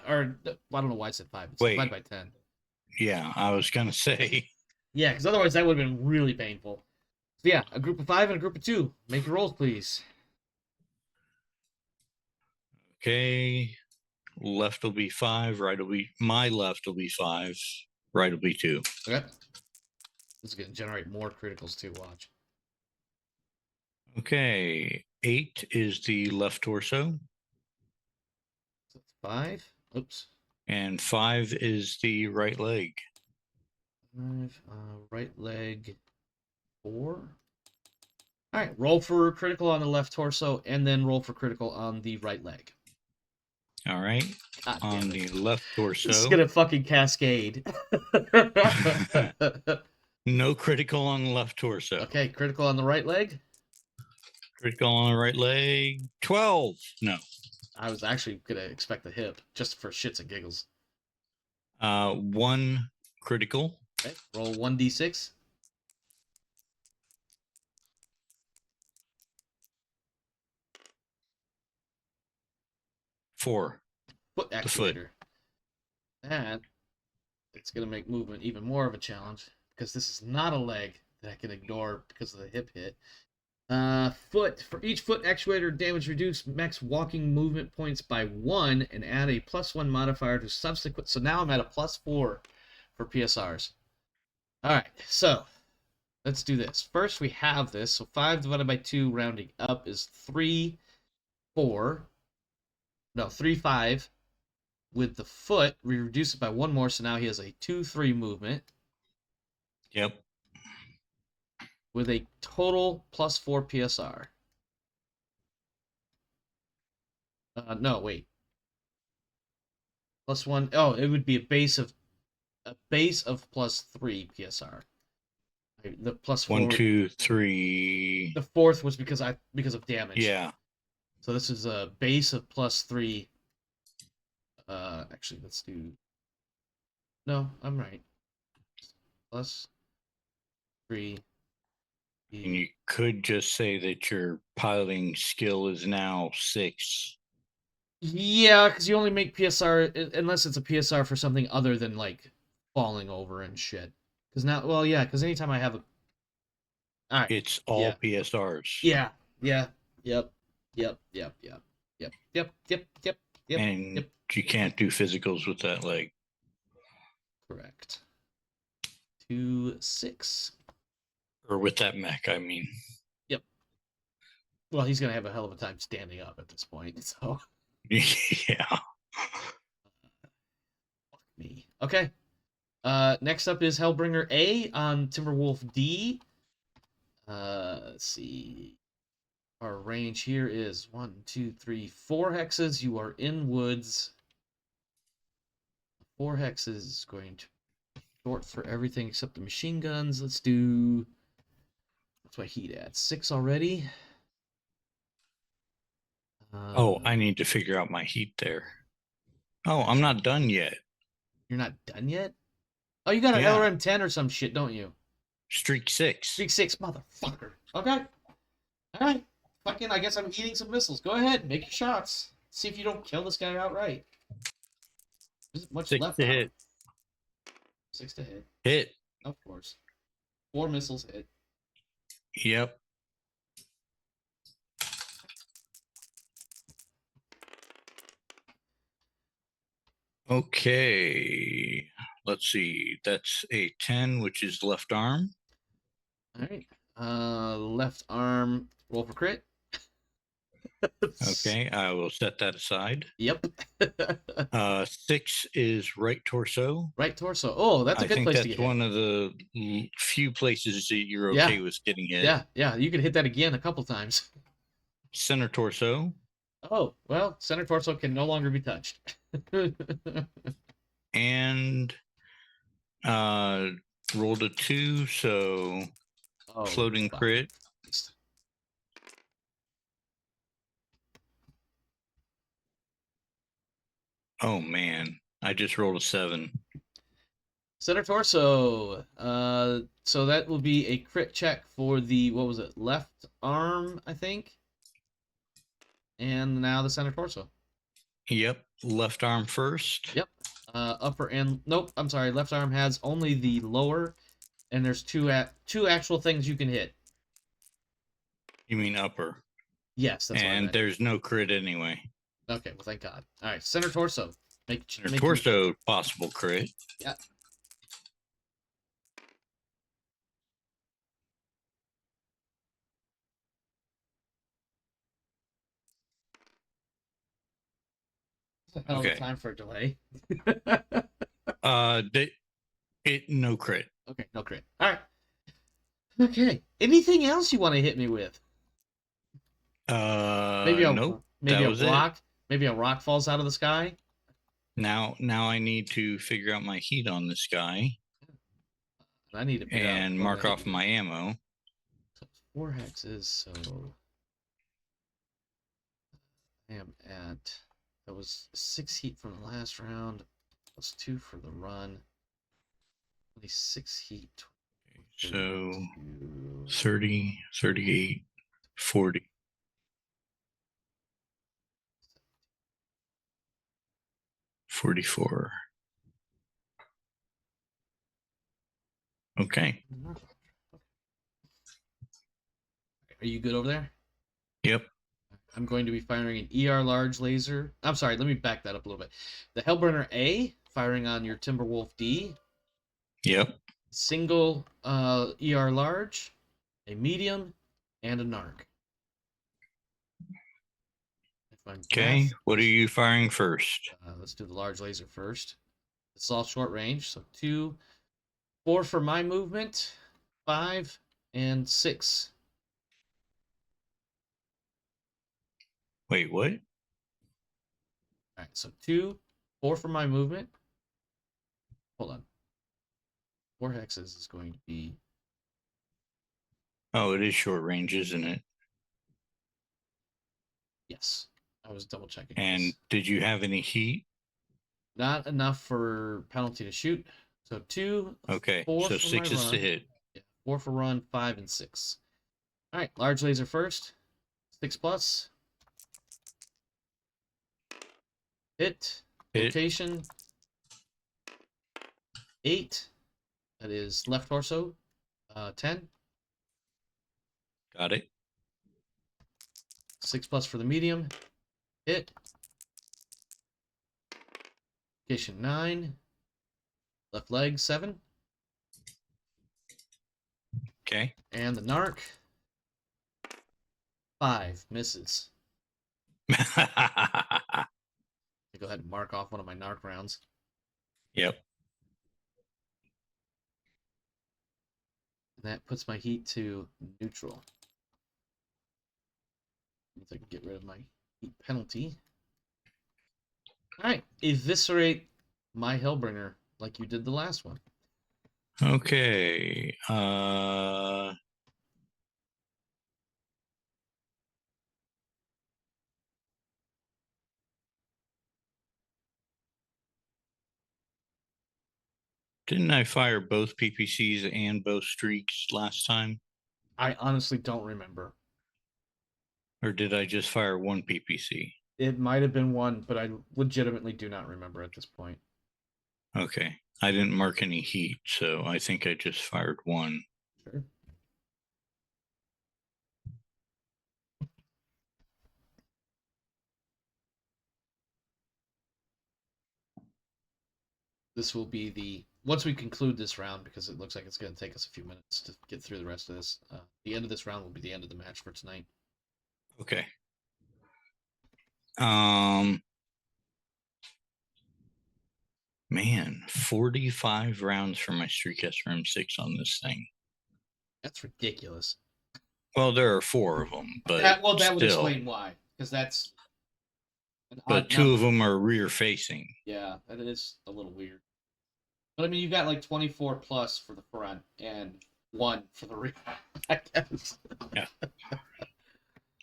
Or I don't know why I said 5. It's Wait. divided by 10. Yeah, I was gonna say. Yeah, because otherwise that would have been really painful. So yeah, a group of 5 and a group of 2. Make your rolls, please. Okay. Left will be 5. Right will be my left will be 5. Right will be 2. Okay. This is going to generate more criticals too. Watch. Okay. 8 is the left torso. So it's 5. Oops. And 5 is the right leg. 5. Right leg. 4. All right. Roll for critical on the left torso, and then roll for critical on the right leg. All right. God On damn the it. left torso. This is gonna fucking cascade. No critical on the left torso. Okay, critical on the right leg. Critical on the right leg. 12. No. I was actually gonna expect the hip, just for shits and giggles. 1 critical. Okay, roll 1d6. 4. Foot The foot. actuator. That it's gonna make movement even more of a challenge because this is not a leg that I can ignore because of the hip hit. Foot. For each foot actuator damage, reduce max walking movement points by 1 and add a +1 modifier to subsequent. So now I'm at a +4 for PSRs. All right, so let's do this. First, we have this. So 5 divided by 2, rounding up, is 3, 4. No, 3, 5. With the foot, we reduce it by 1 more, so now he has a 2, 3 movement. Yep. With a total +4 PSR. No, wait. +1. Oh, it would be a base of +3 PSR. The +4. 1, 2, 3. The fourth was because of damage. Yeah. So this is a base of +3. Actually, let's do. No, I'm right. +3. And you could just say that your piloting skill is now 6. Yeah, because you only make PSR unless it's a PSR for something other than like falling over and shit. Because now, well, yeah, because anytime I have a. All right. It's all Yeah. PSRs. Yeah. Yep. And Yep. you can't do physicals with that leg. Correct. 2, 6. Or with that mech, I mean. Well, he's gonna have a hell of a time standing up at this point. So. Yeah. Fuck me. Okay. Next up is Hellbringer A on Timberwolf D. Let's see. Our range here is 1, 2, 3, 4 hexes. You are in woods. 4 hexes is going to be short for everything except the machine guns. Let's do. What's my heat at? 6 already. Oh, I need to figure out my heat there. Oh, I'm not done yet. You're not done yet? Oh, you got an Yeah. LRM 10 or some shit, don't you? Streak 6. Streak 6, motherfucker. Okay. Alright. Fucking, I guess I'm eating some missiles. Go ahead, make your shots. See if you don't kill this guy outright. There's much 6 left to on him. hit. 6 to hit, Hit. of course. 4 missiles hit. Yep. Okay. Let's see. That's a 10, which is left arm. Alright. Left arm, roll for crit. Okay, I will set that aside. Yep. 6 is right torso. Right torso. Oh, that's a I good think place that's to get hit. one of the few places that you're Yeah. okay with getting hit. Yeah, you can hit that again a couple times. Center torso. Oh, well, center torso can no longer be touched. And rolled a 2, so Oh, floating fuck. crit. Oh man, I just rolled a 7. Center torso. So that will be a crit check for the, what was it, left arm, I think. And now the center torso. Yep, left arm first. Yep. Upper and nope, I'm sorry. Left arm has only the lower, and there's two actual things you can hit. You mean upper? Yes, that's what I And meant. there's no crit anyway. Okay, well, thank God. All right, center torso. Center torso possible crit. Yeah. That's a hell of a Okay. time for a delay. No crit. Okay, no crit. All right. Okay. Anything else you want to hit me with? Maybe a Nope. maybe that a was it. rock. Maybe a rock falls out of the sky. Now I need to figure out my heat on this guy. I need to figure out and what mark the off my ammo. So 4 hexes, so I am at, that was 6 heat from the last round, plus 2 for the run. 26 heat. So 32. 30, 38, 40. 44. Okay. Are you good over there? Yep. I'm going to be firing an ER large laser. I'm sorry, let me back that up a little bit. The Hellburner A, firing on your Timberwolf D. Yep. Single ER large, a medium, and a narc. Okay. What are you firing first? Let's do the large laser first. It's all short range, so 2, 4 for my movement, 5, and 6. Wait, what? All right, so 2, 4 for my movement. Hold on. 4 hexes is going to be... Oh, it is short range, isn't it? Yes. I was double checking. And this. did you have any heat? Not enough for penalty to shoot. So 2, Okay. 4 So for 6 my is run. to hit. Yeah, 4 for run, 5 and 6. All right, large laser first. 6 plus. Hit. Rotation. 8. That is left torso. 10. Got it. 6 plus for the medium. Hit. Rotation 9. Left leg 7. Okay. And the narc. 5 misses. Go ahead and mark off one of my narc rounds. Yep. And that puts my heat to neutral. Means I can get rid of my heat penalty. All right, eviscerate my Hellbringer like you did the last one. Okay. Didn't I fire both PPCs and both streaks last time? I honestly don't remember. Or did I just fire one PPC? It might have been one, but I legitimately do not remember at this point. Okay. I didn't mark any heat, so I think I just fired one. Sure. This will be the, once we conclude this round, because it looks like it's going to take us a few minutes to get through the rest of this, the end of this round will be the end of the match for tonight. Okay. Man, 45 rounds for my Streak SRM6 on this thing. That's ridiculous. Well, there are 4 of them, but that would still. explain why, because that's an But odd 2 number. of them are rear facing. Yeah, that is a little weird. But I mean, you got like 24 plus for the front and 1 for the rear, I guess. Yeah.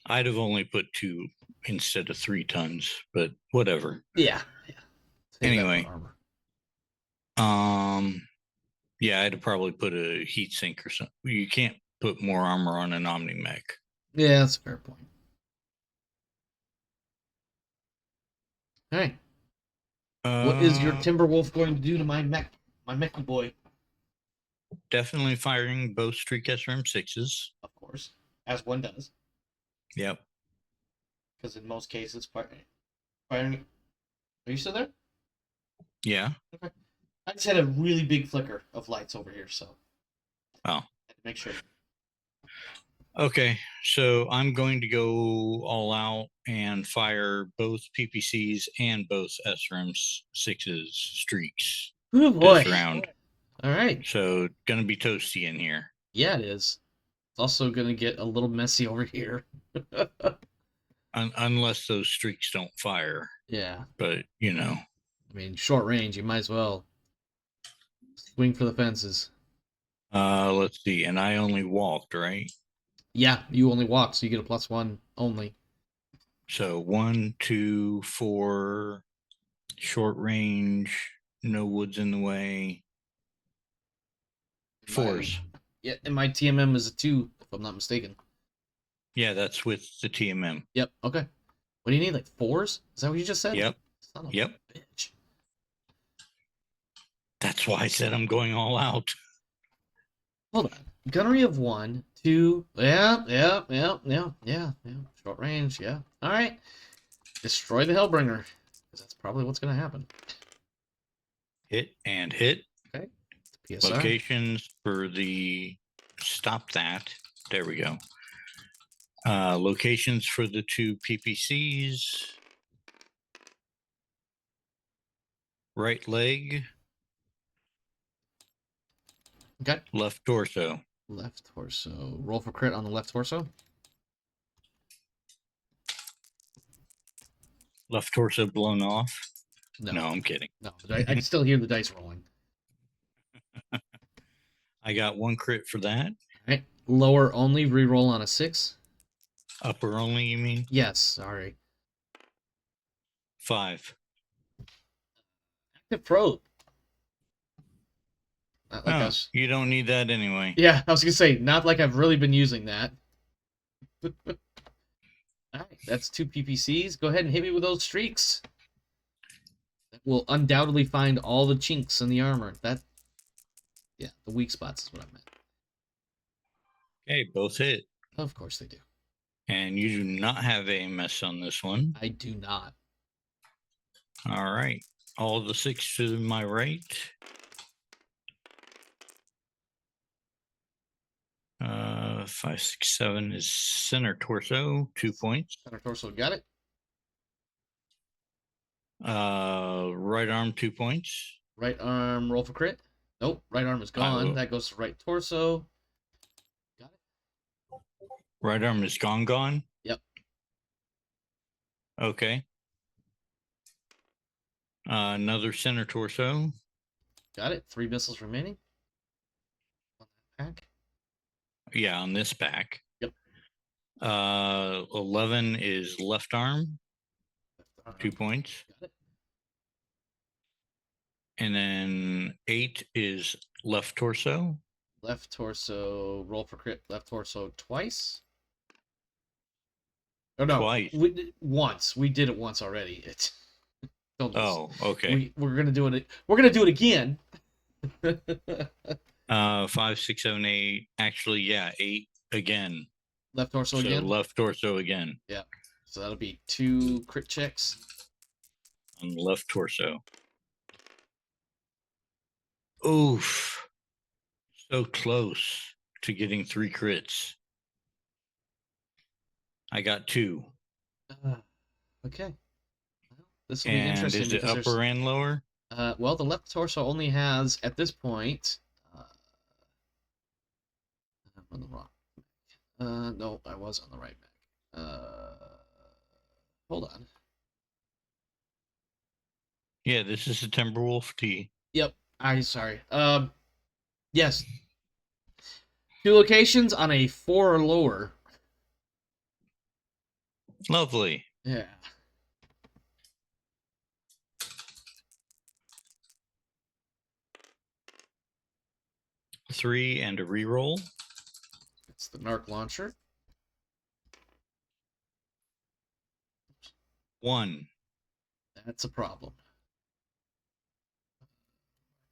I'd have only put 2 instead of 3 tons, but whatever. Yeah. Anyway. Yeah, I'd have probably put a heat sink or something. You can't put more armor on an Omni-Mech. Yeah, that's a fair point. All right. What is your Timberwolf going to do to my mech boy? Definitely firing both Streak SRM6s. Of course, as one does. Yep. Because in most cases, firing. Are you still there? Yeah. Okay. I just had a really big flicker of lights over here, so. Oh. I had to make sure. Okay, so I'm going to go all out and fire both PPCs and both SRM6's streaks Oh boy. this round. All right. So gonna be toasty in here. Yeah, it is. It's also gonna get a little messy over here. Unless those streaks don't fire. Yeah. But you know. I mean, short range, you might as well swing for the fences. Let's see. And I only walked, right? Yeah, you only walk, so you get a +1 only. So 1, 2, 4, short range, no woods in the way. Fours. Yeah, and my TMM is a 2, if I'm not mistaken. Yeah, that's with the TMM. Yep. Okay. What do you need? Like 4s? Is that what you just said? Yep. Son of Yep. a bitch. That's why I said I'm going all out. Hold on. Gunnery of 1, 2. Yeah. Short range. Yeah. All right. Destroy the Hellbringer, because that's probably what's going to happen. Hit and hit. Okay. PSI. Locations for the stop that. There we go. Locations for the 2 PPCs. Right leg, Okay. left torso. Left torso. Roll for crit on the left torso. Left torso blown off. No, No, I'm kidding. no. I can still hear the dice rolling. I got 1 crit for that. All right. Lower only. Reroll on a 6. Upper only, you mean? Yes. Sorry. 5. Active probe. Not like I Oh, was... you don't need that anyway. Yeah, I was gonna say, not like I've really been using that. All right, that's 2 PPCs. Go ahead and hit me with those streaks. That will undoubtedly find all the chinks in the armor. Yeah, the weak spots is what I meant. Okay, both hit. Of course they do. And you do not have AMS on this one. I do not. All right. All the 6 to my right. 5, 6, 7 is center torso, 2 points. Center torso, got it. Right arm, 2 points. Right arm, roll for crit. Nope, right arm is gone. That goes to right torso. Got it. Right arm is gone. Yep. Okay. Another center torso. Got it. 3 missiles remaining. On that pack. Yeah, on this pack. Yep. 11 is left arm. 2 points. Got it. And then 8 is left torso. Left torso, roll for crit, left torso twice. Oh no, Twice. Once. We did it once already. It's Oh, okay. We're gonna do it. We're gonna do it again. 5, 6, 7, 8. Actually, yeah, 8 again. Left torso again. Left torso again. Yeah. So that'll be 2 crit checks On the left torso. Oof. So close to getting 3 crits. I got 2. Okay. Well, this will be And interesting. is it upper and lower? Well, the left torso only has at this point. I'm on the wrong. No, I was on the right back. Hold on. Yeah, this is a Timberwolf T. Yep. I'm sorry. Yes. 2 locations on a 4 or lower. Lovely. Yeah. Three and a reroll. It's the Narc launcher. 1. That's a problem.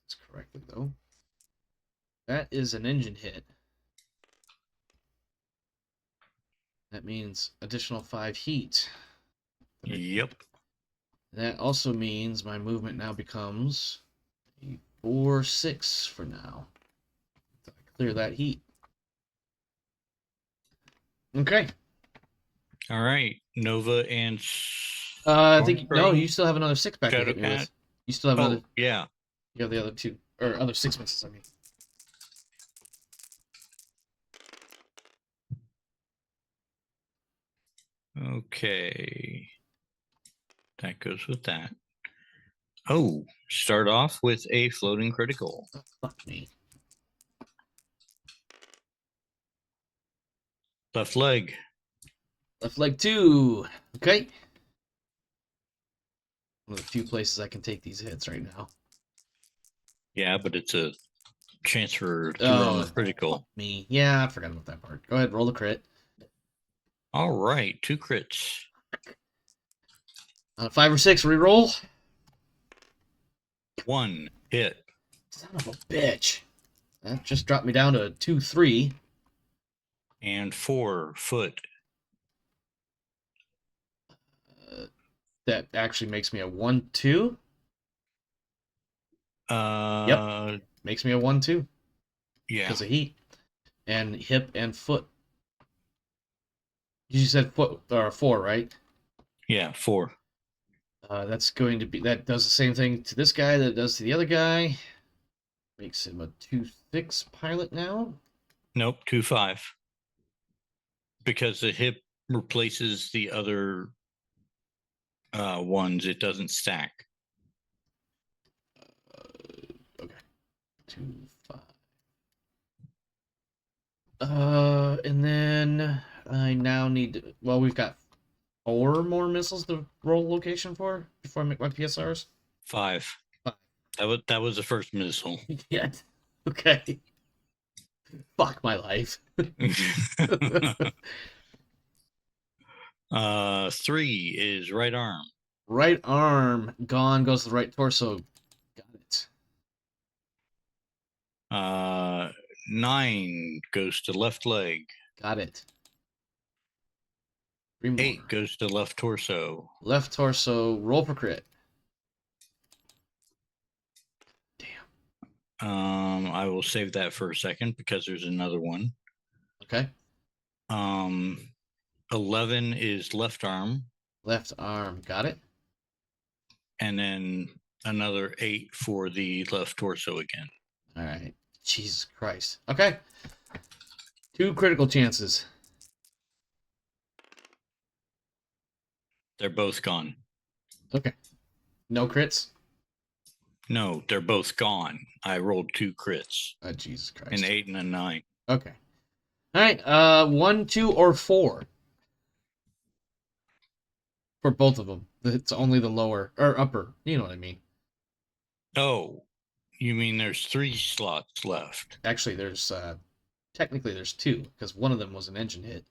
That's correctly though. That is an engine hit. That means additional 5 heat. Yep. That also means my movement now becomes a 4-6 for now. Clear that heat. Okay. All right. Nova and I think no, you still have another 6 back to hit me Shadowcat. with. You still have another. Yeah. You have the other 2 or other 6 misses. I mean. Okay. That goes with that. Oh, start off with a floating critical. Fuck me. Left leg. Left leg 2. Okay. One of the few places I can take these hits right now. Yeah, but it's a chance for to run critical. Me. Yeah, I forgot about that part. Go ahead, roll the crit. All right, 2 crits. On a 5 or 6, reroll. 1 hit. Son of a bitch. That just dropped me down to 2-3. And 4 foot. That actually makes me a 1-2. Yep. Makes me a 1-2. Yeah. Because of heat. And hip and foot. You said foot or 4, right? Yeah, 4. That's going to be, that does the same thing to this guy that it does to the other guy. Makes him a 2-6 pilot now. Nope, 2-5. Because the hip replaces the other ones, it doesn't stack. Okay. 2-5. And then I now need to, well, we've got 4 more missiles to roll location for before I make my PSRs. 5. 5. That was the first missile. Yeah. Okay. Fuck my life. 3 is right arm. Right arm gone, goes to the right torso. Got it. 9 goes to left leg. Got it. 3 more. 8 goes to left torso. Left torso, roll for crit. Damn. I will save that for a second because there's another one. Okay. 11 is left arm. Left arm, got it. And then another 8 for the left torso again. All right. Jesus Christ. Okay. 2 critical chances. They're both gone. Okay. No crits? No, they're both gone. I rolled 2 crits. Oh, Jesus Christ. An 8 and a 9. Okay. All right. 1, 2, or 4. For both of them. It's only the lower or upper. You know what I mean. Oh, you mean there's 3 slots left? Actually, there's technically there's 2 because one of them was an engine hit.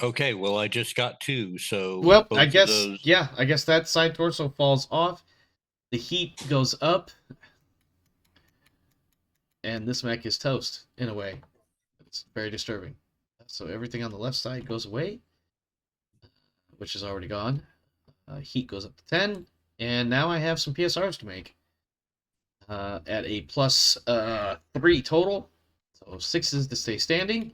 Okay, well, I just got 2, so Well, both I guess of those... yeah, I guess that side torso falls off. The heat goes up, and this mech is toast in a way. It's very disturbing. So everything on the left side goes away, which is already gone. Heat goes up to 10, and now I have some PSRs to make at a plus 3 total. So 6s to stay standing.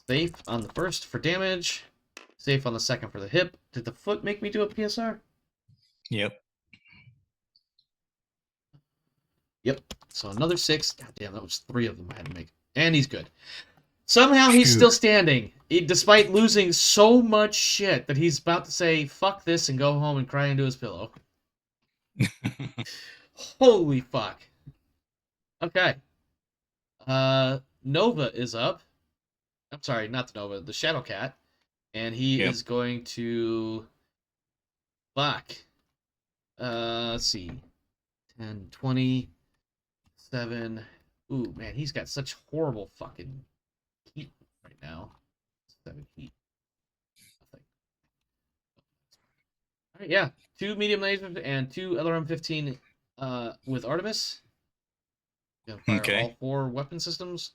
Safe on the first for damage. Safe on the second for the hip. Did the foot make me do a PSR? Yep. Yep. So another 6. God damn, that was 3 of them I had to make. And he's good. Somehow he's still standing, despite losing so much shit that he's about to say, fuck this, and go home and cry into his pillow. Holy fuck. Okay. Nova is up. I'm sorry, not the Nova, the Shadow Cat. And he is going to... Fuck. Let's see. 10, 20, 7. Ooh, man, he's got such horrible fucking heat right now. 7 heat. Nothing. All right, yeah. 2 medium lasers and 2 LRM-15 with Artemis. Gonna fire all 4 weapon systems.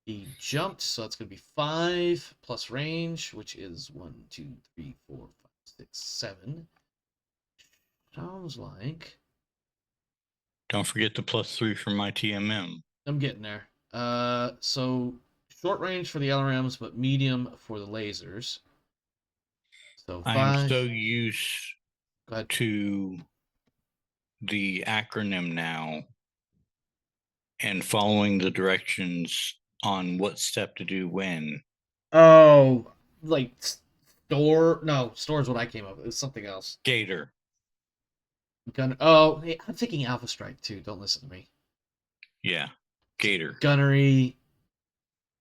He jumped, so that's going to be 5 plus range, which is 1, 2, 3, 4, 5, 6, 7. Sounds like... Don't forget the +3 for my TMM. I'm getting there. So short range for the LRMs, but medium for the lasers. So 5. I'm so used Go ahead. to the acronym now and following the directions on what step to do when. Oh, like store? No, store is what I came up with. It's something else. Gator. Oh, hey, I'm thinking Alpha Strike too. Don't listen to me. Yeah. Gator. Gunnery.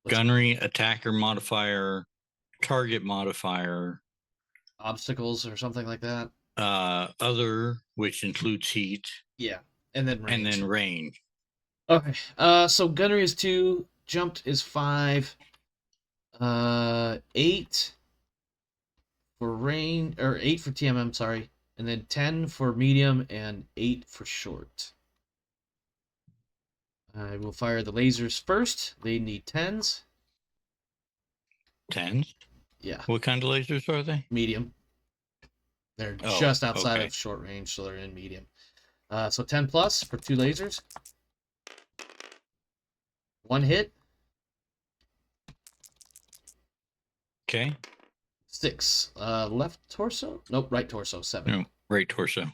Gunnery, attacker modifier, target modifier, Obstacles or something like that. other, which includes heat, Yeah. And then range. and then range. Okay. So gunnery is 2, jumped is 5. 8 for range, or 8 for TMM, sorry. And then 10 for medium and 8 for short. I will fire the lasers first. They need 10s. 10? Yeah. What kind of lasers are they? Medium. They're Oh, just outside okay. of short range, so they're in medium. So 10 plus for 2 lasers. 1 hit. Okay. 6. Left torso? Nope, right torso. 7. No, right torso. And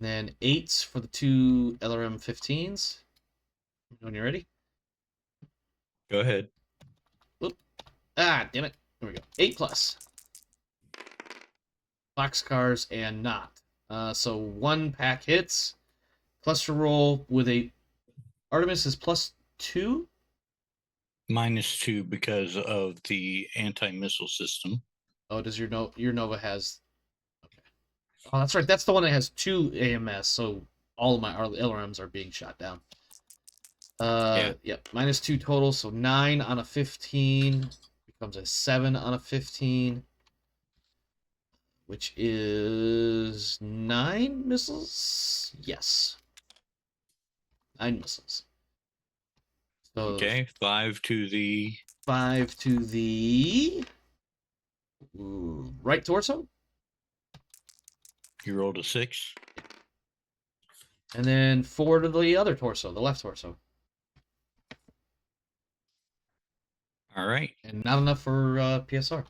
then 8s for the 2 LRM 15s. When you're ready. Go ahead. Ah, damn it. There we go. 8 plus. Boxcars and not. So 1 pack hits. Cluster roll with a Artemis is +2. -2 because of the anti-missile system. Oh, does your Nova has? Okay. Oh, that's right. That's the one that has 2 AMS. So all of my LRMs are being shot down. Yep. -2 total. So 9 on a 15 becomes a 7 on a 15, which is 9 missiles. Yes. 9 missiles. So Okay, 5 to the 5 to the right torso, you rolled a 6. and then 4 to the other torso, the left torso. All right. And not enough for PSR.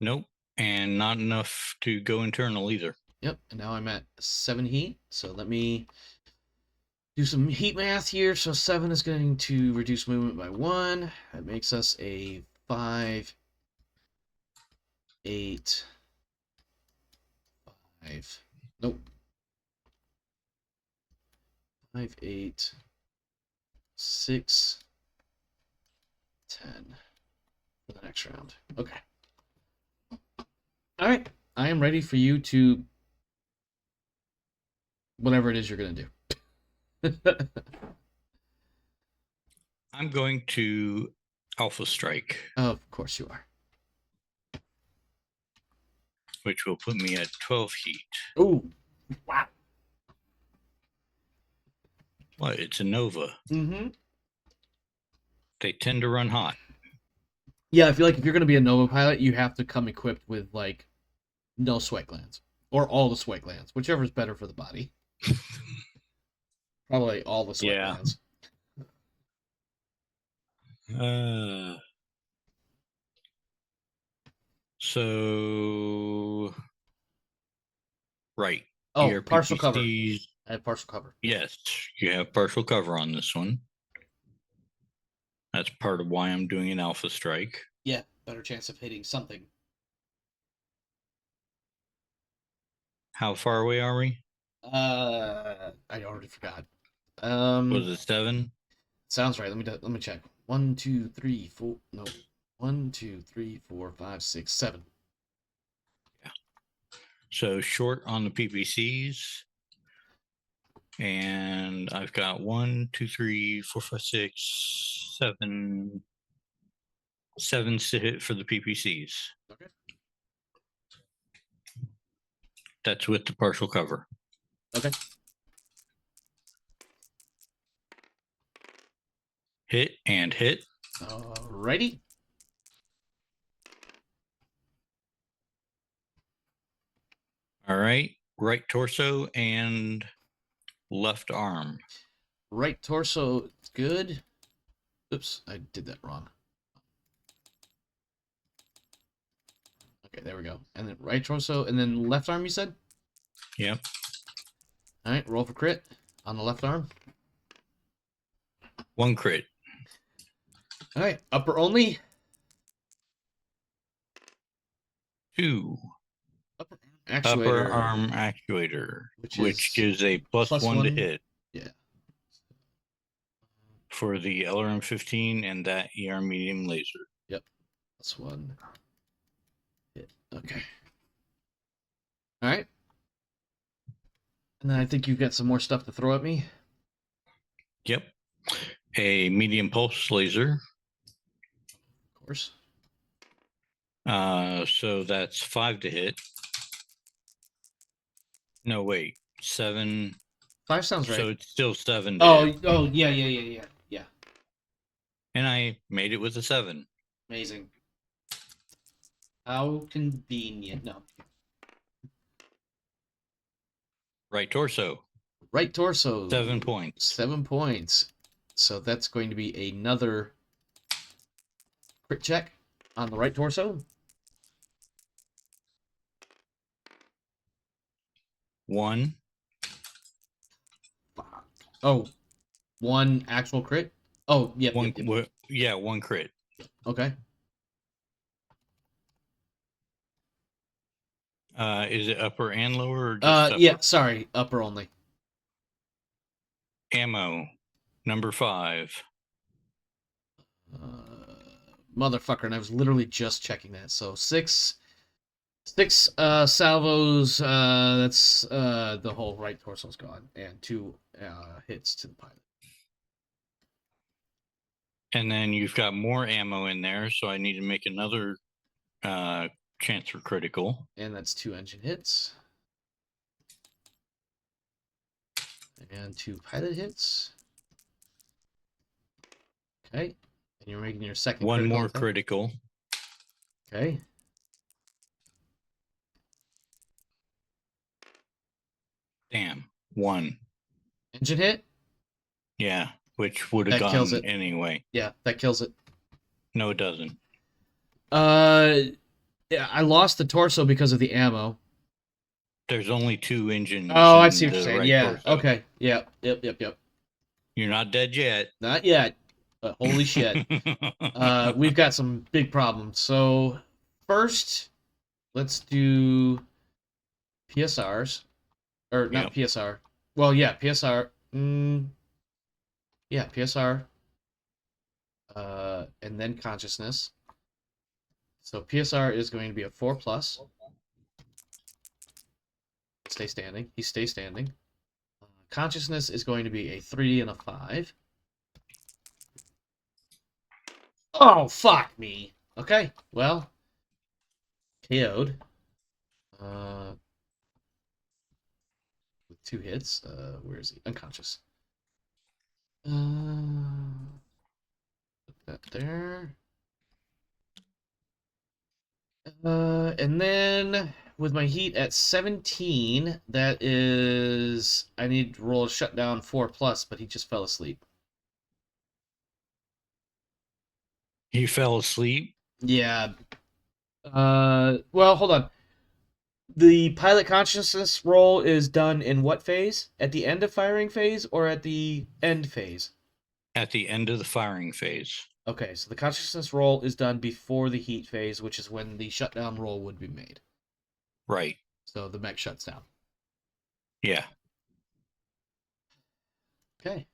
Nope. And not enough to go internal either. Yep. And now I'm at 7 heat. So let me do some heat math here. So 7 is going to reduce movement by 1. That makes us a 5, 8, 5. Nope. 5, 8, 6, 10 for the next round. Okay. All right. I am ready for you to whatever it is you're going to do. I'm going to Alpha Strike, Of course you are. which will put me at 12 heat. Oh, wow. Well, it's a Nova. Mm-hmm. They tend to run hot. Yeah, I feel like if you're going to be a Nova pilot, you have to come equipped with, like, no sweat glands. Or all the sweat glands, whichever is better for the body. Probably all the sweat glands. So, right. Oh, Your partial cover. PPCs, I have partial cover. yes, you have partial cover on this one. That's part of why I'm doing an Alpha Strike. Yeah, better chance of hitting something. How far away are we? I already forgot. Was it 7? Sounds right. Let me check. 1, 2, 3, 4. No. 1, 2, 3, 4, 5, 6, 7. Yeah. So short on the PPCs. And I've got 1, 2, 3, 4, 5, 6, 7. 7 to hit for the PPCs. Okay. That's with the partial cover. Okay. Hit and hit. Alrighty. All right. Right torso and left arm. Right torso, good. Oops, I did that wrong. Okay, there we go. And then right torso, and then left arm, you said? Yep. All right, roll for crit on the left arm. 1 crit. All right, upper only. 2. Upper arm actuator, Upper arm actuator, which which is gives a plus plus one to one. hit Yeah. for the LRM-15 and that ER medium laser. Yep. Plus one. Hit. Okay. All right. And then I think you've got some more stuff to throw at me. Yep. A medium pulse laser. Of course. So that's 5 to hit. No, wait. 7. 5 sounds right. So it's still 7 to Oh, hit. yeah. And I made it with a 7. Amazing. How convenient. No. Right torso. Right torso. 7 points. 7 points. So that's going to be another crit check on the right torso. 1. Fuck. Oh, 1 actual crit? Oh, yep. Yeah, 1 crit. Okay. Is it upper and lower or just upper? Yeah, sorry. Upper only. Ammo. Number 5. Motherfucker, and I was literally just checking that. So 6 salvos, that's the whole right torso's gone, and 2 hits to the pilot. And then you've got more ammo in there, so I need to make another chance for critical. And that's 2 engine hits. And 2 pilot hits. Okay. And you're making your second 1 critical more attack. critical. Okay. Damn. 1. Engine hit? Yeah, which would have That kills gone it. anyway. Yeah, that kills it. No, it doesn't. Yeah, I lost the torso because of the ammo. There's only 2 engines. Oh, I in see what the you're saying. right Yeah. torso. Okay. Yeah. Yep. You're not dead yet. Not yet. But holy shit. We've got some big problems. So first, let's do PSRs. Or not PSR. Well, yeah, PSR. Yeah, PSR. And then consciousness. So PSR is going to be a 4+. Stay standing. He stays standing. Consciousness is going to be a 3 and a 5. Oh, fuck me. Okay, well, KO'd. With 2 hits. Where is he? Unconscious. Put that there. And then with my heat at 17, that is, I need to roll a shutdown 4+, but he just fell asleep. He fell asleep. Yeah. Well, hold on. The pilot consciousness roll is done in what phase? At the end of firing phase or at the end phase? At the end of the firing phase. Okay, so the consciousness roll is done before the heat phase, which is when the shutdown roll would be made. Right. So the mech shuts down. Yeah. Okay.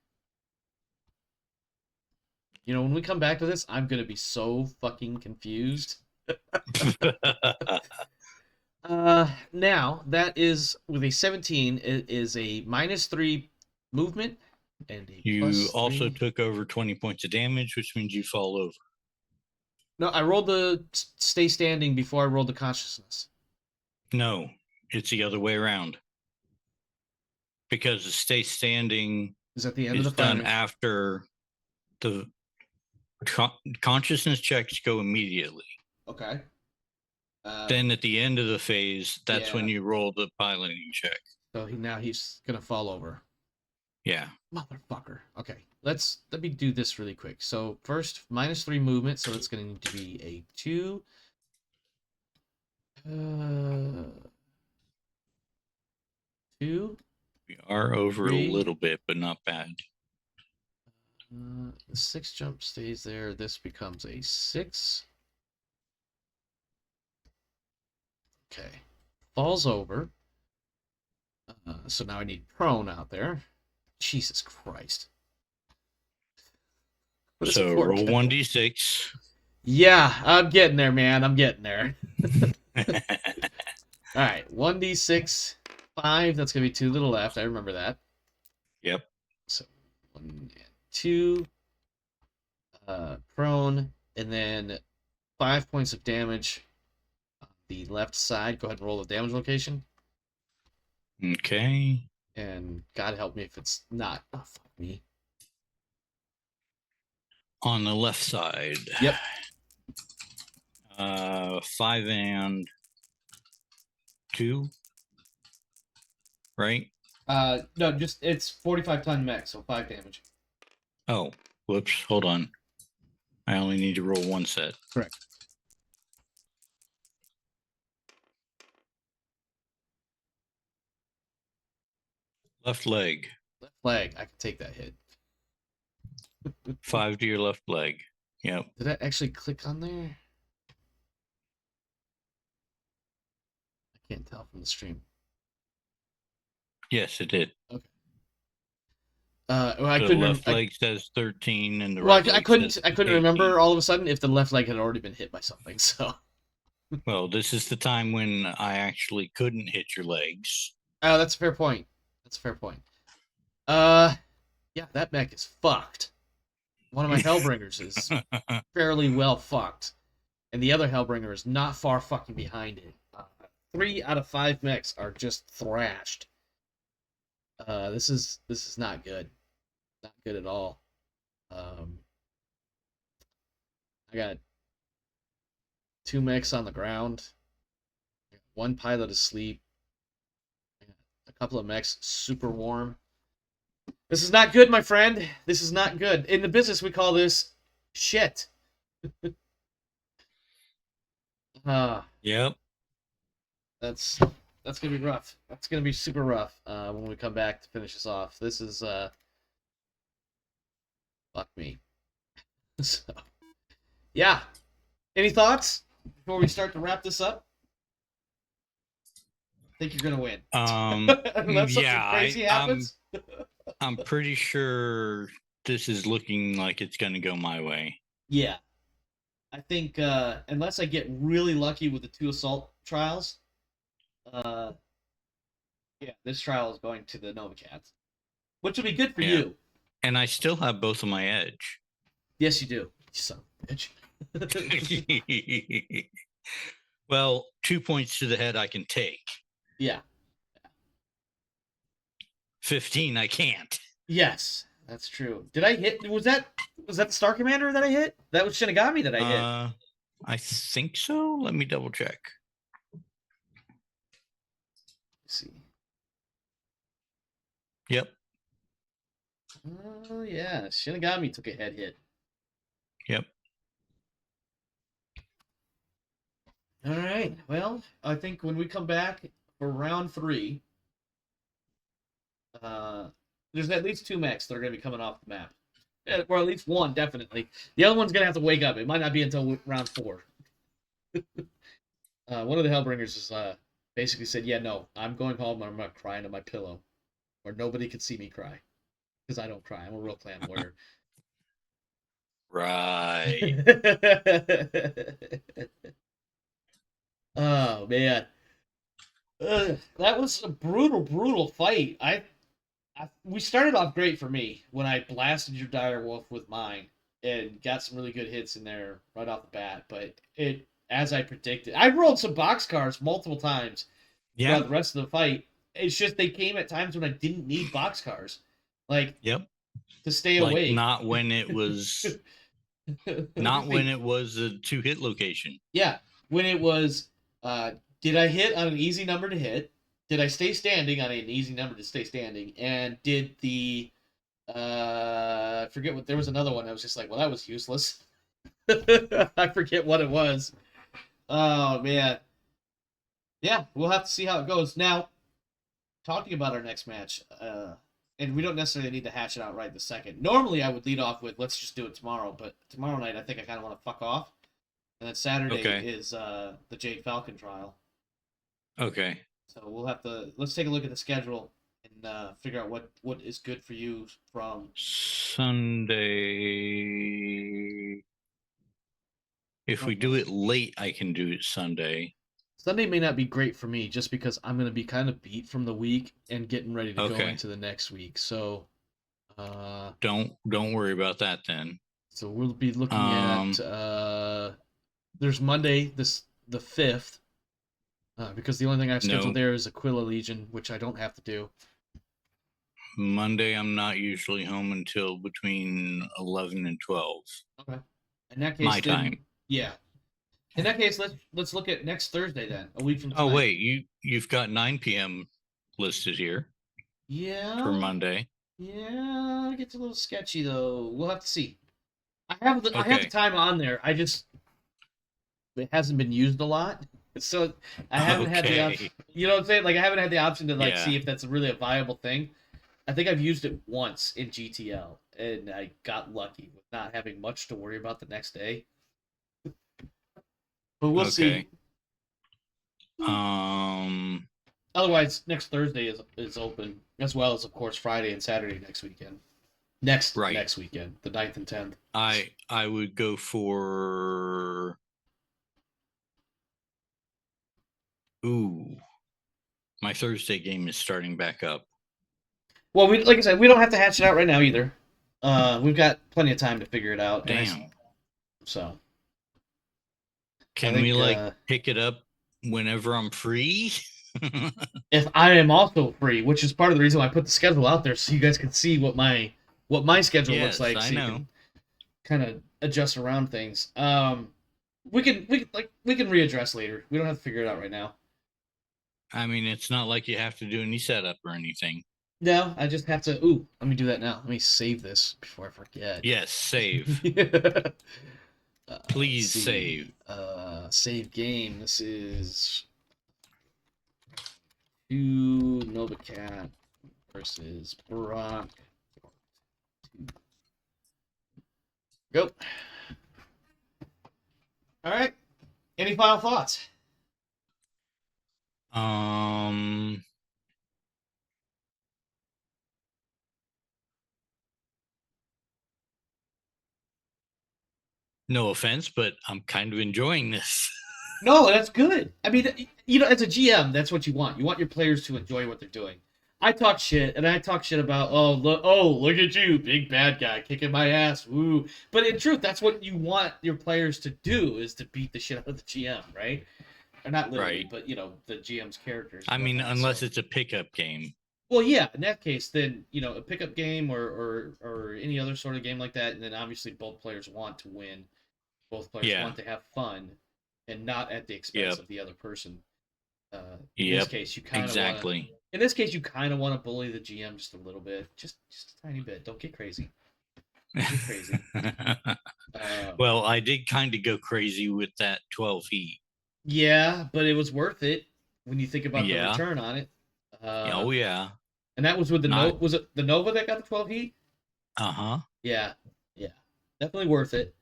You know, when we come back to this, I'm going to be so fucking confused. Now, that is, with a 17, it is a -3 movement. And a You +3. also took over 20 points of damage, which means you fall over. No, I rolled the stay standing before I rolled the consciousness. No, it's the other way around. Because the stay standing Is at the end is of the done firing. after the consciousness checks go immediately. Okay. Then at the end of the phase, that's when Yeah. you roll the piloting check. So now he's gonna fall over. Yeah. Motherfucker. Okay, let me do this really quick. So first, -3 movement, so it's gonna need to be a 2. 2. We are over 3. a little bit, but not bad. The 6 jump stays there. This becomes a 6. Okay. falls over. So now I need prone out there. Jesus Christ. What is So it for? roll 1d6. Yeah, I'm getting there, man. I'm getting there. All right, 1d6, 5. That's going to be 2 to the left. I remember that. Yep. So 1 and 2. Prone. And then 5 points of damage on the left side. Go ahead and roll the damage location. Okay. And God help me if it's not. Oh, fuck me. On the left side. Yep. 5 and 2. Right? No, just it's 45-ton mech, so 5 damage. Oh, whoops. Hold on. I only need to roll 1 set. Correct. Left leg. Left leg, I can take that hit. 5 to your left leg. Yep. Did I actually click on there? I can't tell from the stream. Yes, it did. Okay. Well, I The couldn't. left leg says 13, and the Well, right I leg couldn't. says I couldn't 18. remember all of a sudden if the left leg had already been hit by something. So. Well, this is the time when I actually couldn't hit your legs. Oh, that's a fair point. That's a fair point. Yeah, that mech is fucked. One of my Hellbringers is fairly well fucked, and the other Hellbringer is not far fucking behind it. 3 out of 5 mechs are just thrashed. This is not good. Not good at all. I got 2 mechs on the ground. 1 pilot asleep. A couple of mechs super warm. This is not good, my friend. This is not good. In the business, we call this shit. Yep. That's gonna be rough. That's gonna be super rough when we come back to finish this off. This is fuck me. So, yeah. Any thoughts before we start to wrap this up? I think you're gonna win. Unless something crazy happens. I'm pretty sure this is looking like it's going to go my way. Yeah. I think unless I get really lucky with the 2 assault trials, yeah, this trial is going to the Nova Cats, which will be good for you. And I still have both of my edge. Yes, you do. You son of a bitch. Well, 2 points to the head I can take. Yeah. 15 I can't. Yes, that's true. Did I hit? Was that the Star Commander that I hit? That was Shinigami that I hit. I think so. Let me double check. Let's see. Yep. Oh yeah, Shinigami took a head hit. Yep. All right. Well, I think when we come back for round 3, there's at least 2 mechs that are going to be coming off the map. Or at least 1, definitely. The other one's going to have to wake up. It might not be until round 4. One of the Hellbringers is basically said, yeah, no, I'm going home and I'm going to cry into my pillow. Where nobody can see me cry. Because I don't cry. I'm a real clan warrior. Right. Oh, man. That was a brutal fight. We started off great for me when I blasted your dire wolf with mine and got some really good hits in there right off the bat. But it, as I predicted, I rolled some boxcars multiple times throughout the rest of the fight. It's just they came at times when I didn't need boxcars, like to stay awake. Not when it was, not when it was a 2-hit location. Yeah, when it was. Did I hit on an easy number to hit? Did I stay standing on an easy number to stay standing? And did the I forget what, there was another one. I was just like, well, that was useless. I forget what it was. Oh man. Yeah, we'll have to see how it goes. Now, talking about our next match, and we don't necessarily need to hash it out right this second. Normally I would lead off with let's just do it tomorrow, but tomorrow night I think I kinda wanna fuck off. And then Saturday is the Jade Falcon trial. Okay. So let's take a look at the schedule and figure out what is good for you from. Sunday. If we do it late, I can do it Sunday. Sunday may not be great for me just because I'm going to be kind of beat from the week and getting ready to go Okay. into the next week. So, Don't worry about that then. so we'll be looking at there's Monday the 5th because the only thing I've scheduled there is Aquila Legion, which I don't have to do. Monday, I'm not usually home until between 11 and 12. Okay. In that case, My time. Yeah. In that case, let's look at next Thursday then, a week from tonight. Oh wait, you've got 9 p.m. listed here. Yeah. For Monday. Yeah, it gets a little sketchy though. We'll have to see. I have the time on there. It hasn't been used a lot, so I haven't had the option. You know what I'm saying? Like I haven't had the option to see if that's really a viable thing. I think I've used it once in GTL, and I got lucky with not having much to worry about the next day. But we'll see. Otherwise, next Thursday is open, as well as, of course, Friday and Saturday next weekend. Next weekend, the 9th and 10th. I would go for... Ooh. My Thursday game is starting back up. Well, like I said, we don't have to hatch it out right now either. We've got plenty of time to figure it out. Damn. So... Can we pick it up whenever I'm free? If I am also free, which is part of the reason why I put the schedule out there, so you guys can see what my schedule looks like. So you can kind of adjust around things. We can readdress later. We don't have to figure it out right now. I mean, it's not like you have to do any setup or anything. No, I just have to. Ooh, let me do that now. Let me save this before I forget. Yes, save. Please save. Save game. This is 2 Novacat versus Burrock. Go. All right. Any final thoughts? No offense, but I'm kind of enjoying this. No, that's good. I mean, as a GM, that's what you want. You want your players to enjoy what they're doing. I talk shit, and I talk shit about, look at you, big bad guy, kicking my ass, woo. But in truth, that's what you want your players to do, is to beat the shit out of the GM, right? Or not literally, but, the GM's characters. I mean, unless it's a pickup game. Well, yeah, in that case, then, a pickup game or any other sort of game like that, and then obviously both players want to win. Both players want to have fun and not at the expense of the other person. In this case, you kind of in this case, you kind of want to bully the GM just a little bit, just a tiny bit. Don't get crazy. Don't get crazy. Well, I did kind of go crazy with that 12 heat. Yeah, but it was worth it when you think about the return on it. Oh yeah. And that was with the Nova. Was it the Nova that got the 12 heat? Yeah, definitely worth it.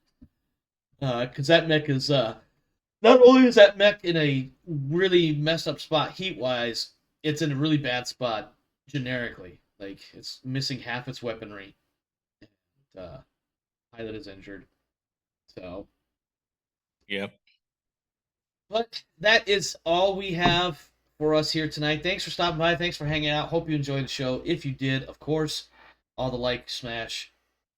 Because that mech is not only is that mech in a really messed up spot heat wise, it's in a really bad spot generically. Like it's missing half its weaponry. And, pilot is injured. So. Yep. But that is all we have for us here tonight. Thanks for stopping by. Thanks for hanging out. Hope you enjoyed the show. If you did, of course, all the like, smash.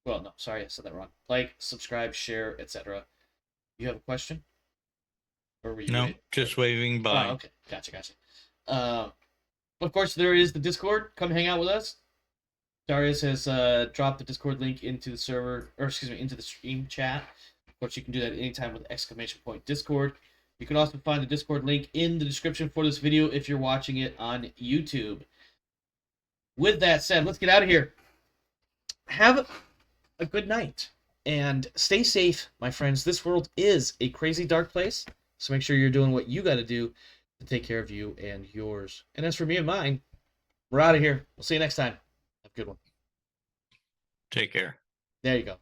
Well, no, sorry, I said that wrong. Like, subscribe, share, etc. You have a question? Or were you just waving by. Oh, okay. Gotcha. Of course, there is the Discord. Come hang out with us. Darius has dropped the Discord link into the server, into the stream chat. Of course, you can do that anytime with !Discord. You can also find the Discord link in the description for this video if you're watching it on YouTube. With that said, let's get out of here. Have a good night. And stay safe, my friends. This world is a crazy dark place. So make sure you're doing what you got to do to take care of you and yours. And as for me and mine, we're out of here. We'll see you next time. Have a good one. Take care. There you go.